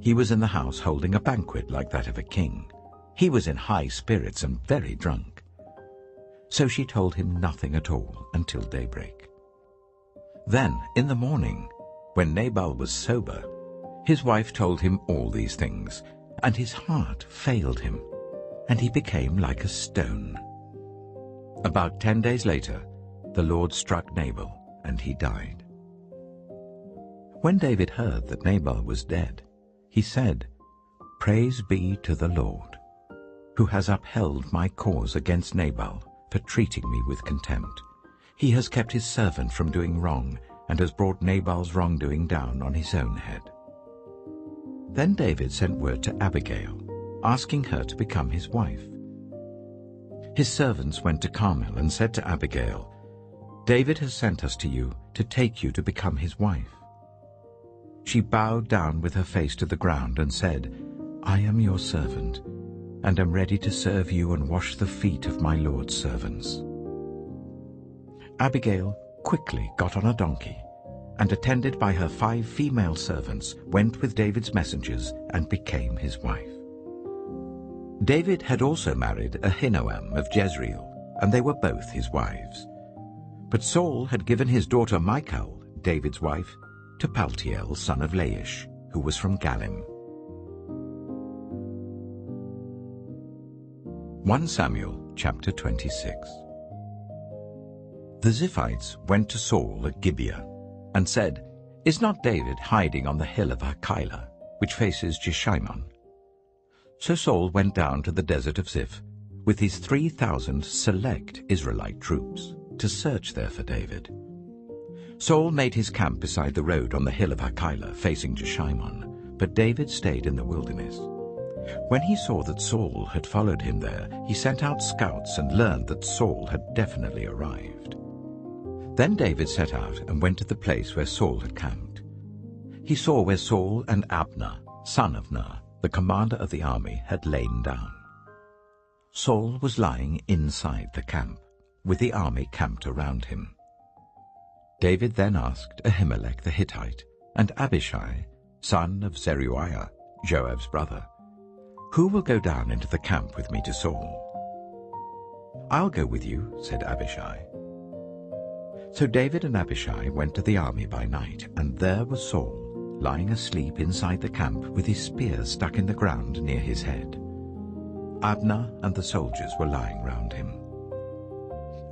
he was in the house holding a banquet like that of a king. He was in high spirits and very drunk. So she told him nothing at all until daybreak. Then, in the morning, when Nabal was sober, his wife told him all these things, and his heart failed him, and he became like a stone. About 10 days later, the Lord struck Nabal, and he died. When David heard that Nabal was dead, he said, "Praise be to the Lord, who has upheld my cause against Nabal for treating me with contempt. He has kept his servant from doing wrong, and has brought Nabal's wrongdoing down on his own head." Then David sent word to Abigail, asking her to become his wife. His servants went to Carmel and said to Abigail, "David has sent us to you to take you to become his wife." She bowed down with her face to the ground and said, "I am your servant, and am ready to serve you and wash the feet of my Lord's servants." Abigail quickly got on a donkey, and attended by her 5 female servants, went with David's messengers and became his wife. David had also married Ahinoam of Jezreel, and they were both his wives. But Saul had given his daughter Michal, David's wife, to Paltiel, son of Laish, who was from Galim. 1 Samuel chapter 26. The Ziphites went to Saul at Gibeah and said, "Is not David hiding on the hill of Hachilah, which faces Jeshimon?" So Saul went down to the desert of Ziph with his 3,000 select Israelite troops to search there for David. Saul made his camp beside the road on the hill of Hachilah facing Jeshimon, but David stayed in the wilderness. When he saw that Saul had followed him there, he sent out scouts and learned that Saul had definitely arrived. Then David set out and went to the place where Saul had camped. He saw where Saul and Abner, son of Ner, the commander of the army, had lain down. Saul was lying inside the camp, with the army camped around him. David then asked Ahimelech the Hittite and Abishai, son of Zeruiah, Joab's brother, "Who will go down into the camp with me to Saul?" "I'll go with you," said Abishai. So David and Abishai went to the army by night, and there was Saul, lying asleep inside the camp with his spear stuck in the ground near his head. Abner and the soldiers were lying round him.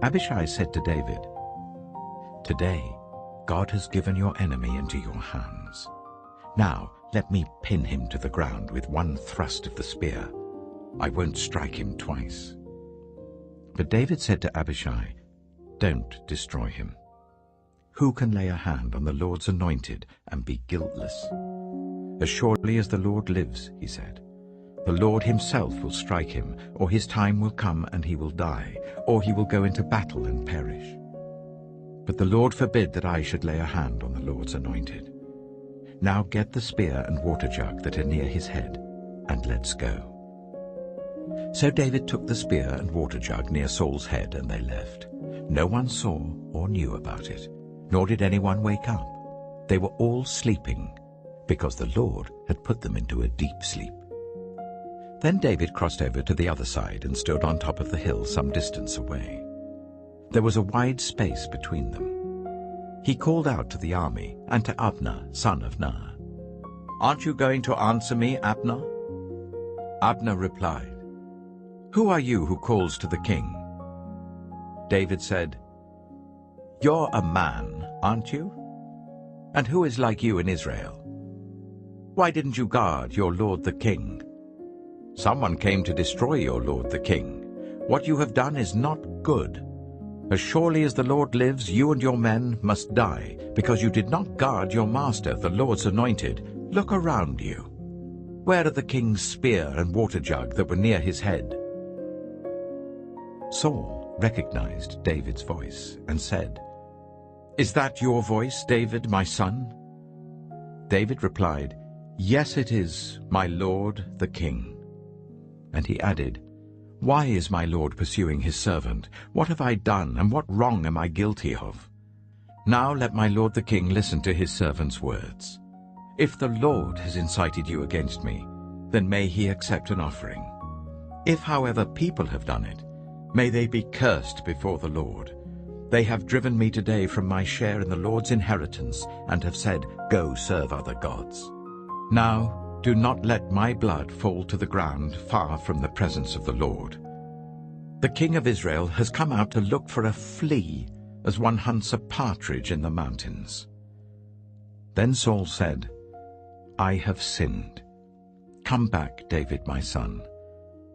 Abishai said to David, "Today God has given your enemy into your hands. Now let me pin him to the ground with one thrust of the spear. I won't strike him twice." But David said to Abishai, "Don't destroy him. Who can lay a hand on the Lord's anointed and be guiltless? As surely as the Lord lives," he said, "the Lord himself will strike him, or his time will come and he will die, or he will go into battle and perish. But the Lord forbid that I should lay a hand on the Lord's anointed. Now get the spear and water jug that are near his head, and let's go." So David took the spear and water jug near Saul's head, and they left. No one saw or knew about it, nor did anyone wake up. They were all sleeping, because the Lord had put them into a deep sleep. Then David crossed over to the other side and stood on top of the hill some distance away. There was a wide space between them. He called out to the army and to Abner, son of Ner, "Aren't you going to answer me, Abner?" Abner replied, "Who are you who calls to the king?" David said, "You're a man, aren't you? And who is like you in Israel? Why didn't you guard your lord the king? Someone came to destroy your lord the king. What you have done is not good. As surely as the Lord lives, you and your men must die, because you did not guard your master, the Lord's anointed. Look around you. Where are the king's spear and water jug that were near his head?" Saul recognized David's voice and said, "Is that your voice, David, my son?" David replied, "Yes, it is, my lord the king." And he added, "Why is my lord pursuing his servant? What have I done, and what wrong am I guilty of? Now let my lord the king listen to his servant's words. If the Lord has incited you against me, then may he accept an offering. If, however, people have done it, may they be cursed before the Lord. They have driven me today from my share in the Lord's inheritance, and have said, 'Go serve other gods.' Now do not let my blood fall to the ground far from the presence of the Lord. The king of Israel has come out to look for a flea as one hunts a partridge in the mountains." Then Saul said, "I have sinned. Come back, David my son.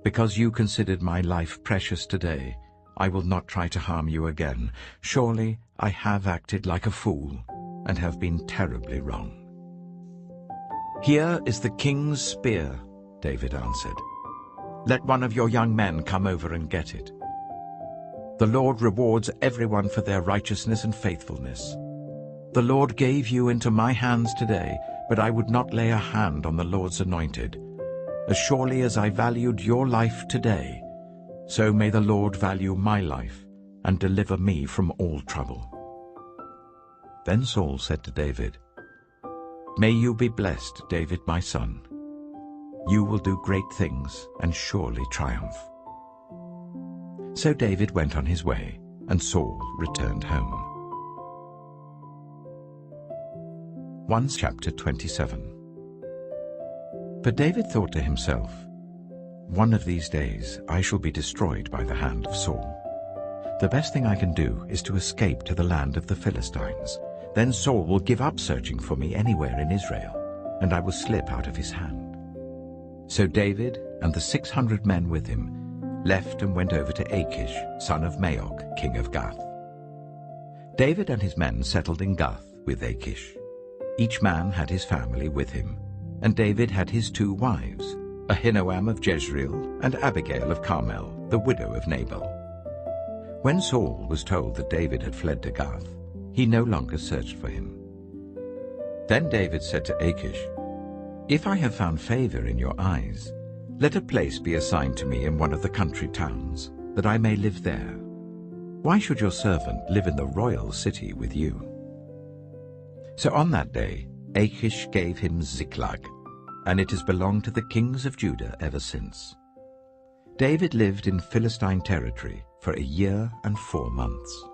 Because you considered my life precious today, I will not try to harm you again. Surely I have acted like a fool and have been terribly wrong." "Here is the king's spear," David answered. "Let one of your young men come over and get it. The Lord rewards everyone for their righteousness and faithfulness. The Lord gave you into my hands today, but I would not lay a hand on the Lord's anointed. As surely as I valued your life today, so may the Lord value my life and deliver me from all trouble." Then Saul said to David, "May you be blessed, David my son. You will do great things and surely triumph." So David went on his way, and Saul returned home. 1 Chapter 27. But David thought to himself, "One of these days I shall be destroyed by the hand of Saul. The best thing I can do is to escape to the land of the Philistines. Then Saul will give up searching for me anywhere in Israel, and I will slip out of his hand." So David and the 600 men with him left and went over to Achish, son of Maok, king of Gath. David and his men settled in Gath with Achish. Each man had his family with him, and David had his 2 wives, Ahinoam of Jezreel and Abigail of Carmel, the widow of Nabal. When Saul was told that David had fled to Gath, he no longer searched for him. Then David said to Achish, "If I have found favor in your eyes, let a place be assigned to me in one of the country towns, that I may live there. Why should your servant live in the royal city with you?" So on that day Achish gave him Ziklag, and it has belonged to the kings of Judah ever since. David lived in Philistine territory for 1 year and 4 months.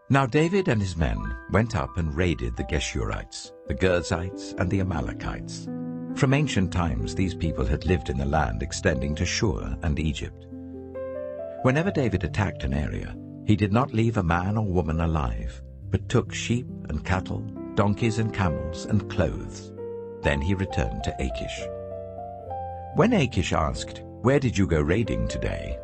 Now David and his men went up and raided the Geshurites, the Girzites, and the Amalekites. From ancient times these people had lived in the land extending to Shur and Egypt. Whenever David attacked an area, he did not leave a man or woman alive, but took sheep and cattle, donkeys and camels, and clothes. Then he returned to Achish. When Achish asked, "Where did you go raiding today?"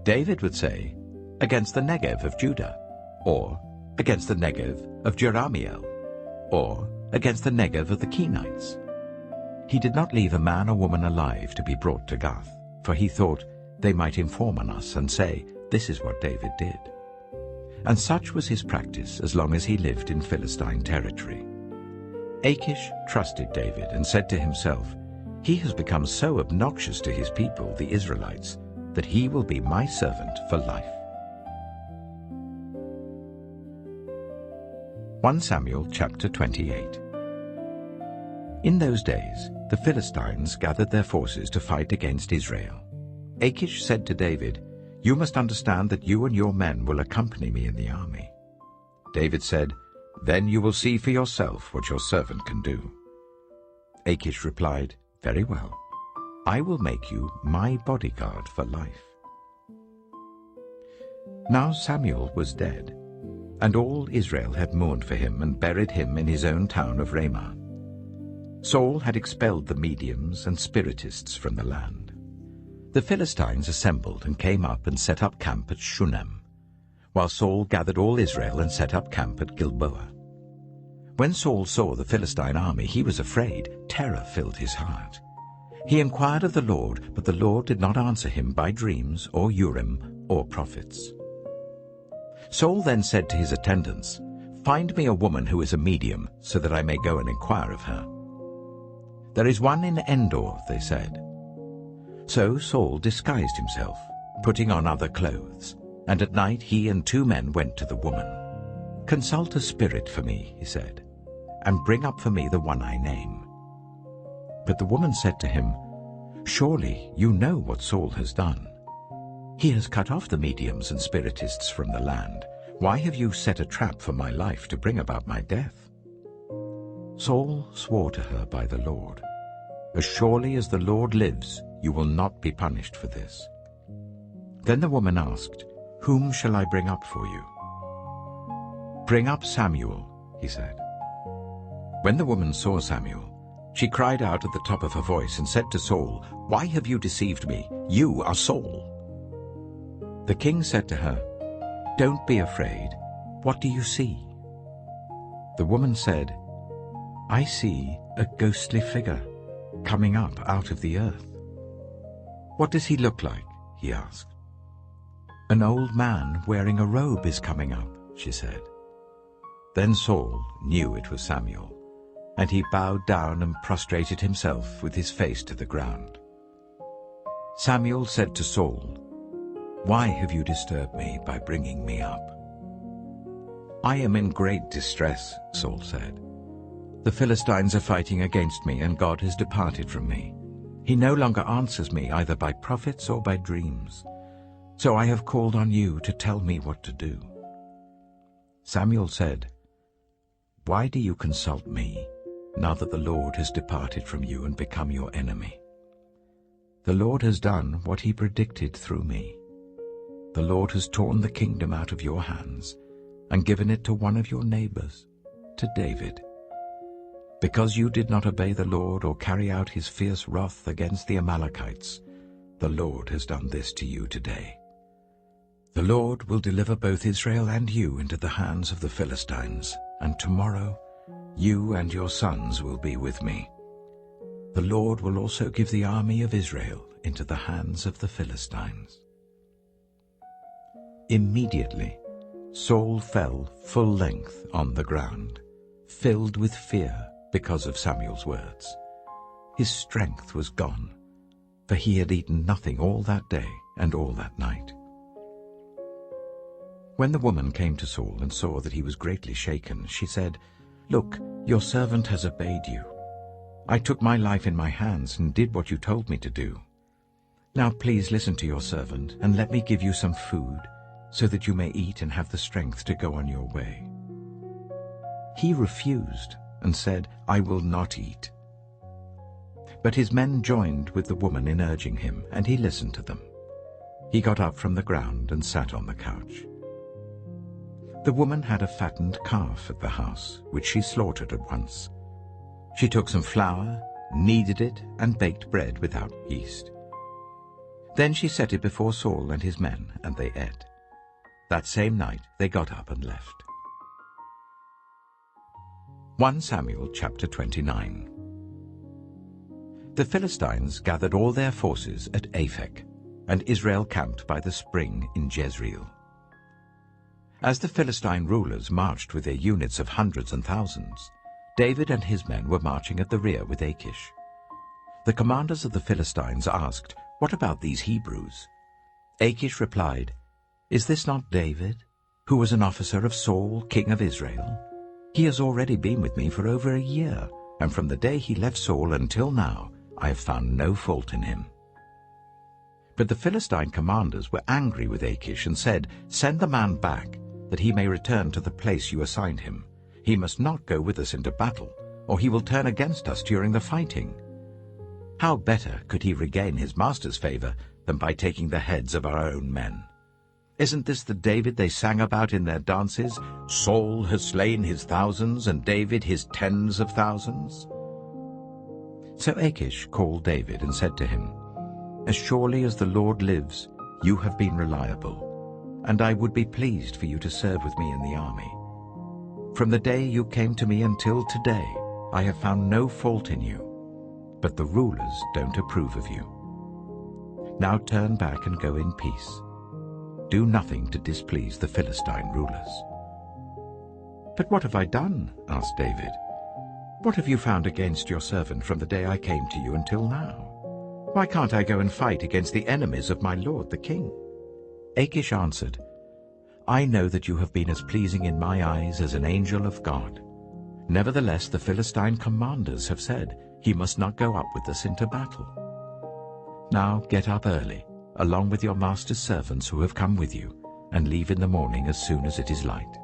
David would say, "Against the Negev of Judah," or "Against the Negev of Jerahmeel," or "Against the Negev of the Kenites." He did not leave a man or woman alive to be brought to Gath, for he thought, "They might inform on us and say, 'This is what David did.'" And such was his practice as long as he lived in Philistine territory. Achish trusted David and said to himself, "He has become so obnoxious to his people, the Israelites, that he will be my servant for life." 1 Samuel chapter 28. In those days the Philistines gathered their forces to fight against Israel. Achish said to David, "You must understand that you and your men will accompany me in the army." David said, "Then you will see for yourself what your servant can do." Achish replied, "Very well. I will make you my bodyguard for life." Now Samuel was dead, and all Israel had mourned for him and buried him in his own town of Ramah. Saul had expelled the mediums and spiritists from the land. The Philistines assembled and came up and set up camp at Shunem, while Saul gathered all Israel and set up camp at Gilboa. When Saul saw the Philistine army, he was afraid. Terror filled his heart. He inquired of the Lord, but the Lord did not answer him by dreams or Urim or prophets. Saul then said to his attendants, "Find me a woman who is a medium, so that I may go and inquire of her." "There is one in Endor," they said. So Saul disguised himself, putting on other clothes, and at night he and 2 men went to the woman. "Consult a spirit for me," he said, "and bring up for me the one I name." But the woman said to him, "Surely you know what Saul has done. He has cut off the mediums and spiritists from the land. Why have you set a trap for my life to bring about my death?" Saul swore to her by the Lord, "As surely as the Lord lives, you will not be punished for this." Then the woman asked, "Whom shall I bring up for you?" "Bring up Samuel," he said. When the woman saw Samuel, she cried out at the top of her voice and said to Saul, "Why have you deceived me? You are Saul." The king said to her, "Don't be afraid. What do you see?" The woman said, "I see a ghostly figure coming up out of the earth." "What does he look like?" he asked. "An old man wearing a robe is coming up," she said. Then Saul knew it was Samuel, and he bowed down and prostrated himself with his face to the ground. Samuel said to Saul, "Why have you disturbed me by bringing me up?" "I am in great distress," Saul said. "The Philistines are fighting against me, and God has departed from me. He no longer answers me either by prophets or by dreams. So I have called on you to tell me what to do." Samuel said, "Why do you consult me, now that the Lord has departed from you and become your enemy? The Lord has done what he predicted through me. The Lord has torn the kingdom out of your hands and given it to one of your neighbors, to David. Because you did not obey the Lord or carry out his fierce wrath against the Amalekites, the Lord has done this to you today. The Lord will deliver both Israel and you into the hands of the Philistines, and tomorrow you and your sons will be with me. The Lord will also give the army of Israel into the hands of the Philistines." Immediately Saul fell full length on the ground, filled with fear because of Samuel's words. His strength was gone, for he had eaten nothing all that day and all that night. When the woman came to Saul and saw that he was greatly shaken, she said, "Look, your servant has obeyed you. I took my life in my hands and did what you told me to do. Now please listen to your servant and let me give you some food, so that you may eat and have the strength to go on your way." He refused and said, "I will not eat." But his men joined with the woman in urging him, and he listened to them. He got up from the ground and sat on the couch. The woman had a fattened calf at the house, which she slaughtered at once. She took some flour, kneaded it, and baked bread without yeast. Then she set it before Saul and his men, and they ate. That same night they got up and left. 1 Samuel chapter 29. The Philistines gathered all their forces at Aphek, and Israel camped by the spring in Jezreel. As the Philistine rulers marched with their units of hundreds and thousands, David and his men were marching at the rear with Achish. The commanders of the Philistines asked, "What about these Hebrews?" Achish replied, "Is this not David, who was an officer of Saul, king of Israel? He has already been with me for over a year, and from the day he left Saul until now, I have found no fault in him." But the Philistine commanders were angry with Achish and said, "Send the man back, that he may return to the place you assigned him. He must not go with us into battle, or he will turn against us during the fighting. How better could he regain his master's favor than by taking the heads of our own men? Isn't this the David they sang about in their dances? Saul has slain his thousands, and David his tens of thousands." So Achish called David and said to him, "As surely as the Lord lives, you have been reliable, and I would be pleased for you to serve with me in the army. From the day you came to me until today, I have found no fault in you, but the rulers don't approve of you. Now turn back and go in peace. Do nothing to displease the Philistine rulers." "But what have I done?" asked David. "What have you found against your servant from the day I came to you until now? Why can't I go and fight against the enemies of my lord the king?" Achish answered, "I know that you have been as pleasing in my eyes as an angel of God. Nevertheless, the Philistine commanders have said, 'He must not go up with us into battle.' Now get up early, along with your master's servants who have come with you, and leave in the morning as soon as it is light."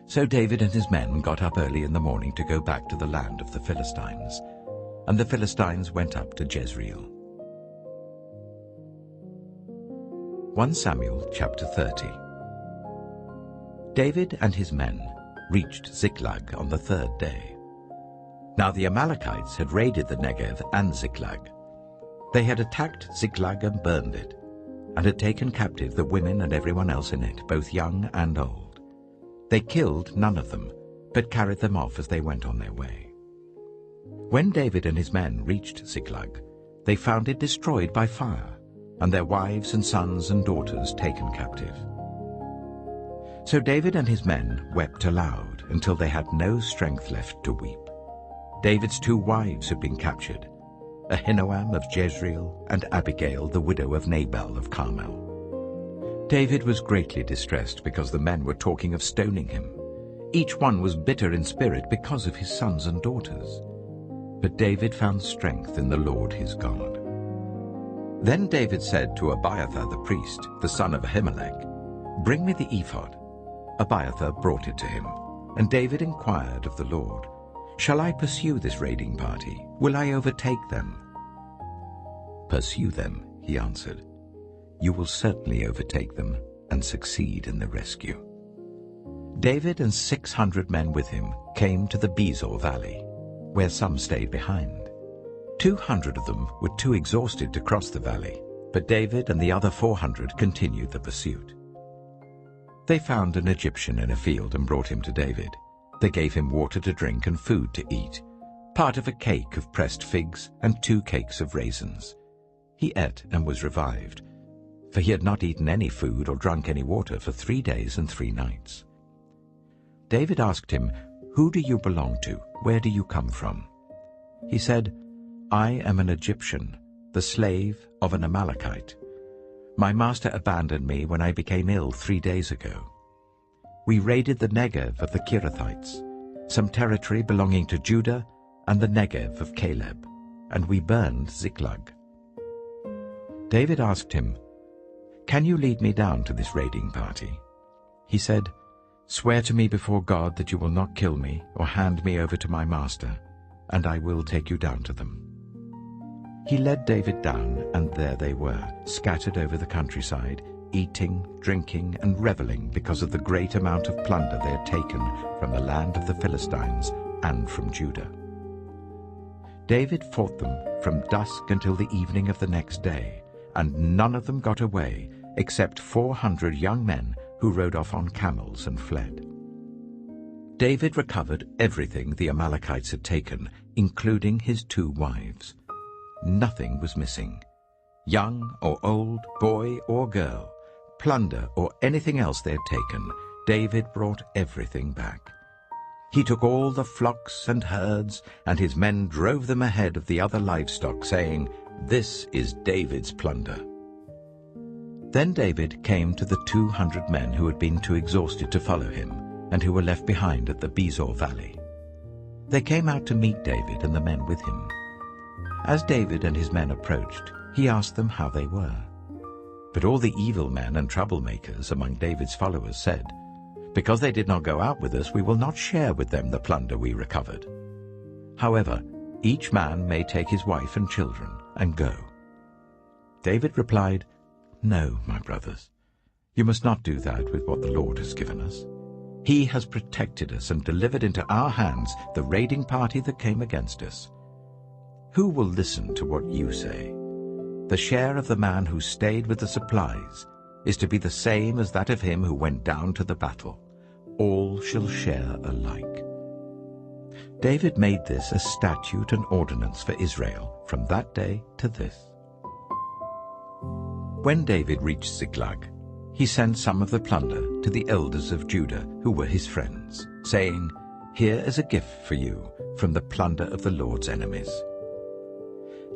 So David and his men got up early in the morning to go back to the land of the Philistines, and the Philistines went up to Jezreel. 1 Samuel chapter 30. David and his men reached Ziklag on the third day. Now the Amalekites had raided the Negev and Ziklag. They had attacked Ziklag and burned it, and had taken captive the women and everyone else in it, both young and old. They killed none of them, but carried them off as they went on their way. When David and his men reached Ziklag, they found it destroyed by fire, and their wives and sons and daughters taken captive. So David and his men wept aloud until they had no strength left to weep. David's 2 wives had been captured, Ahinoam of Jezreel and Abigail, the widow of Nabal of Carmel. David was greatly distressed because the men were talking of stoning him. Each one was bitter in spirit because of his sons and daughters. But David found strength in the Lord his God. Then David said to Abiathar the priest, the son of Ahimelech, "Bring me the ephod." Abiathar brought it to him, and David inquired of the Lord, "Shall I pursue this raiding party? Will I overtake them?" "Pursue them," he answered. "You will certainly overtake them and succeed in the rescue." David and 600 men with him came to the Bezor valley, where some stayed behind. 200 of them were too exhausted to cross the valley, but David and the other 400 continued the pursuit. They found an Egyptian in a field and brought him to David. They gave him water to drink and food to eat, part of a cake of pressed figs and 2 cakes of raisins. He ate and was revived, for he had not eaten any food or drunk any water for 3 days and 3 nights. David asked him, "Who do you belong to? Where do you come from?" He said, "I am an Egyptian, the slave of an Amalekite. My master abandoned me when I became ill 3 days ago. We raided the Negev of the Kirithites, some territory belonging to Judah, and the Negev of Caleb, and we burned Ziklag." David asked him, "Can you lead me down to this raiding party?" He said, "Swear to me before God that you will not kill me or hand me over to my master, and I will take you down to them." He led David down, and there they were, scattered over the countryside, eating, drinking, and reveling because of the great amount of plunder they had taken from the land of the Philistines and from Judah. David fought them from dusk until the evening of the next day, and none of them got away except 400 young men who rode off on camels and fled. David recovered everything the Amalekites had taken, including his 2 wives. Nothing was missing. Young or old, boy or girl, plunder or anything else they had taken, David brought everything back. He took all the flocks and herds, and his men drove them ahead of the other livestock, saying, "This is David's plunder." Then David came to the 200 men who had been too exhausted to follow him, and who were left behind at the Bezor valley. They came out to meet David and the men with him. As David and his men approached, he asked them how they were. But all the evil men and troublemakers among David's followers said, "Because they did not go out with us, we will not share with them the plunder we recovered. However, each man may take his wife and children and go." David replied, "No, my brothers, you must not do that with what the Lord has given us. He has protected us and delivered into our hands the raiding party that came against us. Who will listen to what you say? The share of the man who stayed with the supplies is to be the same as that of him who went down to the battle. All shall share alike." David made this a statute and ordinance for Israel from that day to this. When David reached Ziklag, he sent some of the plunder to the elders of Judah who were his friends, saying, "Here is a gift for you from the plunder of the Lord's enemies."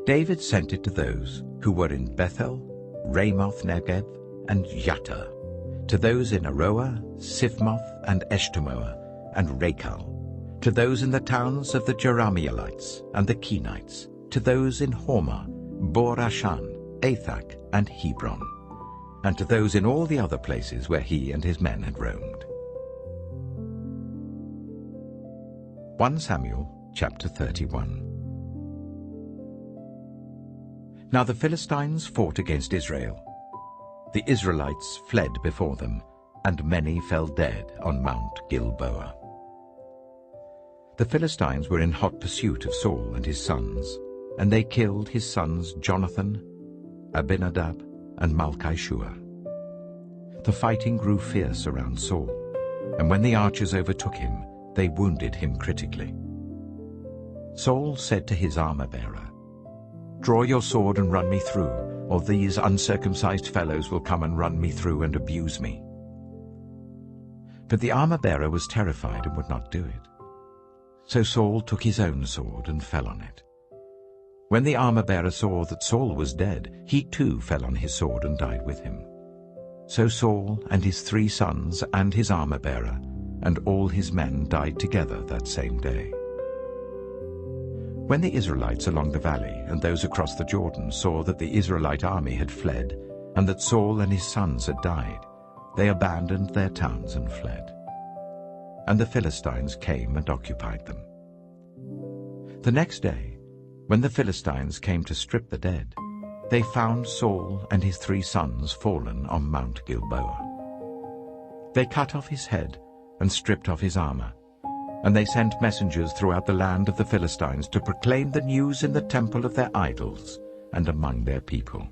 David sent it to those who were in Bethel, Ramoth Negev, and Yattah, to those in Aroah, Sifmoth, and Eshtemoa, and Rakal, to those in the towns of the Jerahmeelites and the Kenites, to those in Hormah, Bor-Ashan, Athak, and Hebron, and to those in all the other places where he and his men had roamed. 1 Samuel chapter 31. Now the Philistines fought against Israel. The Israelites fled before them, and many fell dead on Mount Gilboa. The Philistines were in hot pursuit of Saul and his sons, and they killed his sons Jonathan, Abinadab, and Malchishua. The fighting grew fierce around Saul, and when the archers overtook him, they wounded him critically. Saul said to his armor-bearer, "Draw your sword and run me through, or these uncircumcised fellows will come and run me through and abuse me." But the armor-bearer was terrified and would not do it. So Saul took his own sword and fell on it. When the armor-bearer saw that Saul was dead, he too fell on his sword and died with him. So Saul and his 3 sons and his armor-bearer and all his men died together that same day. When the Israelites along the valley and those across the Jordan saw that the Israelite army had fled and that Saul and his sons had died, they abandoned their towns and fled. And the Philistines came and occupied them. The next day, when the Philistines came to strip the dead, they found Saul and his 3 sons fallen on Mount Gilboa. They cut off his head and stripped off his armor, and they sent messengers throughout the land of the Philistines to proclaim the news in the temple of their idols and among their people.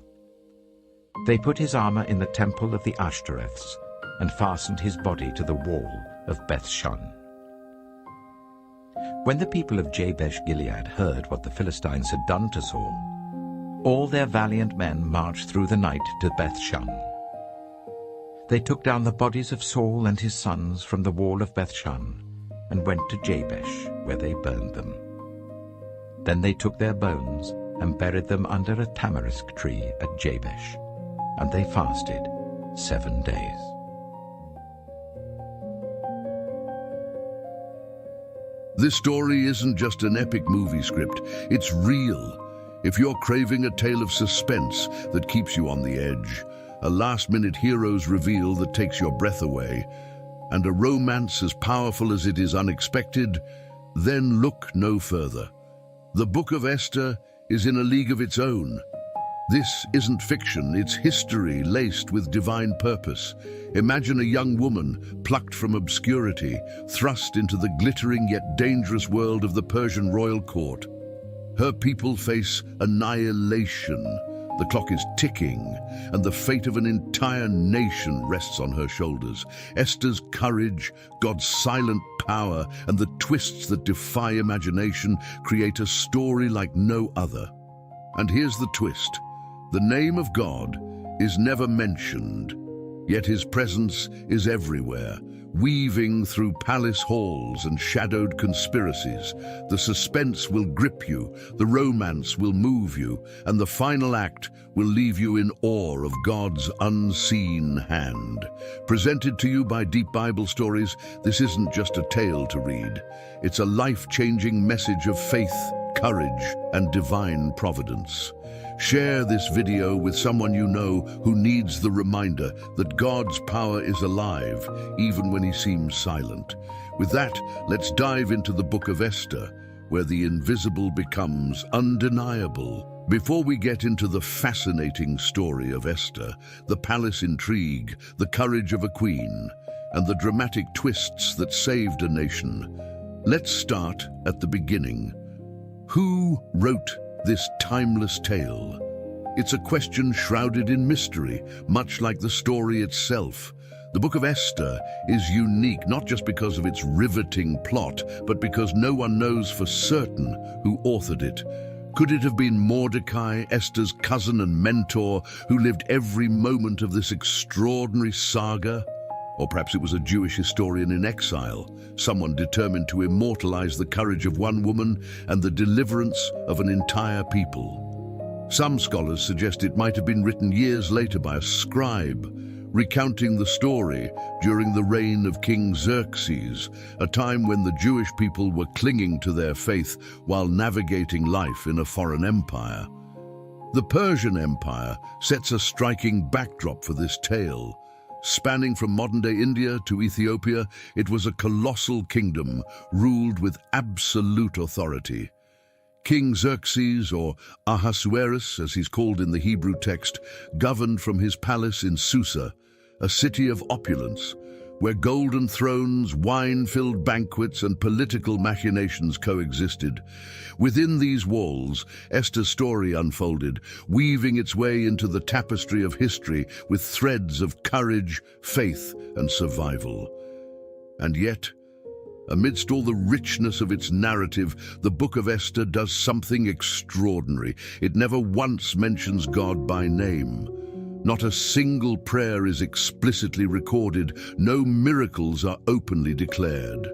They put his armor in the temple of the Ashtoreths and fastened his body to the wall of Beth-shan. When the people of Jabesh-Gilead heard what the Philistines had done to Saul, all their valiant men marched through the night to Beth-shan. They took down the bodies of Saul and his sons from the wall of Beth-shan and went to Jabesh, where they burned them. Then they took their bones and buried them under a tamarisk tree at Jabesh, and they fasted 7 days. This story isn't just an epic movie script, it's real. If you're craving a tale of suspense that keeps you on the edge, a last-minute hero's reveal that takes your breath away, and a romance as powerful as it is unexpected, then look no further. The Book of Esther is in a league of its own. This isn't fiction, it's history laced with divine purpose. Imagine a young woman plucked from obscurity, thrust into the glittering yet dangerous world of the Persian royal court. Her people face annihilation. The clock is ticking, and the fate of an entire nation rests on her shoulders. Esther's courage, God's silent power, and the twists that defy imagination create a story like no other. And here's the twist. The name of God is never mentioned, yet his presence is everywhere, weaving through palace halls and shadowed conspiracies. The suspense will grip you, the romance will move you, and the final act will leave you in awe of God's unseen hand. Presented to you by Deep Bible Stories, this isn't just a tale to read. It's a life-changing message of faith, courage, and divine providence. Share this video with someone you know who needs the reminder that God's power is alive, even when he seems silent. With that, let's dive into the Book of Esther, where the invisible becomes undeniable. Before we get into the fascinating story of Esther, the palace intrigue, the courage of a queen, and the dramatic twists that saved a nation, let's start at the beginning. Who wrote this timeless tale? It's a question shrouded in mystery, much like the story itself. The Book of Esther is unique not just because of its riveting plot, but because no one knows for certain who authored it. Could it have been Mordecai, Esther's cousin and mentor, who lived every moment of this extraordinary saga? Or perhaps it was a Jewish historian in exile, someone determined to immortalize the courage of one woman and the deliverance of an entire people. Some scholars suggest it might have been written years later by a scribe, recounting the story during the reign of King Xerxes, a time when the Jewish people were clinging to their faith while navigating life in a foreign empire. The Persian Empire sets a striking backdrop for this tale. Spanning from modern-day India to Ethiopia, it was a colossal kingdom ruled with absolute authority. King Xerxes, or Ahasuerus as he's called in the Hebrew text, governed from his palace in Susa, a city of opulence, where golden thrones, wine-filled banquets, and political machinations coexisted. Within these walls, Esther's story unfolded, weaving its way into the tapestry of history with threads of courage, faith, and survival. And yet, amidst all the richness of its narrative, the Book of Esther does something extraordinary. It never once mentions God by name. Not a single prayer is explicitly recorded. No miracles are openly declared.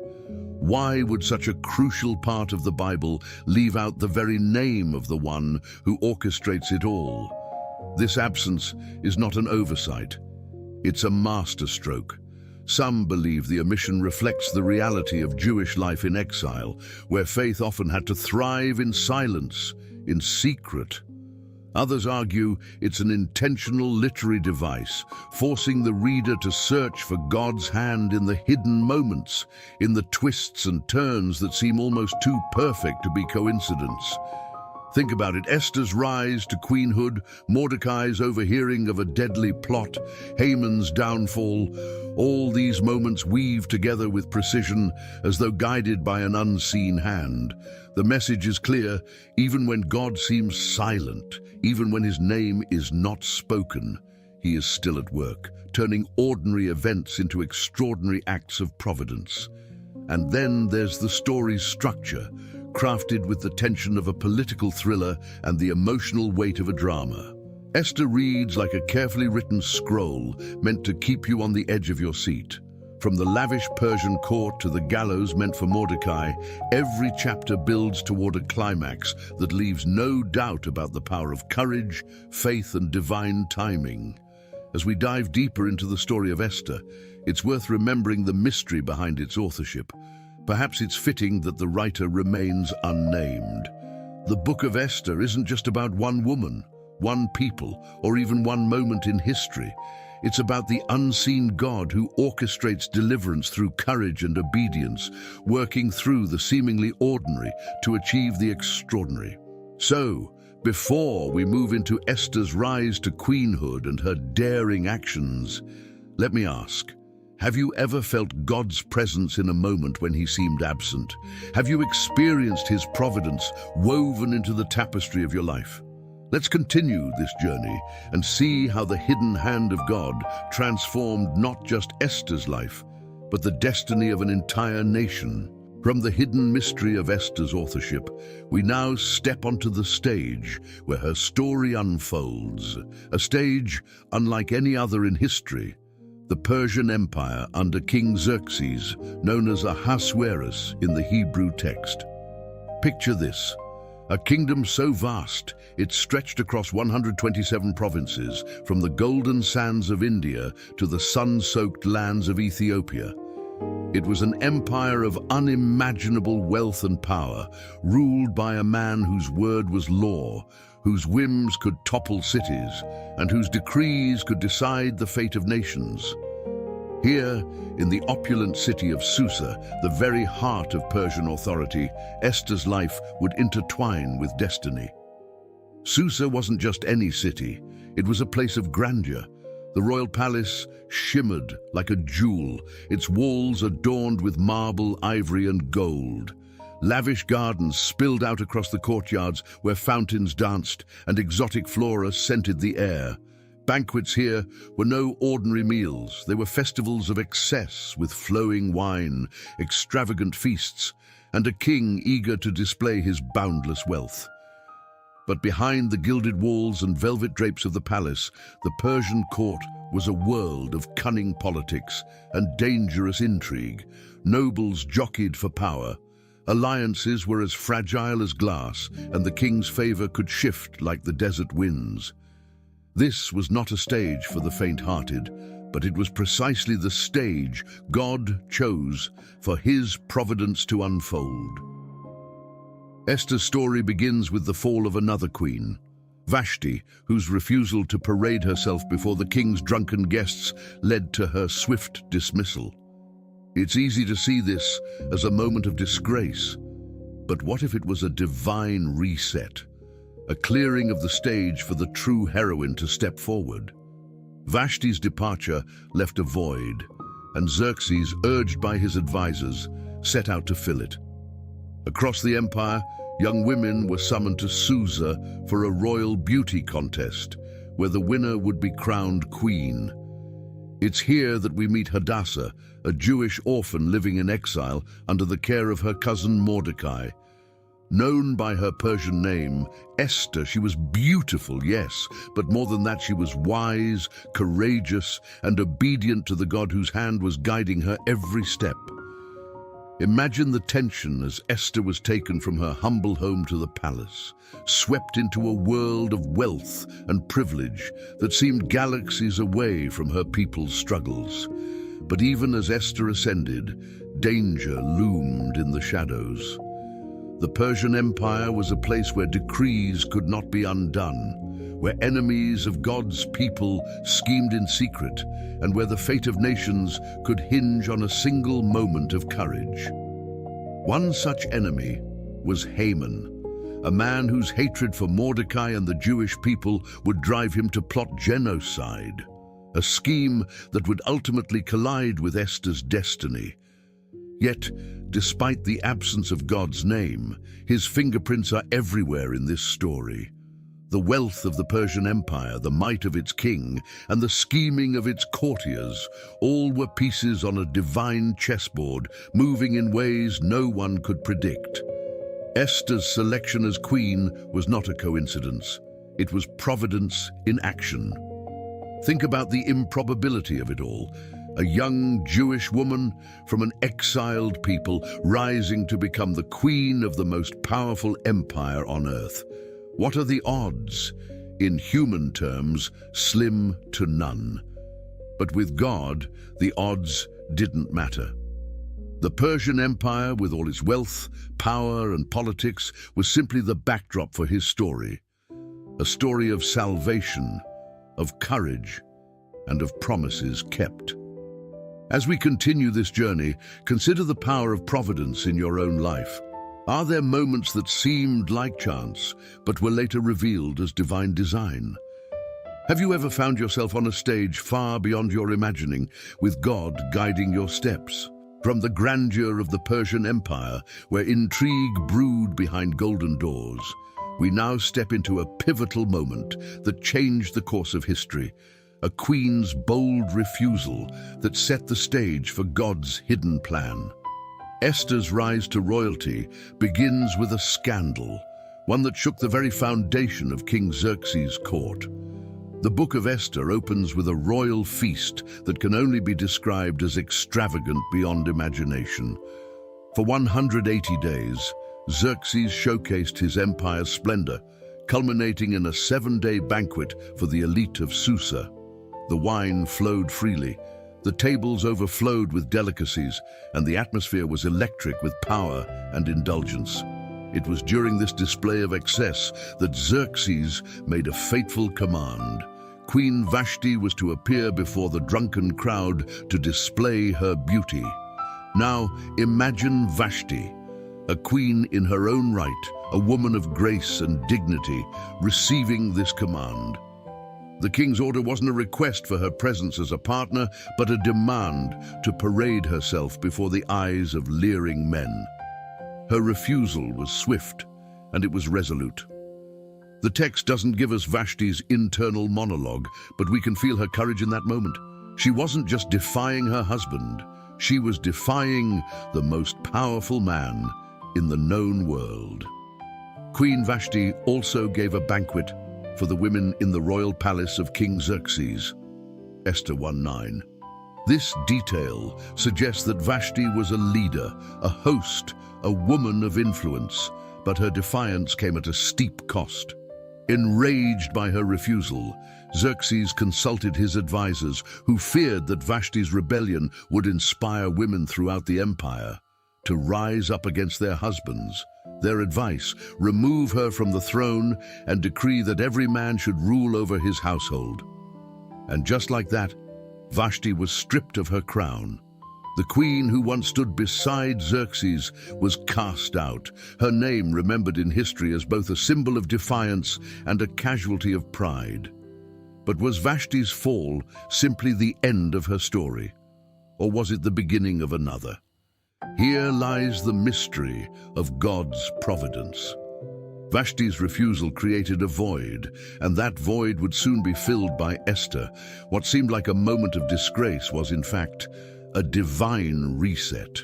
Why would such a crucial part of the Bible leave out the very name of the one who orchestrates it all? This absence is not an oversight. It's a masterstroke. Some believe the omission reflects the reality of Jewish life in exile, where faith often had to thrive in silence, in secret. Others argue it's an intentional literary device, forcing the reader to search for God's hand in the hidden moments, in the twists and turns that seem almost too perfect to be coincidence. Think about it: Esther's rise to queenhood, Mordecai's overhearing of a deadly plot, Haman's downfall. All these moments weave together with precision, as though guided by an unseen hand. The message is clear: even when God seems silent, even when his name is not spoken, he is still at work, turning ordinary events into extraordinary acts of providence. And then there's the story's structure, crafted with the tension of a political thriller and the emotional weight of a drama. Esther reads like a carefully written scroll meant to keep you on the edge of your seat. From the lavish Persian court to the gallows meant for Mordecai, every chapter builds toward a climax that leaves no doubt about the power of courage, faith, and divine timing. As we dive deeper into the story of Esther, it's worth remembering the mystery behind its authorship. Perhaps it's fitting that the writer remains unnamed. The Book of Esther isn't just about one woman, one people, or even one moment in history. It's about the unseen God who orchestrates deliverance through courage and obedience, working through the seemingly ordinary to achieve the extraordinary. So, before we move into Esther's rise to queenhood and her daring actions, let me ask, have you ever felt God's presence in a moment when he seemed absent? Have you experienced his providence woven into the tapestry of your life? Let's continue this journey and see how the hidden hand of God transformed not just Esther's life, but the destiny of an entire nation. From the hidden mystery of Esther's authorship, we now step onto the stage where her story unfolds, a stage unlike any other in history. The Persian Empire under King Xerxes, known as Ahasuerus in the Hebrew text. Picture this: a kingdom so vast, it stretched across 127 provinces, from the golden sands of India to the sun-soaked lands of Ethiopia. It was an empire of unimaginable wealth and power, ruled by a man whose word was law, whose whims could topple cities, and whose decrees could decide the fate of nations. Here, in the opulent city of Susa, the very heart of Persian authority, Esther's life would intertwine with destiny. Susa wasn't just any city, it was a place of grandeur. The royal palace shimmered like a jewel, its walls adorned with marble, ivory, and gold. Lavish gardens spilled out across the courtyards where fountains danced and exotic flora scented the air. Banquets here were no ordinary meals. They were festivals of excess with flowing wine, extravagant feasts, and a king eager to display his boundless wealth. But behind the gilded walls and velvet drapes of the palace, the Persian court was a world of cunning politics and dangerous intrigue. Nobles jockeyed for power. Alliances were as fragile as glass, and the king's favor could shift like the desert winds. This was not a stage for the faint-hearted, but it was precisely the stage God chose for his providence to unfold. Esther's story begins with the fall of another queen, Vashti, whose refusal to parade herself before the king's drunken guests led to her swift dismissal. It's easy to see this as a moment of disgrace, but what if it was a divine reset, a clearing of the stage for the true heroine to step forward? Vashti's departure left a void. and Xerxes, urged by his advisors, set out to fill it. Across the empire, young women were summoned to Susa for a royal beauty contest, where the winner would be crowned queen. It's here that we meet Hadassah, a Jewish orphan living in exile under the care of her cousin Mordecai. Known by her Persian name, Esther, she was beautiful, yes, but more than that, she was wise, courageous, and obedient to the God whose hand was guiding her every step. Imagine the tension as Esther was taken from her humble home to the palace, swept into a world of wealth and privilege that seemed galaxies away from her people's struggles. But even as Esther ascended, danger loomed in the shadows. The Persian Empire was a place where decrees could not be undone, where enemies of God's people schemed in secret, and where the fate of nations could hinge on a single moment of courage. One such enemy was Haman, a man whose hatred for Mordecai and the Jewish people would drive him to plot genocide, a scheme that would ultimately collide with Esther's destiny. Yet, despite the absence of God's name, his fingerprints are everywhere in this story. The wealth of the Persian Empire, the might of its king, and the scheming of its courtiers, all were pieces on a divine chessboard, moving in ways no one could predict. Esther's selection as queen was not a coincidence. It was providence in action. Think about the improbability of it all. A young Jewish woman from an exiled people rising to become the queen of the most powerful empire on earth. What are the odds? In human terms, slim to none. But with God, the odds didn't matter. The Persian Empire, with all its wealth, power, and politics, was simply the backdrop for his story. A story of salvation, of courage, and of promises kept. As we continue this journey, consider the power of providence in your own life. Are there moments that seemed like chance, but were later revealed as divine design? Have you ever found yourself on a stage far beyond your imagining, with God guiding your steps? From the grandeur of the Persian Empire, where intrigue brewed behind golden doors, we now step into a pivotal moment that changed the course of history. A queen's bold refusal that set the stage for God's hidden plan. Esther's rise to royalty begins with a scandal, one that shook the very foundation of King Xerxes' court. The book of Esther opens with a royal feast that can only be described as extravagant beyond imagination. For 180 days, Xerxes showcased his empire's splendor, culminating in a 7-day banquet for the elite of Susa. The wine flowed freely, the tables overflowed with delicacies, and the atmosphere was electric with power and indulgence. It was during this display of excess that Xerxes made a fateful command. Queen Vashti was to appear before the drunken crowd to display her beauty. Now, imagine Vashti, a queen in her own right, a woman of grace and dignity, receiving this command. The king's order wasn't a request for her presence as a partner, but a demand to parade herself before the eyes of leering men. Her refusal was swift, and it was resolute. The text doesn't give us Vashti's internal monologue, but we can feel her courage in that moment. She wasn't just defying her husband, she was defying the most powerful man in the known world. Queen Vashti also gave a banquet for the women in the royal palace of King Xerxes. Esther 1:9. This detail suggests that Vashti was a leader, a host, a woman of influence, but her defiance came at a steep cost. Enraged by her refusal, Xerxes consulted his advisors, who feared that Vashti's rebellion would inspire women throughout the empire to rise up against their husbands. Their advice: remove her from the throne and decree that every man should rule over his household. And just like that, Vashti was stripped of her crown. The queen who once stood beside Xerxes was cast out, her name remembered in history as both a symbol of defiance and a casualty of pride. But was Vashti's fall simply the end of her story? or was it the beginning of another? Here lies the mystery of God's providence. Vashti's refusal created a void, and that void would soon be filled by Esther. What seemed like a moment of disgrace was, in fact, a divine reset.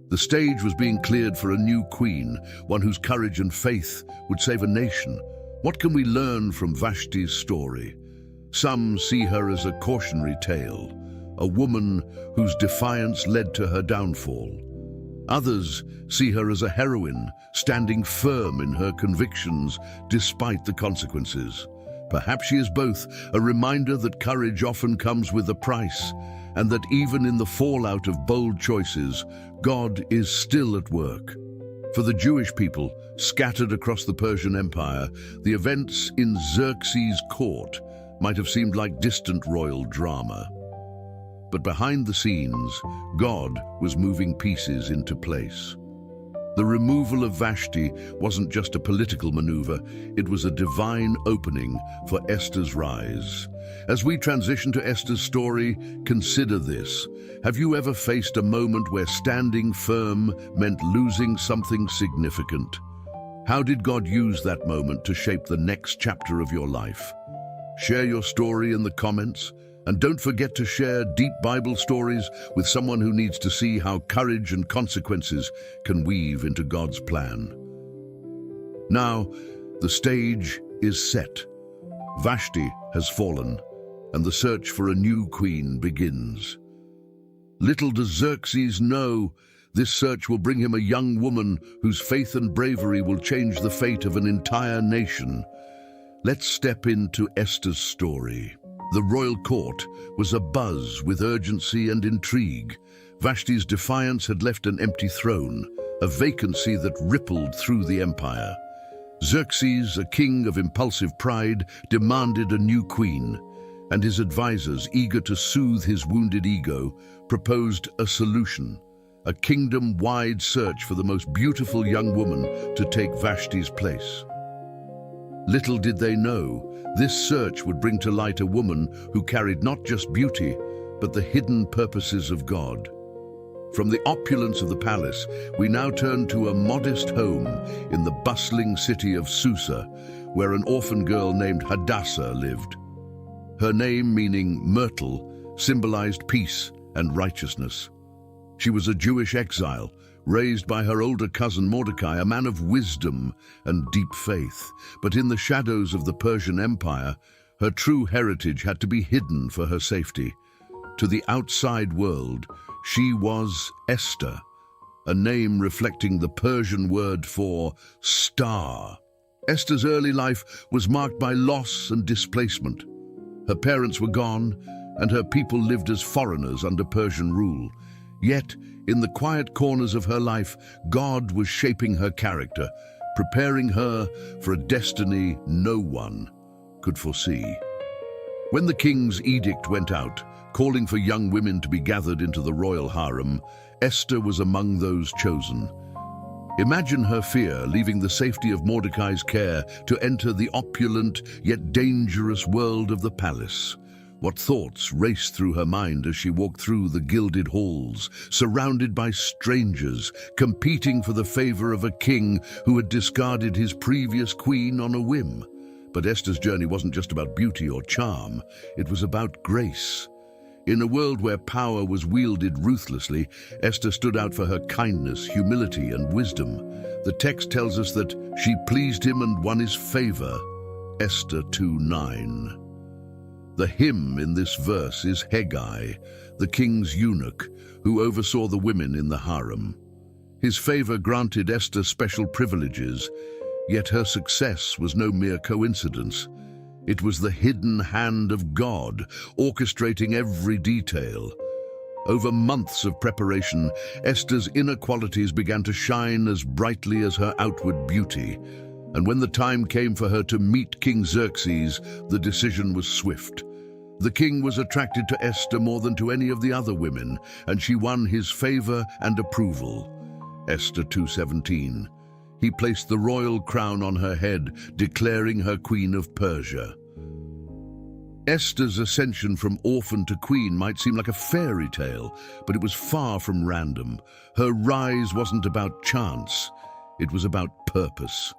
The stage was being cleared for a new queen, one whose courage and faith would save a nation. What can we learn from Vashti's story? Some see her as a cautionary tale, a woman whose defiance led to her downfall. Others see her as a heroine, standing firm in her convictions despite the consequences. Perhaps she is both, a reminder that courage often comes with a price, and that even in the fallout of bold choices, God is still at work. For the Jewish people scattered across the Persian Empire, the events in Xerxes' court might have seemed like distant royal drama. But behind the scenes, God was moving pieces into place. The removal of Vashti wasn't just a political maneuver, it was a divine opening for Esther's rise. As we transition to Esther's story, consider this. Have you ever faced a moment where standing firm meant losing something significant? How did God use that moment to shape the next chapter of your life? Share your story in the comments. And don't forget to share deep Bible stories with someone who needs to see how courage and consequences can weave into God's plan. Now, the stage is set. Vashti has fallen, and the search for a new queen begins. Little does Xerxes know, this search will bring him a young woman whose faith and bravery will change the fate of an entire nation. Let's step into Esther's story. The royal court was abuzz with urgency and intrigue. Vashti's defiance had left an empty throne, a vacancy that rippled through the empire. Xerxes, a king of impulsive pride, demanded a new queen, and his advisors, eager to soothe his wounded ego, proposed a solution, a kingdom-wide search for the most beautiful young woman to take Vashti's place. Little did they know, this search would bring to light a woman who carried not just beauty, but the hidden purposes of God. From the opulence of the palace, we now turn to a modest home in the bustling city of Susa, where an orphan girl named Hadassah lived. Her name, meaning myrtle, symbolized peace and righteousness. She was a Jewish exile, raised by her older cousin Mordecai, a man of wisdom and deep faith. But in the shadows of the Persian Empire, her true heritage had to be hidden for her safety. To the outside world, she was Esther, a name reflecting the Persian word for star. Esther's early life was marked by loss and displacement. Her parents were gone, and her people lived as foreigners under Persian rule. Yet, in the quiet corners of her life, God was shaping her character, preparing her for a destiny no one could foresee. When the king's edict went out, calling for young women to be gathered into the royal harem, Esther was among those chosen. Imagine her fear, leaving the safety of Mordecai's care to enter the opulent yet dangerous world of the palace. What thoughts raced through her mind as she walked through the gilded halls, surrounded by strangers, competing for the favor of a king who had discarded his previous queen on a whim. But Esther's journey wasn't just about beauty or charm, it was about grace. In a world where power was wielded ruthlessly, Esther stood out for her kindness, humility, and wisdom. The text tells us that she pleased him and won his favor. Esther 2:9. The him in this verse is Haggai, the king's eunuch, who oversaw the women in the harem. His favor granted Esther special privileges, yet her success was no mere coincidence. It was the hidden hand of God, orchestrating every detail. Over months of preparation, Esther's inner qualities began to shine as brightly as her outward beauty. And when the time came for her to meet King Xerxes, the decision was swift. The king was attracted to Esther more than to any of the other women, and she won his favor and approval. Esther 2:17. He placed the royal crown on her head, declaring her queen of Persia. Esther's ascension from orphan to queen might seem like a fairy tale, but it was far from random. Her rise wasn't about chance, it was about purpose.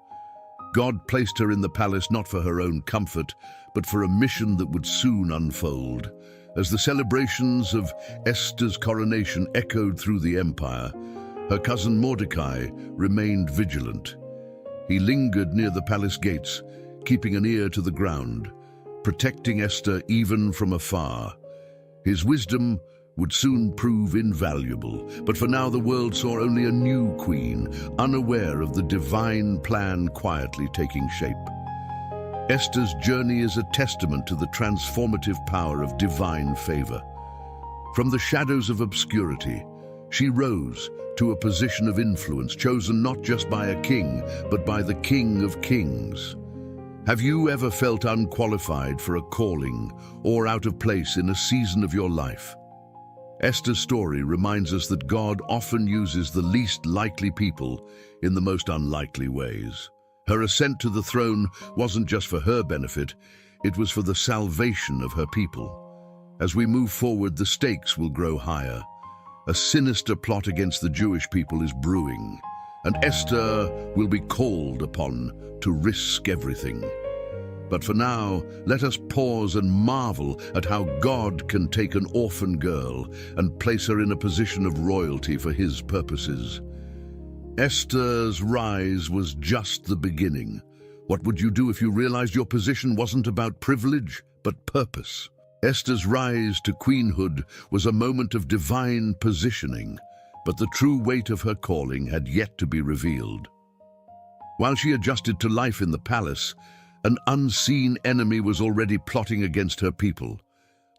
God placed her in the palace not for her own comfort, but for a mission that would soon unfold. As the celebrations of Esther's coronation echoed through the empire, her cousin Mordecai remained vigilant. He lingered near the palace gates, keeping an ear to the ground, protecting Esther even from afar. His wisdom would soon prove invaluable, but for now the world saw only a new queen, unaware of the divine plan quietly taking shape. Esther's journey is a testament to the transformative power of divine favor. From the shadows of obscurity, she rose to a position of influence, chosen not just by a king, but by the King of Kings. Have you ever felt unqualified for a calling or out of place in a season of your life? Esther's story reminds us that God often uses the least likely people in the most unlikely ways. Her ascent to the throne wasn't just for her benefit, it was for the salvation of her people. As we move forward, the stakes will grow higher. A sinister plot against the Jewish people is brewing, and Esther will be called upon to risk everything. But for now, let us pause and marvel at how God can take an orphan girl and place her in a position of royalty for his purposes. Esther's rise was just the beginning. What would you do if you realized your position wasn't about privilege, but purpose? Esther's rise to queenhood was a moment of divine positioning, but the true weight of her calling had yet to be revealed. While she adjusted to life in the palace, an unseen enemy was already plotting against her people.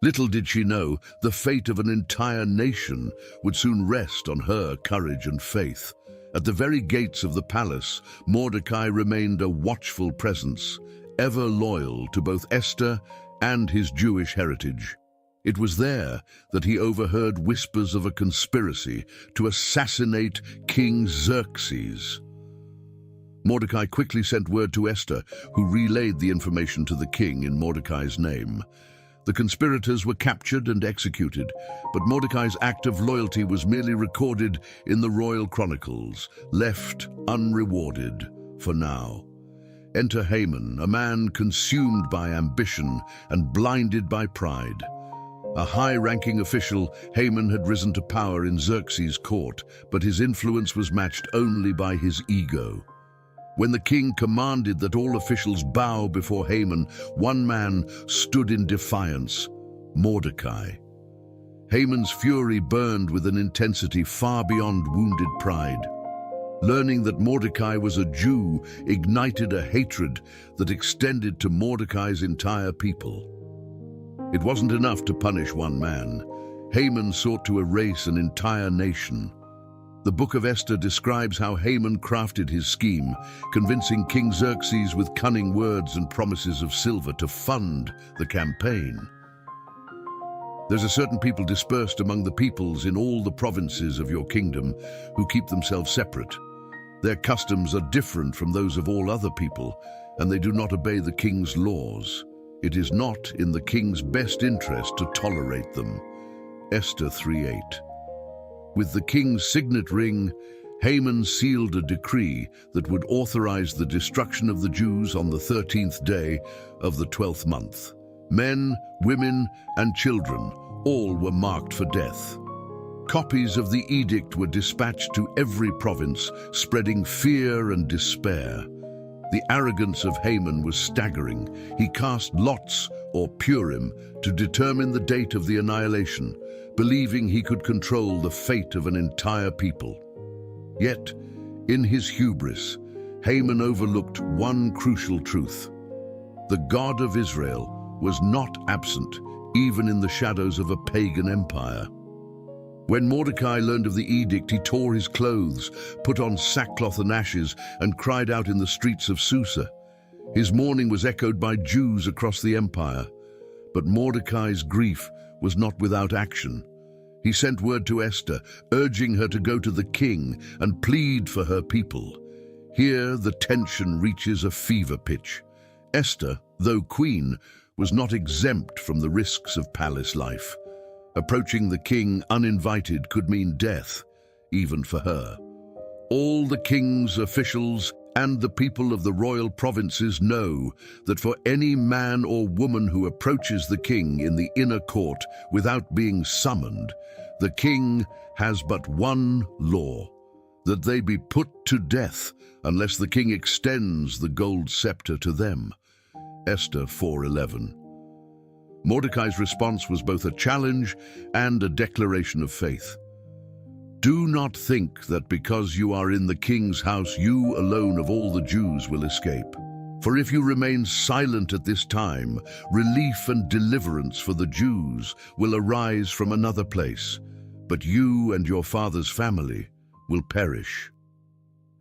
Little did she know, the fate of an entire nation would soon rest on her courage and faith. At the very gates of the palace, Mordecai remained a watchful presence, ever loyal to both Esther and his Jewish heritage. It was there that he overheard whispers of a conspiracy to assassinate King Xerxes. Mordecai quickly sent word to Esther, who relayed the information to the king in Mordecai's name. The conspirators were captured and executed, but Mordecai's act of loyalty was merely recorded in the royal chronicles, left unrewarded for now. Enter Haman, a man consumed by ambition and blinded by pride. A high-ranking official, Haman had risen to power in Xerxes' court, but his influence was matched only by his ego. When the king commanded that all officials bow before Haman, one man stood in defiance: Mordecai. Haman's fury burned with an intensity far beyond wounded pride. Learning that Mordecai was a Jew ignited a hatred that extended to Mordecai's entire people. It wasn't enough to punish one man. Haman sought to erase an entire nation. The book of Esther describes how Haman crafted his scheme, convincing King Xerxes with cunning words and promises of silver to fund the campaign. There's a certain people dispersed among the peoples in all the provinces of your kingdom who keep themselves separate. Their customs are different from those of all other people, and they do not obey the king's laws. It is not in the king's best interest to tolerate them. Esther 3:8. With the king's signet ring, Haman sealed a decree that would authorize the destruction of the Jews on the 13th day of the 12th month. Men, women, and children, all were marked for death. Copies of the edict were dispatched to every province, spreading fear and despair. The arrogance of Haman was staggering. He cast lots, or Purim, to determine the date of the annihilation, believing he could control the fate of an entire people. Yet, in his hubris, Haman overlooked one crucial truth. The God of Israel was not absent, even in the shadows of a pagan empire. When Mordecai learned of the edict, he tore his clothes, put on sackcloth and ashes, and cried out in the streets of Susa. His mourning was echoed by Jews across the empire. But Mordecai's grief was not without action. He sent word to Esther, urging her to go to the king and plead for her people. Here the tension reaches a fever pitch. Esther, though queen, was not exempt from the risks of palace life. Approaching the king uninvited could mean death, even for her. All the king's officials and the people of the royal provinces know that for any man or woman who approaches the king in the inner court without being summoned, the king has but one law, that they be put to death unless the king extends the gold scepter to them. Esther 4:11. Mordecai's response was both a challenge and a declaration of faith. Do not think that because you are in the king's house, you alone of all the Jews will escape. For if you remain silent at this time, relief and deliverance for the Jews will arise from another place, but you and your father's family will perish.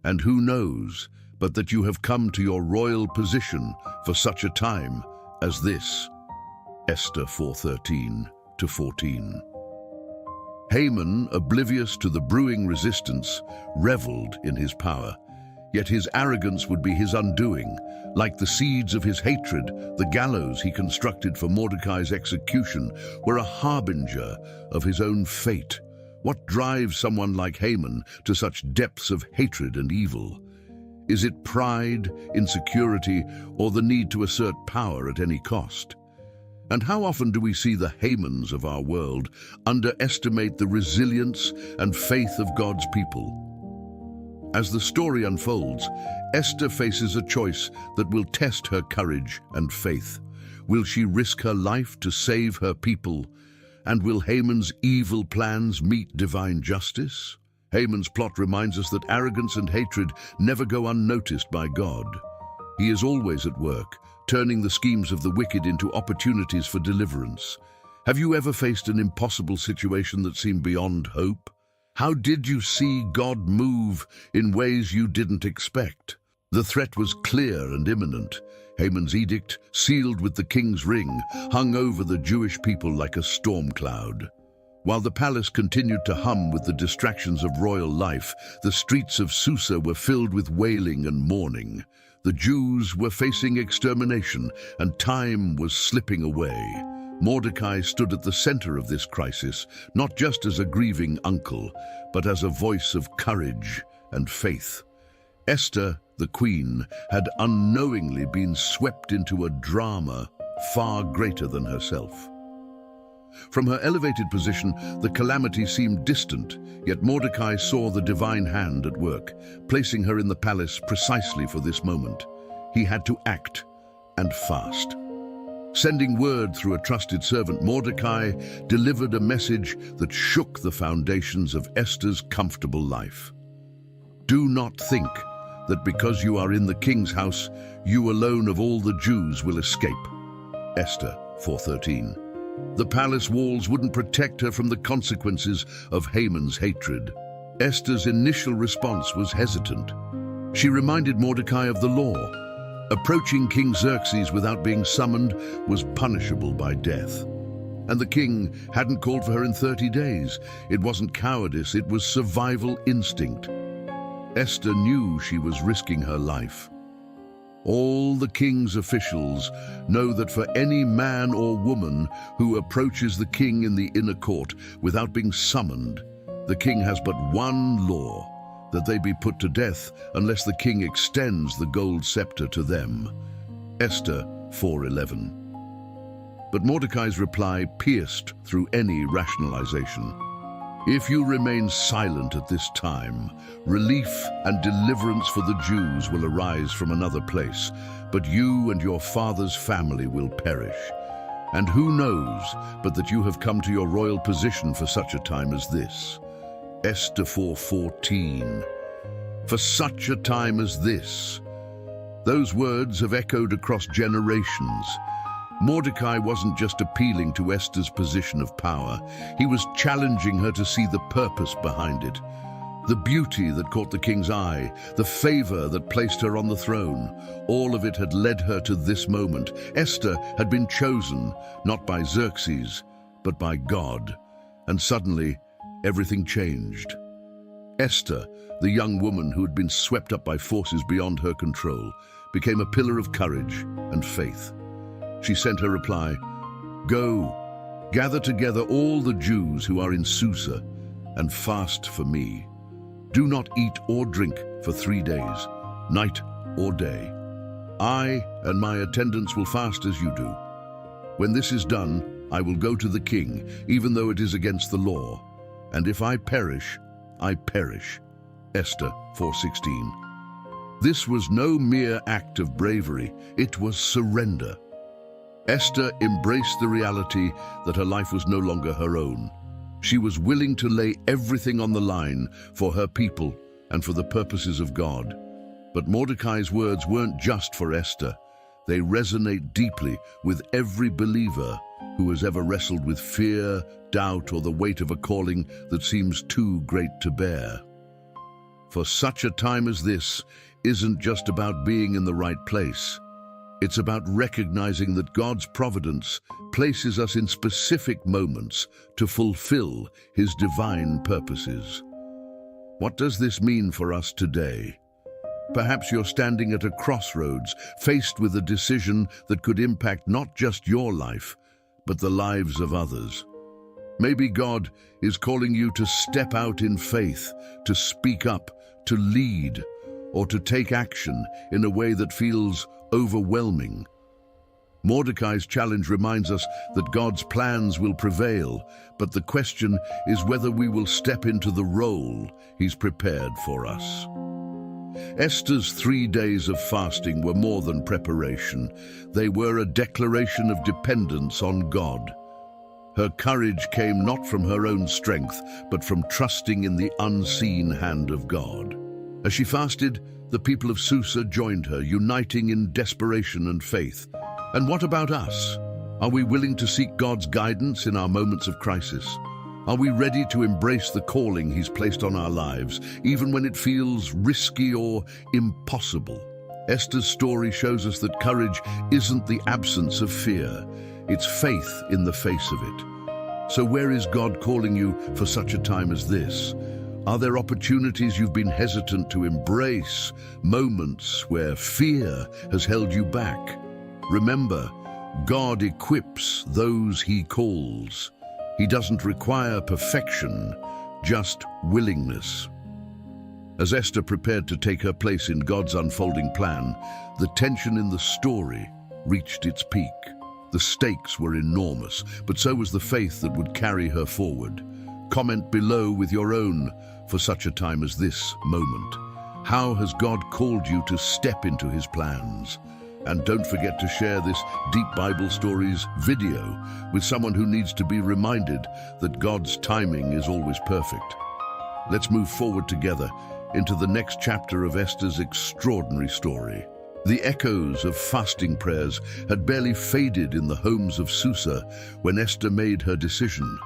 And who knows but that you have come to your royal position for such a time as this? Esther 4:13-14. Haman, oblivious to the brewing resistance, reveled in his power. Yet his arrogance would be his undoing. Like the seeds of his hatred, the gallows he constructed for Mordecai's execution were a harbinger of his own fate. What drives someone like Haman to such depths of hatred and evil? Is it pride, insecurity, or the need to assert power at any cost? And how often do we see the Hamans of our world underestimate the resilience and faith of God's people? As the story unfolds, Esther faces a choice that will test her courage and faith. Will she risk her life to save her people? And will Haman's evil plans meet divine justice? Haman's plot reminds us that arrogance and hatred never go unnoticed by God. He is always at work, turning the schemes of the wicked into opportunities for deliverance. Have you ever faced an impossible situation that seemed beyond hope? How did you see God move in ways you didn't expect? The threat was clear and imminent. Haman's edict, sealed with the king's ring, hung over the Jewish people like a storm cloud. While the palace continued to hum with the distractions of royal life, the streets of Susa were filled with wailing and mourning. The Jews were facing extermination, and time was slipping away. Mordecai stood at the center of this crisis, not just as a grieving uncle, but as a voice of courage and faith. Esther, the queen, had unknowingly been swept into a drama far greater than herself. From her elevated position, the calamity seemed distant, yet Mordecai saw the divine hand at work, placing her in the palace precisely for this moment. He had to act, and fast. Sending word through a trusted servant, Mordecai delivered a message that shook the foundations of Esther's comfortable life. Do not think that because you are in the king's house, you alone of all the Jews will escape. Esther 4:13. The palace walls wouldn't protect her from the consequences of Haman's hatred. Esther's initial response was hesitant. She reminded Mordecai of the law. Approaching King Xerxes without being summoned was punishable by death. And the king hadn't called for her in 30 days. It wasn't cowardice, it was survival instinct. Esther knew she was risking her life. All the king's officials know that for any man or woman who approaches the king in the inner court without being summoned, the king has but one law, that they be put to death unless the king extends the gold scepter to them. Esther 4:11. But Mordecai's reply pierced through any rationalization. If you remain silent at this time, relief and deliverance for the Jews will arise from another place, but you and your father's family will perish. And who knows but that you have come to your royal position for such a time as this? Esther 4:14. For such a time as this. Those words have echoed across generations. Mordecai wasn't just appealing to Esther's position of power, he was challenging her to see the purpose behind it. The beauty that caught the king's eye, the favor that placed her on the throne, all of it had led her to this moment. Esther had been chosen, not by Xerxes, but by God. And suddenly, everything changed. Esther, the young woman who had been swept up by forces beyond her control, became a pillar of courage and faith. She sent her reply, "Go, gather together all the Jews who are in Susa and fast for me. Do not eat or drink for 3 days, night or day. I and my attendants will fast as you do. When this is done, I will go to the king, even though it is against the law. And if I perish, I perish." Esther 4:16. This was no mere act of bravery, it was surrender. Esther embraced the reality that her life was no longer her own. She was willing to lay everything on the line for her people and for the purposes of God. But Mordecai's words weren't just for Esther. They resonate deeply with every believer who has ever wrestled with fear, doubt, or the weight of a calling that seems too great to bear. For such a time as this isn't just about being in the right place. It's about recognizing that God's providence places us in specific moments to fulfill His divine purposes. What does this mean for us today? Perhaps you're standing at a crossroads, faced with a decision that could impact not just your life, but the lives of others. Maybe God is calling you to step out in faith, to speak up, to lead, or to take action in a way that feels overwhelming. Mordecai's challenge reminds us that God's plans will prevail, but the question is whether we will step into the role He's prepared for us. Esther's 3 days of fasting were more than preparation. They were a declaration of dependence on God. Her courage came not from her own strength, but from trusting in the unseen hand of God. As she fasted, the people of Susa joined her, uniting in desperation and faith. And what about us? Are we willing to seek God's guidance in our moments of crisis? Are we ready to embrace the calling He's placed on our lives, even when it feels risky or impossible? Esther's story shows us that courage isn't the absence of fear. It's faith in the face of it. So where is God calling you for such a time as this? Are there opportunities you've been hesitant to embrace, moments where fear has held you back? Remember, God equips those He calls. He doesn't require perfection, just willingness. As Esther prepared to take her place in God's unfolding plan, the tension in the story reached its peak. The stakes were enormous, but so was the faith that would carry her forward. Comment below with your own "for such a time as this" moment. How has God called you to step into His plans? And don't forget to share this Deep Bible Stories video with someone who needs to be reminded that God's timing is always perfect. Let's move forward together into the next chapter of Esther's extraordinary story. The echoes of fasting prayers had barely faded in the homes of Susa when Esther made her decision.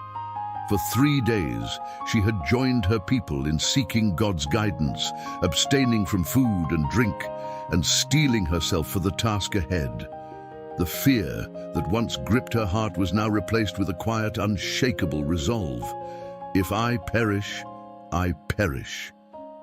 For 3 days, she had joined her people in seeking God's guidance, abstaining from food and drink, and steeling herself for the task ahead. The fear that once gripped her heart was now replaced with a quiet, unshakable resolve. "If I perish, I perish."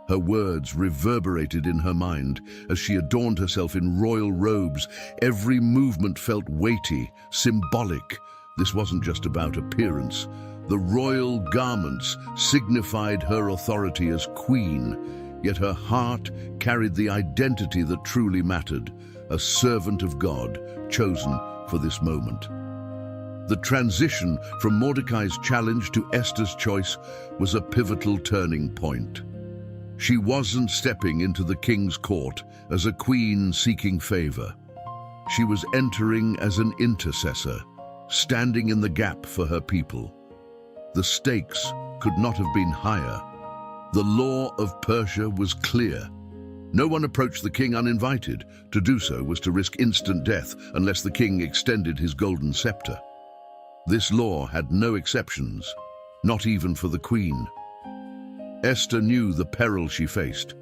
Her words reverberated in her mind as she adorned herself in royal robes. Every movement felt weighty, symbolic. This wasn't just about appearance. The royal garments signified her authority as queen, yet her heart carried the identity that truly mattered, a servant of God, chosen for this moment. The transition from Mordecai's challenge to Esther's choice was a pivotal turning point. She wasn't stepping into the king's court as a queen seeking favor. She was entering as an intercessor, standing in the gap for her people. The stakes could not have been higher. The law of Persia was clear. No one approached the king uninvited. To do so was to risk instant death unless the king extended his golden scepter. This law had no exceptions, not even for the queen. Esther knew the peril she faced,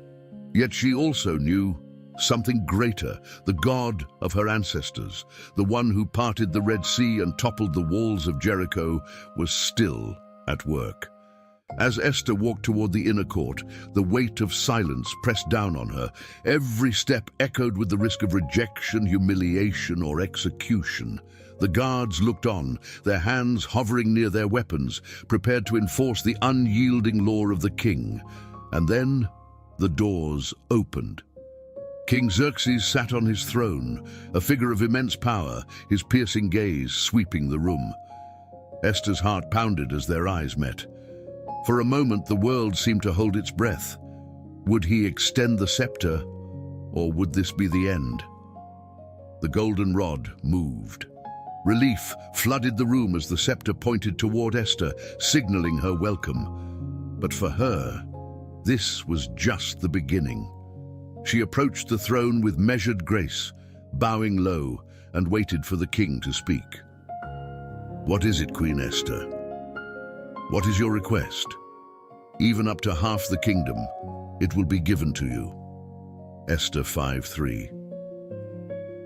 yet she also knew something greater. The God of her ancestors, the one who parted the Red Sea and toppled the walls of Jericho, was still at work. As Esther walked toward the inner court, the weight of silence pressed down on her. Every step echoed with the risk of rejection, humiliation, or execution. The guards looked on, their hands hovering near their weapons, prepared to enforce the unyielding law of the king. And then the doors opened. King Xerxes sat on his throne, a figure of immense power, his piercing gaze sweeping the room. Esther's heart pounded as their eyes met. For a moment, the world seemed to hold its breath. Would he extend the scepter, or would this be the end? The golden rod moved. Relief flooded the room as the scepter pointed toward Esther, signaling her welcome. But for her, this was just the beginning. She approached the throne with measured grace, bowing low, and waited for the king to speak. "What is it, Queen Esther? What is your request? Even up to half the kingdom, it will be given to you." Esther 5:3.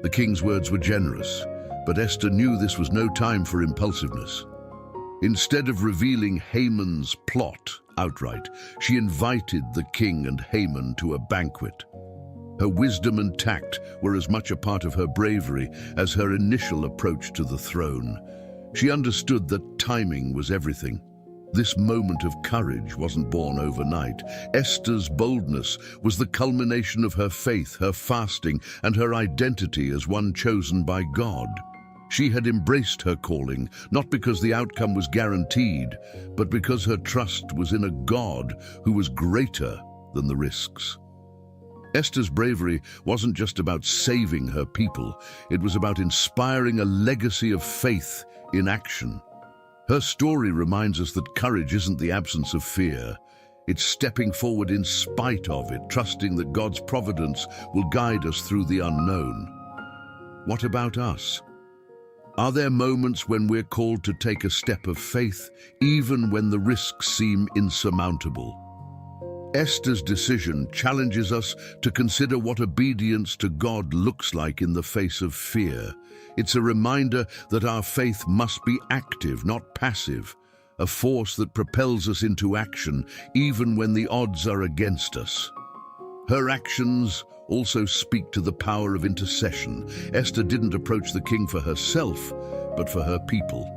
The king's words were generous, but Esther knew this was no time for impulsiveness. Instead of revealing Haman's plot outright, she invited the king and Haman to a banquet. Her wisdom and tact were as much a part of her bravery as her initial approach to the throne. She understood that timing was everything. This moment of courage wasn't born overnight. Esther's boldness was the culmination of her faith, her fasting, and her identity as one chosen by God. She had embraced her calling, not because the outcome was guaranteed, but because her trust was in a God who was greater than the risks. Esther's bravery wasn't just about saving her people, it was about inspiring a legacy of faith in action. Her story reminds us that courage isn't the absence of fear. It's stepping forward in spite of it, trusting that God's providence will guide us through the unknown. What about us? Are there moments when we're called to take a step of faith, even when the risks seem insurmountable? Esther's decision challenges us to consider what obedience to God looks like in the face of fear. It's a reminder that our faith must be active, not passive, a force that propels us into action even when the odds are against us. Her actions also speak to the power of intercession. Esther didn't approach the king for herself, but for her people.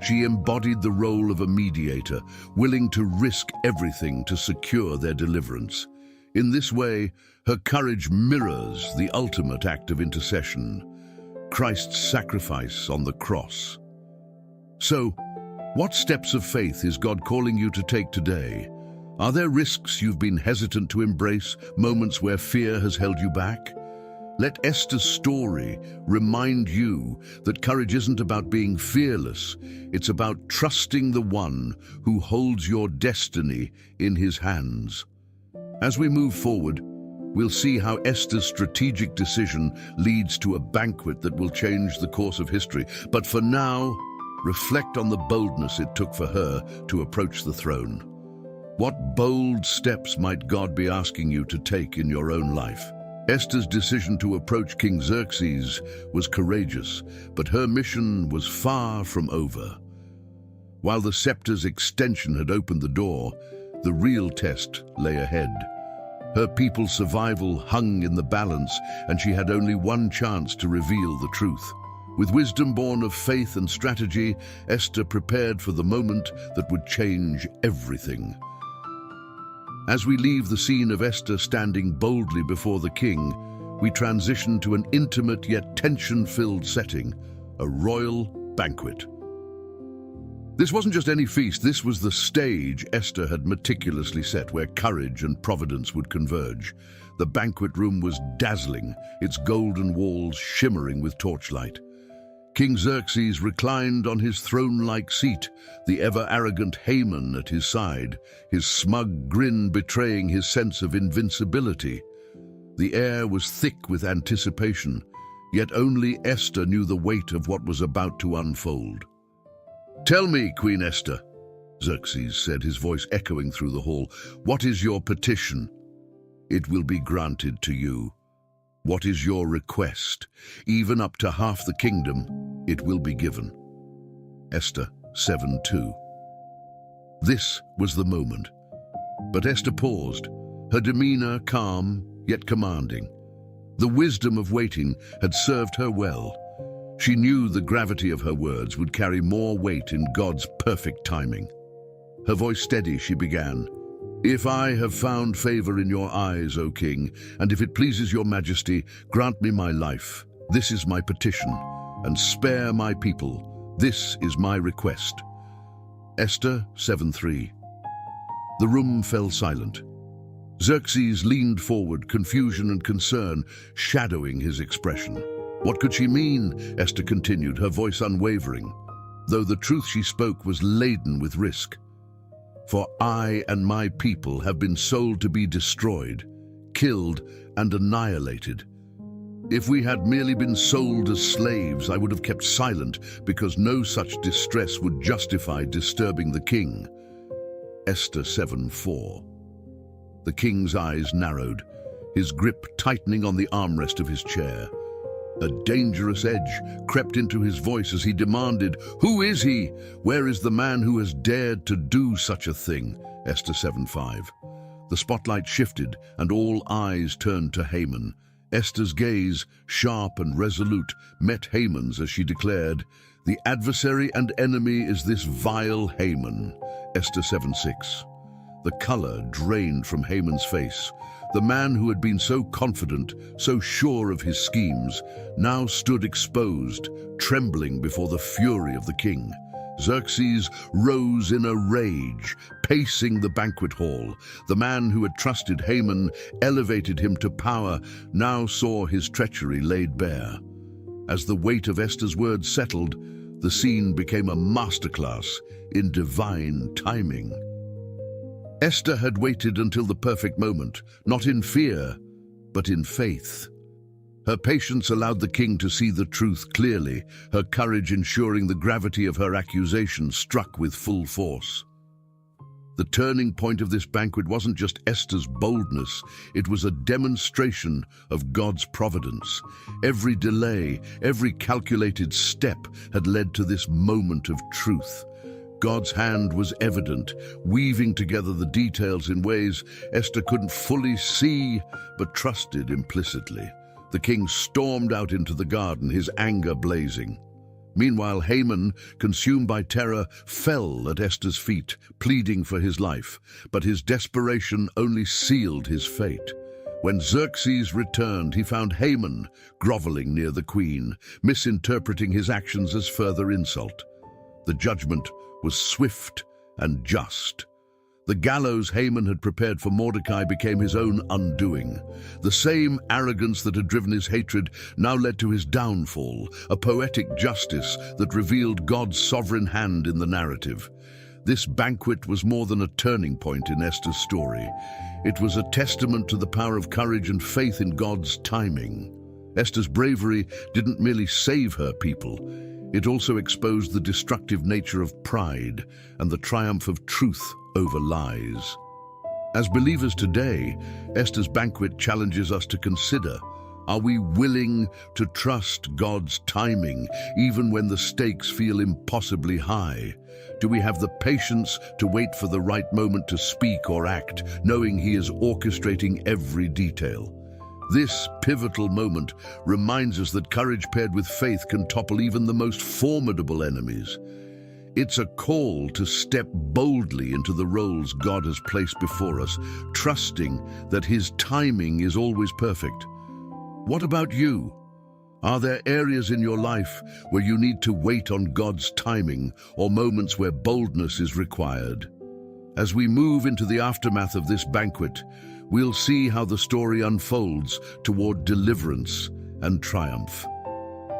She embodied the role of a mediator, willing to risk everything to secure their deliverance. In this way, her courage mirrors the ultimate act of intercession, Christ's sacrifice on the cross. So, what steps of faith is God calling you to take today? Are there risks you've been hesitant to embrace, moments where fear has held you back? Let Esther's story remind you that courage isn't about being fearless. It's about trusting the one who holds your destiny in his hands. As we move forward, we'll see how Esther's strategic decision leads to a banquet that will change the course of history. But for now, reflect on the boldness it took for her to approach the throne. What bold steps might God be asking you to take in your own life? Esther's decision to approach King Xerxes was courageous, but her mission was far from over. While the scepter's extension had opened the door, the real test lay ahead. Her people's survival hung in the balance, and she had only one chance to reveal the truth. With wisdom born of faith and strategy, Esther prepared for the moment that would change everything. As we leave the scene of Esther standing boldly before the king, we transition to an intimate yet tension-filled setting, a royal banquet. This wasn't just any feast, this was the stage Esther had meticulously set where courage and providence would converge. The banquet room was dazzling, its golden walls shimmering with torchlight. King Xerxes reclined on his throne-like seat, the ever-arrogant Haman at his side, his smug grin betraying his sense of invincibility. The air was thick with anticipation, yet only Esther knew the weight of what was about to unfold. "Tell me, Queen Esther," Xerxes said, his voice echoing through the hall, "what is your petition? It will be granted to you. What is your request? Even up to half the kingdom, it will be given." Esther 7:2. This was the moment. But Esther paused, her demeanor calm yet commanding. The wisdom of waiting had served her well. She knew the gravity of her words would carry more weight in God's perfect timing. Her voice steady, she began, "If I have found favor in your eyes, O king, and if it pleases your majesty, grant me my life. This is my petition, and spare my people. This is my request." Esther 7:3. The room fell silent. Xerxes leaned forward, confusion and concern shadowing his expression. "What could she mean?" Esther continued, her voice unwavering, though the truth she spoke was laden with risk. "For I and my people have been sold to be destroyed, killed and annihilated. If we had merely been sold as slaves, I would have kept silent, because no such distress would justify disturbing the king." Esther 7:4. The king's eyes narrowed, his grip tightening on the armrest of his chair. A dangerous edge crept into his voice as he demanded, "Who is he? Where is the man who has dared to do such a thing?" Esther 7:5. The spotlight shifted and all eyes turned to Haman. Esther's gaze, sharp and resolute, met Haman's as she declared, "The adversary and enemy is this vile Haman." Esther 7:6. The color drained from Haman's face. The man who had been so confident, so sure of his schemes, now stood exposed, trembling before the fury of the king. Xerxes rose in a rage, pacing the banquet hall. The man who had trusted Haman, elevated him to power, now saw his treachery laid bare. As the weight of Esther's words settled, the scene became a masterclass in divine timing. Esther had waited until the perfect moment, not in fear, but in faith. Her patience allowed the king to see the truth clearly, her courage ensuring the gravity of her accusation struck with full force. The turning point of this banquet wasn't just Esther's boldness, it was a demonstration of God's providence. Every delay, every calculated step had led to this moment of truth. God's hand was evident, weaving together the details in ways Esther couldn't fully see, but trusted implicitly. The king stormed out into the garden, his anger blazing. Meanwhile, Haman, consumed by terror, fell at Esther's feet, pleading for his life. But his desperation only sealed his fate. When Xerxes returned, he found Haman groveling near the queen, misinterpreting his actions as further insult. The judgment was swift and just. The gallows Haman had prepared for Mordecai became his own undoing. The same arrogance that had driven his hatred now led to his downfall, a poetic justice that revealed God's sovereign hand in the narrative. This banquet was more than a turning point in Esther's story. It was a testament to the power of courage and faith in God's timing. Esther's bravery didn't merely save her people, it also exposed the destructive nature of pride and the triumph of truth over lies. As believers today, Esther's banquet challenges us to consider, are we willing to trust God's timing even when the stakes feel impossibly high? Do we have the patience to wait for the right moment to speak or act, knowing He is orchestrating every detail? This pivotal moment reminds us that courage paired with faith can topple even the most formidable enemies. It's a call to step boldly into the roles God has placed before us, trusting that His timing is always perfect. What about you? Are there areas in your life where you need to wait on God's timing, or moments where boldness is required? As we move into the aftermath of this banquet, we'll see how the story unfolds toward deliverance and triumph.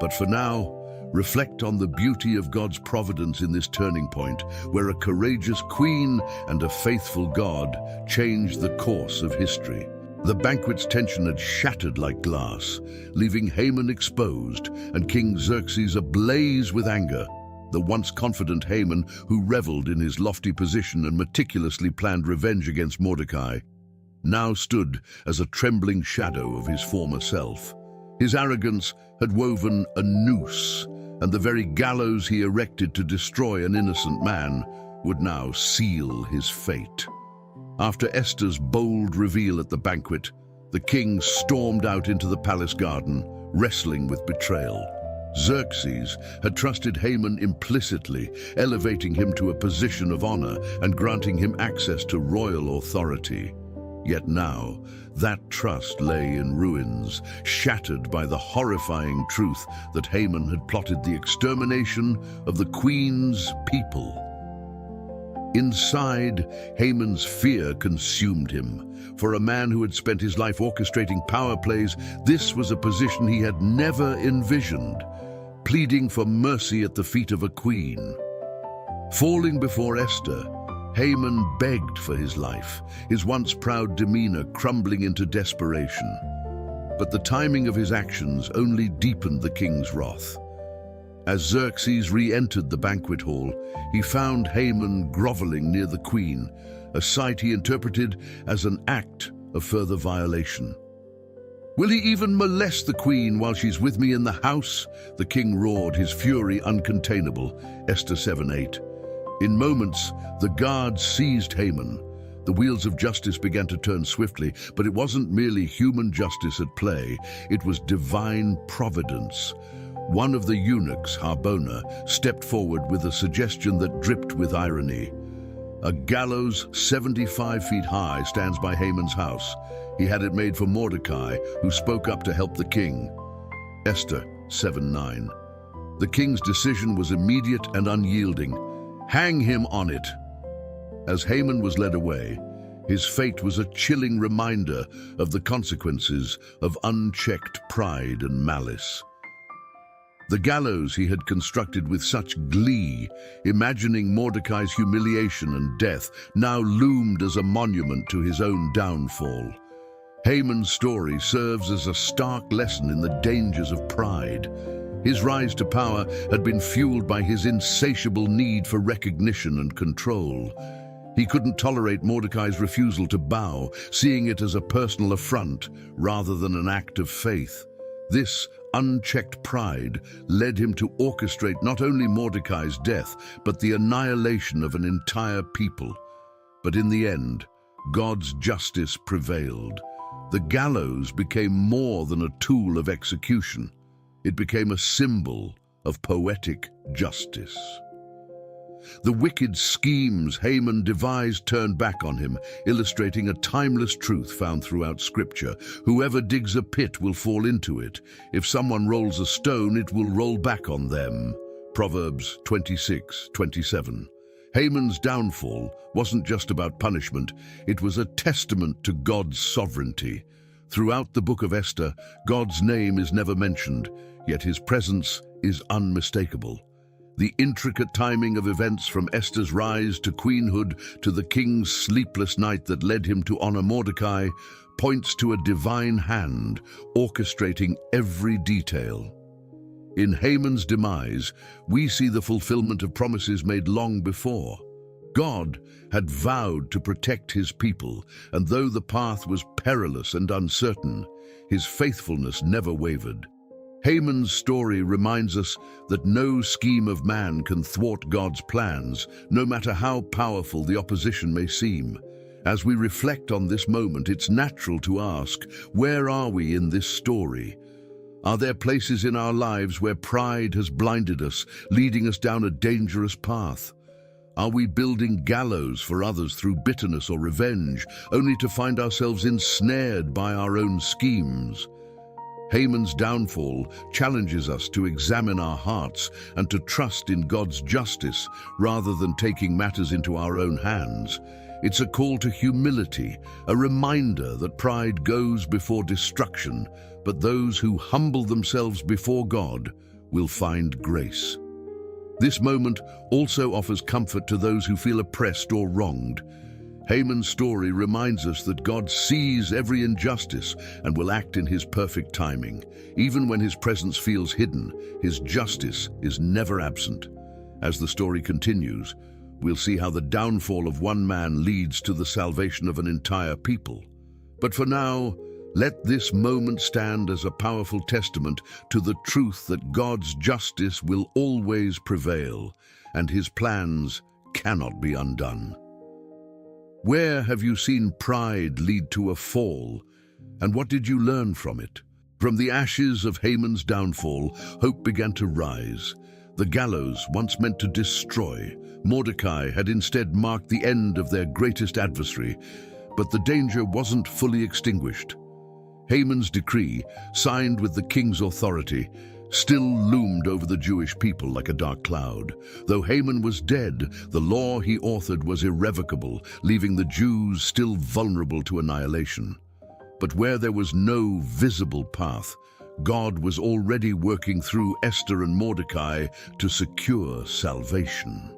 But for now, reflect on the beauty of God's providence in this turning point, where a courageous queen and a faithful God changed the course of history. The banquet's tension had shattered like glass, leaving Haman exposed and King Xerxes ablaze with anger. The once confident Haman, who reveled in his lofty position and meticulously planned revenge against Mordecai, now stood as a trembling shadow of his former self. His arrogance had woven a noose, and the very gallows he erected to destroy an innocent man would now seal his fate. After Esther's bold reveal at the banquet, the king stormed out into the palace garden, wrestling with betrayal. Xerxes had trusted Haman implicitly, elevating him to a position of honor and granting him access to royal authority. Yet now, that trust lay in ruins, shattered by the horrifying truth that Haman had plotted the extermination of the queen's people. Inside, Haman's fear consumed him. For a man who had spent his life orchestrating power plays, this was a position he had never envisioned, pleading for mercy at the feet of a queen. Falling before Esther, Haman begged for his life, his once proud demeanor crumbling into desperation. But the timing of his actions only deepened the king's wrath. As Xerxes re-entered the banquet hall, he found Haman groveling near the queen, a sight he interpreted as an act of further violation. "Will he even molest the queen while she's with me in the house?" the king roared, his fury uncontainable. Esther 7:8. In moments, the guards seized Haman. The wheels of justice began to turn swiftly, but it wasn't merely human justice at play, it was divine providence. One of the eunuchs, Harbona, stepped forward with a suggestion that dripped with irony. A gallows 75 feet high stands by Haman's house. He had it made for Mordecai, who spoke up to help the king. Esther 7:9. The king's decision was immediate and unyielding. Hang him on it. As Haman was led away, his fate was a chilling reminder of the consequences of unchecked pride and malice. The gallows he had constructed with such glee, imagining Mordecai's humiliation and death, now loomed as a monument to his own downfall. Haman's story serves as a stark lesson in the dangers of pride. His rise to power had been fueled by his insatiable need for recognition and control. He couldn't tolerate Mordecai's refusal to bow, seeing it as a personal affront rather than an act of faith. This unchecked pride led him to orchestrate not only Mordecai's death, but the annihilation of an entire people. But in the end, God's justice prevailed. The gallows became more than a tool of execution. It became a symbol of poetic justice. The wicked schemes Haman devised turned back on him, illustrating a timeless truth found throughout Scripture. Whoever digs a pit will fall into it. If someone rolls a stone, it will roll back on them. Proverbs 26:27. Haman's downfall wasn't just about punishment, it was a testament to God's sovereignty. Throughout the book of Esther, God's name is never mentioned, yet his presence is unmistakable. The intricate timing of events from Esther's rise to queenhood to the king's sleepless night that led him to honor Mordecai points to a divine hand orchestrating every detail. In Haman's demise, we see the fulfillment of promises made long before. God had vowed to protect his people, and though the path was perilous and uncertain, his faithfulness never wavered. Haman's story reminds us that no scheme of man can thwart God's plans, no matter how powerful the opposition may seem. As we reflect on this moment, it's natural to ask, where are we in this story? Are there places in our lives where pride has blinded us, leading us down a dangerous path? Are we building gallows for others through bitterness or revenge, only to find ourselves ensnared by our own schemes? Haman's downfall challenges us to examine our hearts and to trust in God's justice rather than taking matters into our own hands. It's a call to humility, a reminder that pride goes before destruction, but those who humble themselves before God will find grace. This moment also offers comfort to those who feel oppressed or wronged. Haman's story reminds us that God sees every injustice and will act in his perfect timing. Even when his presence feels hidden, his justice is never absent. As the story continues, we'll see how the downfall of one man leads to the salvation of an entire people. But for now, let this moment stand as a powerful testament to the truth that God's justice will always prevail and his plans cannot be undone. Where have you seen pride lead to a fall, and what did you learn from it? From the ashes of Haman's downfall, hope began to rise. The gallows, once meant to destroy, Mordecai had instead marked the end of their greatest adversary, but the danger wasn't fully extinguished. Haman's decree, signed with the king's authority, still loomed over the Jewish people like a dark cloud. Though Haman was dead, the law he authored was irrevocable, leaving the Jews still vulnerable to annihilation. But where there was no visible path, God was already working through Esther and Mordecai to secure salvation.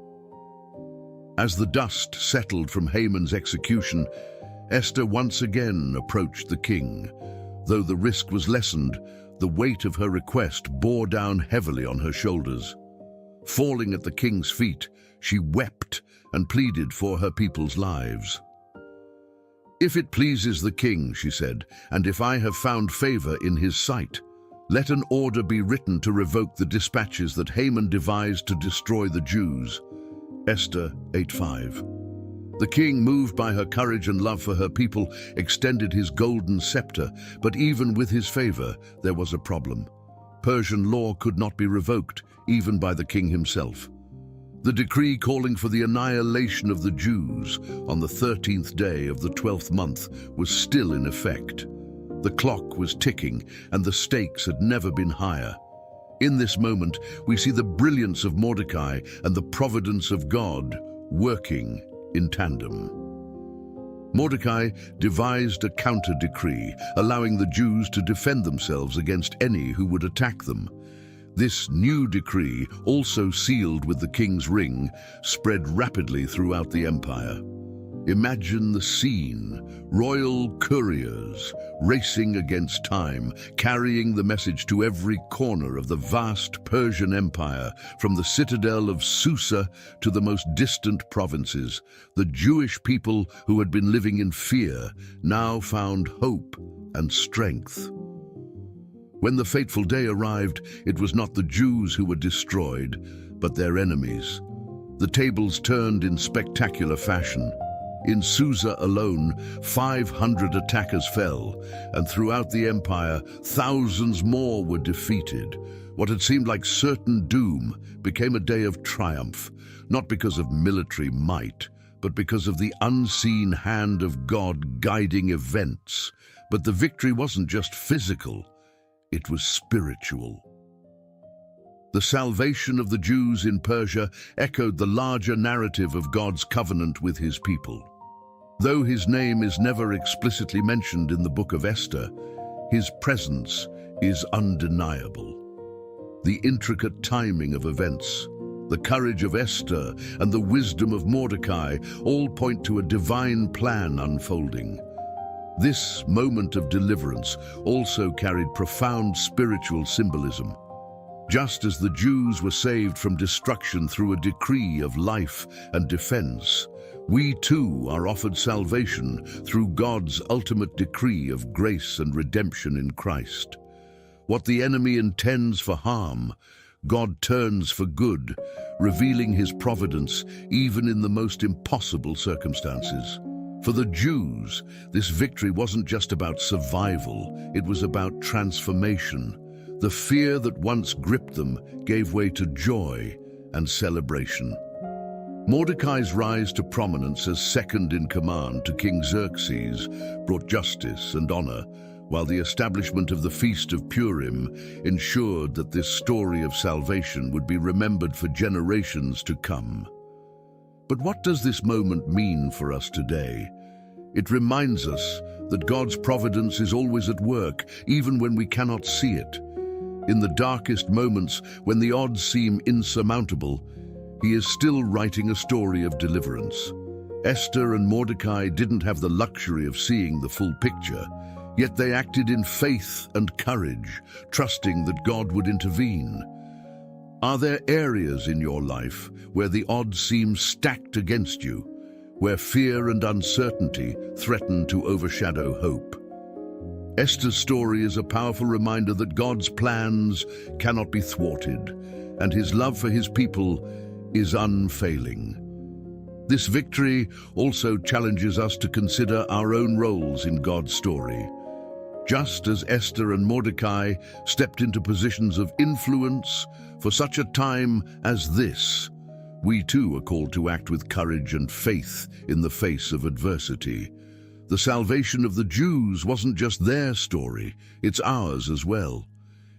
As the dust settled from Haman's execution, Esther once again approached the king. Though the risk was lessened, the weight of her request bore down heavily on her shoulders. Falling at the king's feet, she wept and pleaded for her people's lives. "If it pleases the king," she said, "and if I have found favor in his sight, let an order be written to revoke the dispatches that Haman devised to destroy the Jews." Esther 8:5. The king, moved by her courage and love for her people, extended his golden scepter, but even with his favor, there was a problem. Persian law could not be revoked, even by the king himself. The decree calling for the annihilation of the Jews on the 13th day of the 12th month was still in effect. The clock was ticking, and the stakes had never been higher. In this moment, we see the brilliance of Mordecai and the providence of God working in tandem. Mordecai devised a counter-decree, allowing the Jews to defend themselves against any who would attack them. This new decree, also sealed with the king's ring, spread rapidly throughout the empire. Imagine the scene: royal couriers racing against time, carrying the message to every corner of the vast Persian Empire, from the citadel of Susa to the most distant provinces. The Jewish people who had been living in fear now found hope and strength. When the fateful day arrived, it was not the Jews who were destroyed, but their enemies. The tables turned in spectacular fashion. In Susa alone, 500 attackers fell, and throughout the empire, thousands more were defeated. What had seemed like certain doom became a day of triumph, not because of military might, but because of the unseen hand of God guiding events. But the victory wasn't just physical, it was spiritual. The salvation of the Jews in Persia echoed the larger narrative of God's covenant with his people. Though his name is never explicitly mentioned in the book of Esther, his presence is undeniable. The intricate timing of events, the courage of Esther, and the wisdom of Mordecai all point to a divine plan unfolding. This moment of deliverance also carried profound spiritual symbolism. Just as the Jews were saved from destruction through a decree of life and defense, we too are offered salvation through God's ultimate decree of grace and redemption in Christ. What the enemy intends for harm, God turns for good, revealing his providence even in the most impossible circumstances. For the Jews, this victory wasn't just about survival, it was about transformation. The fear that once gripped them gave way to joy and celebration. Mordecai's rise to prominence as second in command to King Xerxes brought justice and honor, while the establishment of the Feast of Purim ensured that this story of salvation would be remembered for generations to come. But what does this moment mean for us today? It reminds us that God's providence is always at work, even when we cannot see it. In the darkest moments, when the odds seem insurmountable, he is still writing a story of deliverance. Esther and Mordecai didn't have the luxury of seeing the full picture, yet they acted in faith and courage, trusting that God would intervene. Are there areas in your life where the odds seem stacked against you, where fear and uncertainty threaten to overshadow hope? Esther's story is a powerful reminder that God's plans cannot be thwarted, and his love for his people is unfailing. This victory also challenges us to consider our own roles in God's story. Just as Esther and Mordecai stepped into positions of influence for such a time as this, we too are called to act with courage and faith in the face of adversity. The salvation of the Jews wasn't just their story, it's ours as well.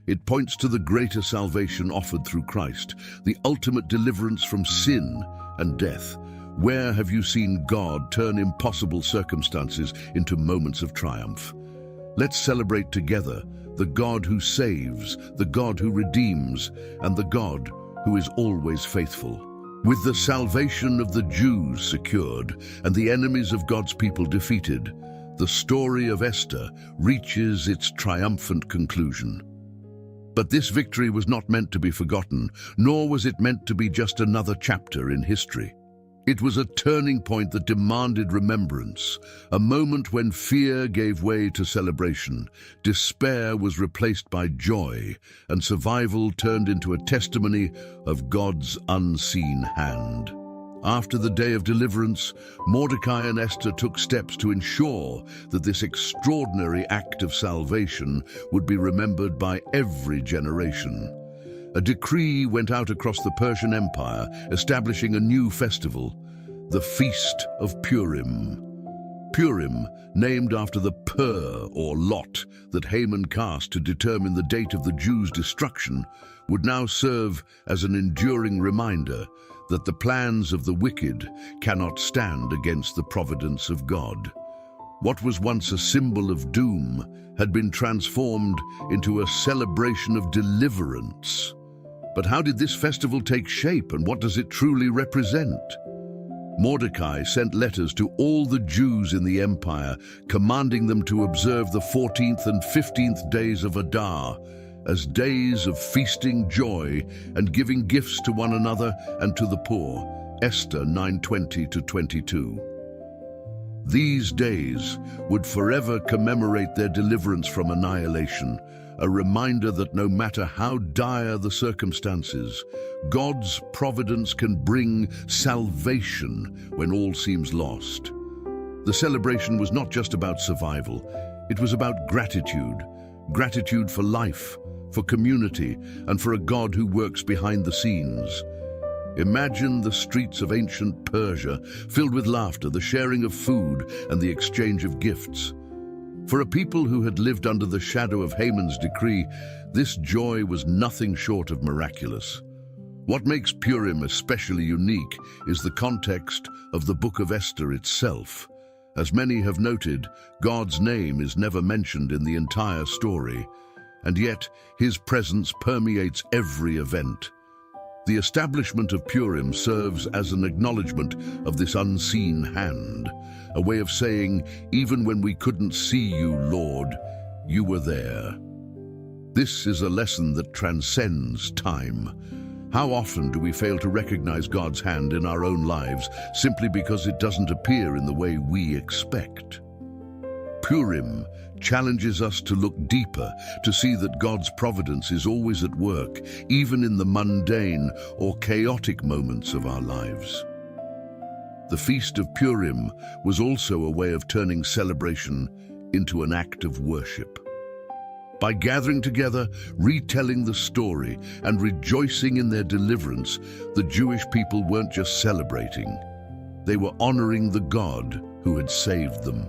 It points to the greater salvation offered through Christ, the ultimate deliverance from sin and death. Where have you seen God turn impossible circumstances into moments of triumph? Let's celebrate together the God who saves, the God who redeems, and the God who is always faithful. With the salvation of the Jews secured and the enemies of God's people defeated, the story of Esther reaches its triumphant conclusion. But this victory was not meant to be forgotten, nor was it meant to be just another chapter in history. It was a turning point that demanded remembrance, a moment when fear gave way to celebration, despair was replaced by joy, and survival turned into a testimony of God's unseen hand. After the day of deliverance, Mordecai and Esther took steps to ensure that this extraordinary act of salvation would be remembered by every generation. A decree went out across the Persian Empire, establishing a new festival, the Feast of Purim. Purim, named after the pur or lot that Haman cast to determine the date of the Jews' destruction, would now serve as an enduring reminder that the plans of the wicked cannot stand against the providence of God. What was once a symbol of doom had been transformed into a celebration of deliverance. But how did this festival take shape, and what does it truly represent? Mordecai sent letters to all the Jews in the empire, commanding them to observe the 14th and 15th days of Adar as days of feasting, joy, and giving gifts to one another and to the poor. Esther 9:20-22. These days would forever commemorate their deliverance from annihilation, a reminder that no matter how dire the circumstances, God's providence can bring salvation when all seems lost. The celebration was not just about survival, it was about gratitude. Gratitude for life, for community, and for a God who works behind the scenes. Imagine the streets of ancient Persia filled with laughter, the sharing of food, and the exchange of gifts. For a people who had lived under the shadow of Haman's decree, this joy was nothing short of miraculous. What makes Purim especially unique is the context of the book of Esther itself. As many have noted, God's name is never mentioned in the entire story, and yet his presence permeates every event. The establishment of Purim serves as an acknowledgement of this unseen hand, a way of saying, even when we couldn't see you, Lord, you were there. This is a lesson that transcends time. How often do we fail to recognize God's hand in our own lives simply because it doesn't appear in the way we expect? Purim challenges us to look deeper, to see that God's providence is always at work, even in the mundane or chaotic moments of our lives. The Feast of Purim was also a way of turning celebration into an act of worship. By gathering together, retelling the story, and rejoicing in their deliverance, the Jewish people weren't just celebrating. They were honoring the God who had saved them.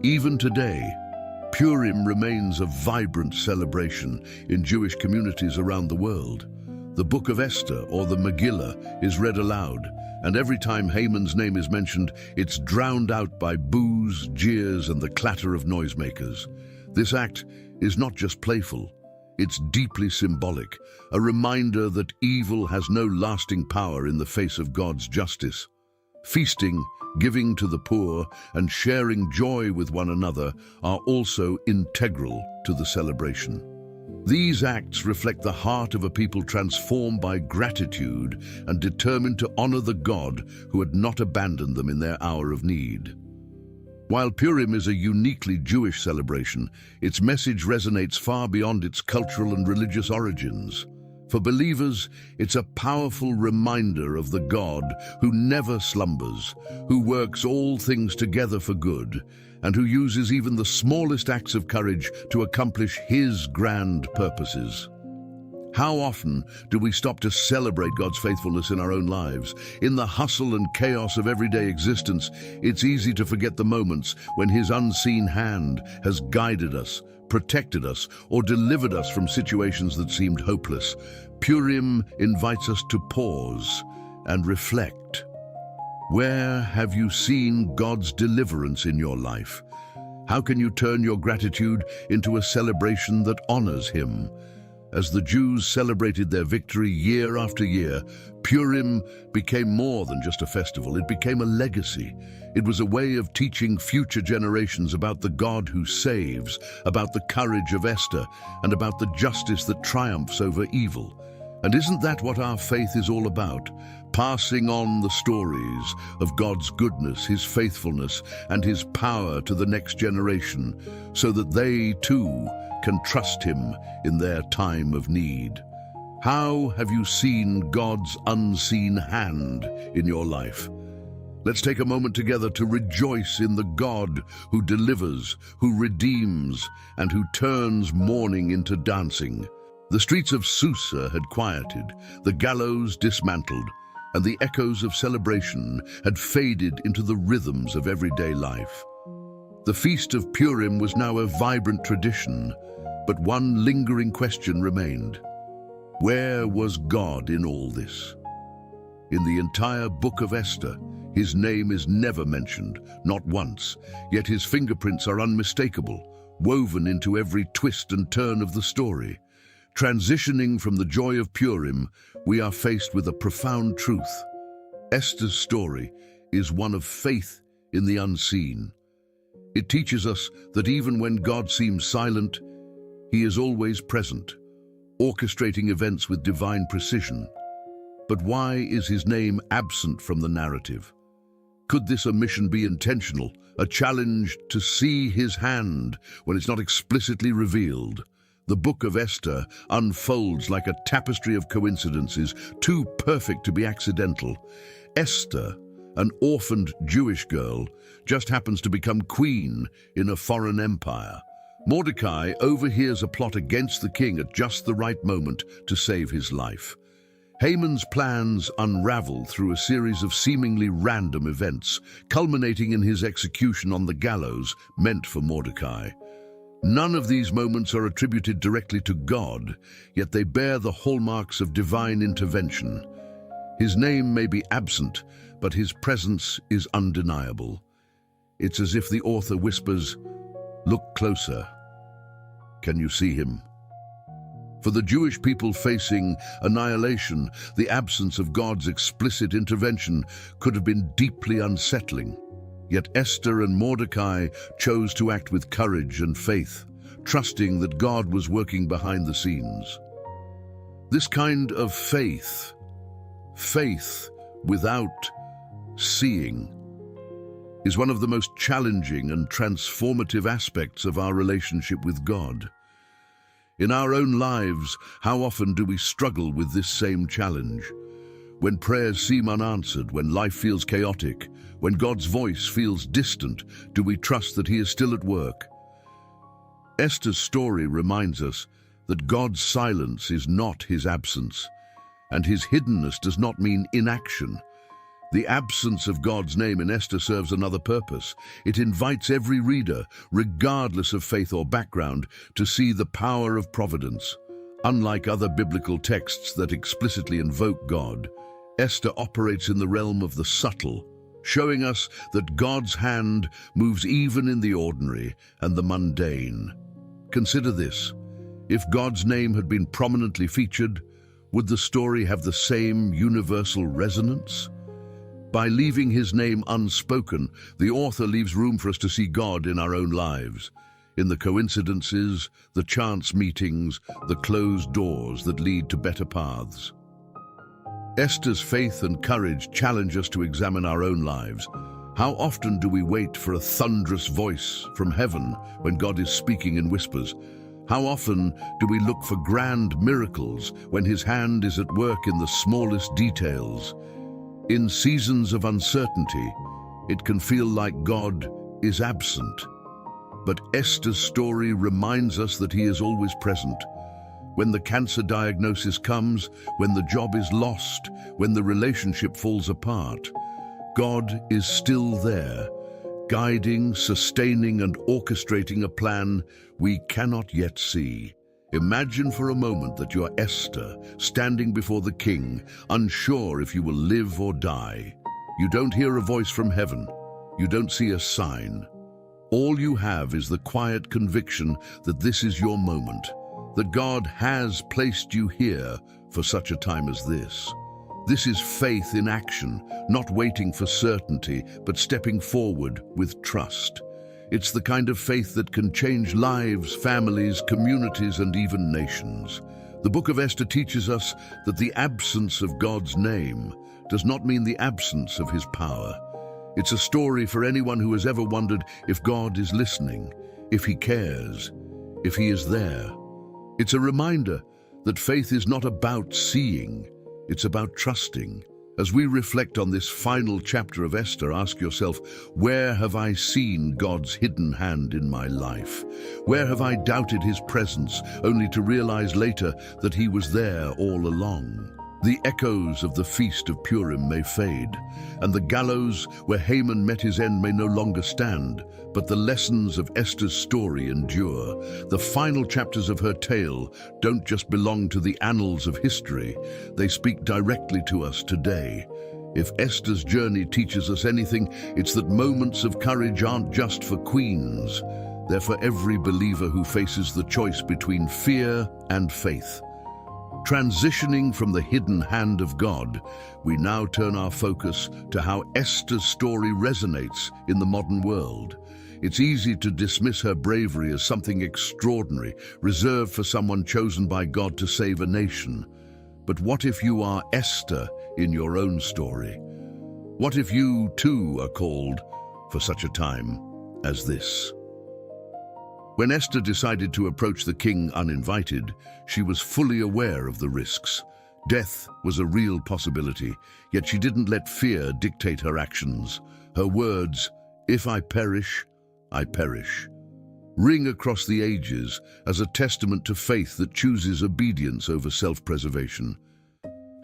Even today, Purim remains a vibrant celebration in Jewish communities around the world. The Book of Esther, or the Megillah, is read aloud, and every time Haman's name is mentioned, it's drowned out by boos, jeers, and the clatter of noisemakers. This act is not just playful, it's deeply symbolic, a reminder that evil has no lasting power in the face of God's justice. Feasting, giving to the poor, and sharing joy with one another are also integral to the celebration. These acts reflect the heart of a people transformed by gratitude and determined to honor the God who had not abandoned them in their hour of need. While Purim is a uniquely Jewish celebration, its message resonates far beyond its cultural and religious origins. For believers, it's a powerful reminder of the God who never slumbers, who works all things together for good, and who uses even the smallest acts of courage to accomplish His grand purposes. How often do we stop to celebrate God's faithfulness in our own lives? In the hustle and chaos of everyday existence, it's easy to forget the moments when His unseen hand has guided us, protected us, or delivered us from situations that seemed hopeless. Purim invites us to pause and reflect. Where have you seen God's deliverance in your life? How can you turn your gratitude into a celebration that honors Him? As the Jews celebrated their victory year after year, Purim became more than just a festival. It became a legacy. It was a way of teaching future generations about the God who saves, about the courage of Esther, and about the justice that triumphs over evil. And isn't that what our faith is all about? Passing on the stories of God's goodness, His faithfulness, and His power to the next generation, so that they too can trust Him in their time of need. How have you seen God's unseen hand in your life? Let's take a moment together to rejoice in the God who delivers, who redeems, and who turns mourning into dancing. The streets of Susa had quieted, the gallows dismantled, and the echoes of celebration had faded into the rhythms of everyday life. The Feast of Purim was now a vibrant tradition, but one lingering question remained. Where was God in all this? In the entire book of Esther, His name is never mentioned, not once, yet His fingerprints are unmistakable, woven into every twist and turn of the story. Transitioning from the joy of Purim, we are faced with a profound truth. Esther's story is one of faith in the unseen. It teaches us that even when God seems silent, He is always present, orchestrating events with divine precision. But why is His name absent from the narrative? Could this omission be intentional, a challenge to see His hand when it's not explicitly revealed? The book of Esther unfolds like a tapestry of coincidences, too perfect to be accidental. Esther, an orphaned Jewish girl, just happens to become queen in a foreign empire. Mordecai overhears a plot against the king at just the right moment to save his life. Haman's plans unravel through a series of seemingly random events, culminating in his execution on the gallows meant for Mordecai. None of these moments are attributed directly to God, yet they bear the hallmarks of divine intervention. His name may be absent, but His presence is undeniable. It's as if the author whispers, "Look closer. Can you see Him?" For the Jewish people facing annihilation, the absence of God's explicit intervention could have been deeply unsettling. Yet Esther and Mordecai chose to act with courage and faith, trusting that God was working behind the scenes. This kind of faith without seeing, is one of the most challenging and transformative aspects of our relationship with God. In our own lives, how often do we struggle with this same challenge? When prayers seem unanswered, when life feels chaotic, when God's voice feels distant, do we trust that He is still at work? Esther's story reminds us that God's silence is not His absence, and His hiddenness does not mean inaction. The absence of God's name in Esther serves another purpose. It invites every reader, regardless of faith or background, to see the power of providence. Unlike other biblical texts that explicitly invoke God, Esther operates in the realm of the subtle, showing us that God's hand moves even in the ordinary and the mundane. Consider this. If God's name had been prominently featured, would the story have the same universal resonance? By leaving His name unspoken, the author leaves room for us to see God in our own lives, in the coincidences, the chance meetings, the closed doors that lead to better paths. Esther's faith and courage challenge us to examine our own lives. How often do we wait for a thunderous voice from heaven when God is speaking in whispers? How often do we look for grand miracles when His hand is at work in the smallest details? In seasons of uncertainty, it can feel like God is absent. But Esther's story reminds us that He is always present. When the cancer diagnosis comes, when the job is lost, when the relationship falls apart, God is still there, guiding, sustaining, and orchestrating a plan we cannot yet see. Imagine for a moment that you're Esther, standing before the king, unsure if you will live or die. You don't hear a voice from heaven. You don't see a sign. All you have is the quiet conviction that this is your moment, that God has placed you here for such a time as this. This is faith in action, not waiting for certainty, but stepping forward with trust. It's the kind of faith that can change lives, families, communities, and even nations. The book of Esther teaches us that the absence of God's name does not mean the absence of His power. It's a story for anyone who has ever wondered if God is listening, if He cares, if He is there. It's a reminder that faith is not about seeing, it's about trusting. As we reflect on this final chapter of Esther, ask yourself, where have I seen God's hidden hand in my life? Where have I doubted His presence, only to realize later that He was there all along? The echoes of the Feast of Purim may fade, and the gallows where Haman met his end may no longer stand, but the lessons of Esther's story endure. The final chapters of her tale don't just belong to the annals of history, they speak directly to us today. If Esther's journey teaches us anything, it's that moments of courage aren't just for queens. They're for every believer who faces the choice between fear and faith. Transitioning from the hidden hand of God, we now turn our focus to how Esther's story resonates in the modern world. It's easy to dismiss her bravery as something extraordinary, reserved for someone chosen by God to save a nation. But what if you are Esther in your own story? What if you too are called for such a time as this? When Esther decided to approach the king uninvited, she was fully aware of the risks. Death was a real possibility, yet she didn't let fear dictate her actions. Her words, "If I perish, I perish," ring across the ages as a testament to faith that chooses obedience over self-preservation.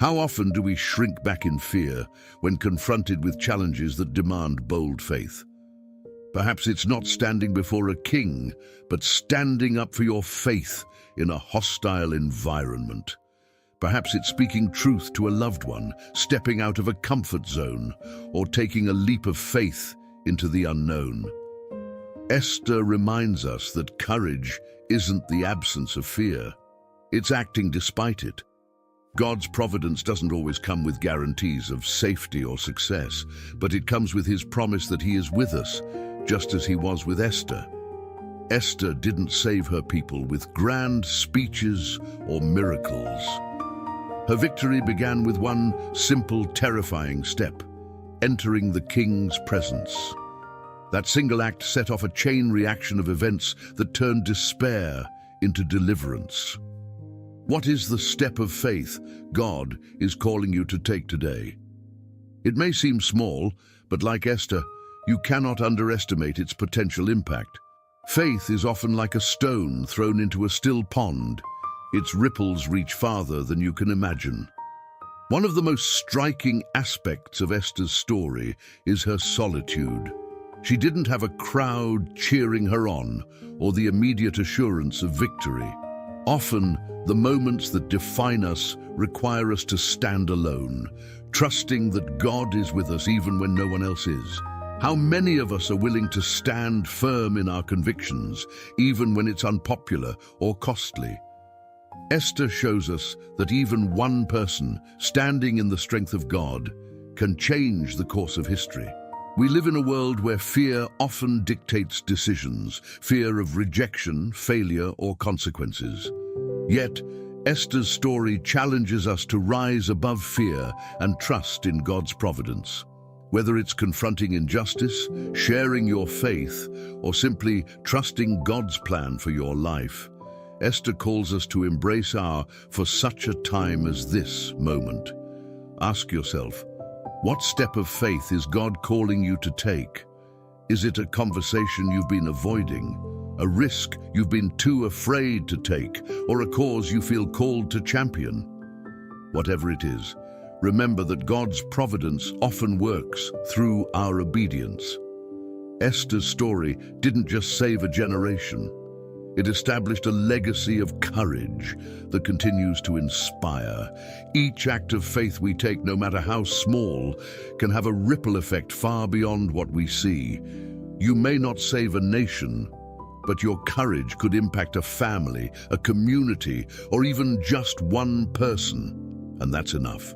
How often do we shrink back in fear when confronted with challenges that demand bold faith? Perhaps it's not standing before a king, but standing up for your faith in a hostile environment. Perhaps it's speaking truth to a loved one, stepping out of a comfort zone, or taking a leap of faith into the unknown. Esther reminds us that courage isn't the absence of fear. It's acting despite it. God's providence doesn't always come with guarantees of safety or success, but it comes with His promise that He is with us, just as He was with Esther. Esther didn't save her people with grand speeches or miracles. Her victory began with one simple, terrifying step: entering the king's presence. That single act set off a chain reaction of events that turned despair into deliverance. What is the step of faith God is calling you to take today? It may seem small, but like Esther, you cannot underestimate its potential impact. Faith is often like a stone thrown into a still pond. Its ripples reach farther than you can imagine. One of the most striking aspects of Esther's story is her solitude. She didn't have a crowd cheering her on or the immediate assurance of victory. Often, the moments that define us require us to stand alone, trusting that God is with us even when no one else is. How many of us are willing to stand firm in our convictions, even when it's unpopular or costly? Esther shows us that even one person standing in the strength of God can change the course of history. We live in a world where fear often dictates decisions, fear of rejection, failure, or consequences. Yet, Esther's story challenges us to rise above fear and trust in God's providence. Whether it's confronting injustice, sharing your faith, or simply trusting God's plan for your life, Esther calls us to embrace our "for such a time as this" moment. Ask yourself, what step of faith is God calling you to take? Is it a conversation you've been avoiding, a risk you've been too afraid to take, or a cause you feel called to champion? Whatever it is, remember that God's providence often works through our obedience. Esther's story didn't just save a generation. It established a legacy of courage that continues to inspire. Each act of faith we take, no matter how small, can have a ripple effect far beyond what we see. You may not save a nation, but your courage could impact a family, a community, or even just one person, and that's enough.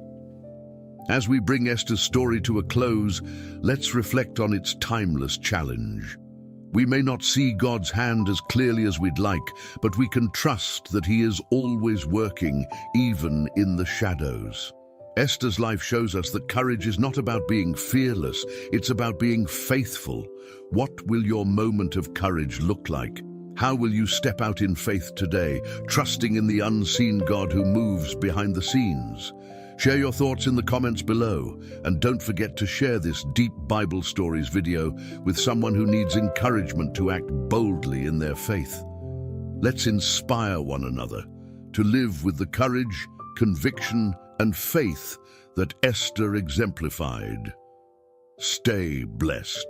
As we bring Esther's story to a close, let's reflect on its timeless challenge. We may not see God's hand as clearly as we'd like, but we can trust that He is always working, even in the shadows. Esther's life shows us that courage is not about being fearless, it's about being faithful. What will your moment of courage look like? How will you step out in faith today, trusting in the unseen God who moves behind the scenes? Share your thoughts in the comments below, and don't forget to share this deep Bible stories video with someone who needs encouragement to act boldly in their faith. Let's inspire one another to live with the courage, conviction, and faith that Esther exemplified. Stay blessed.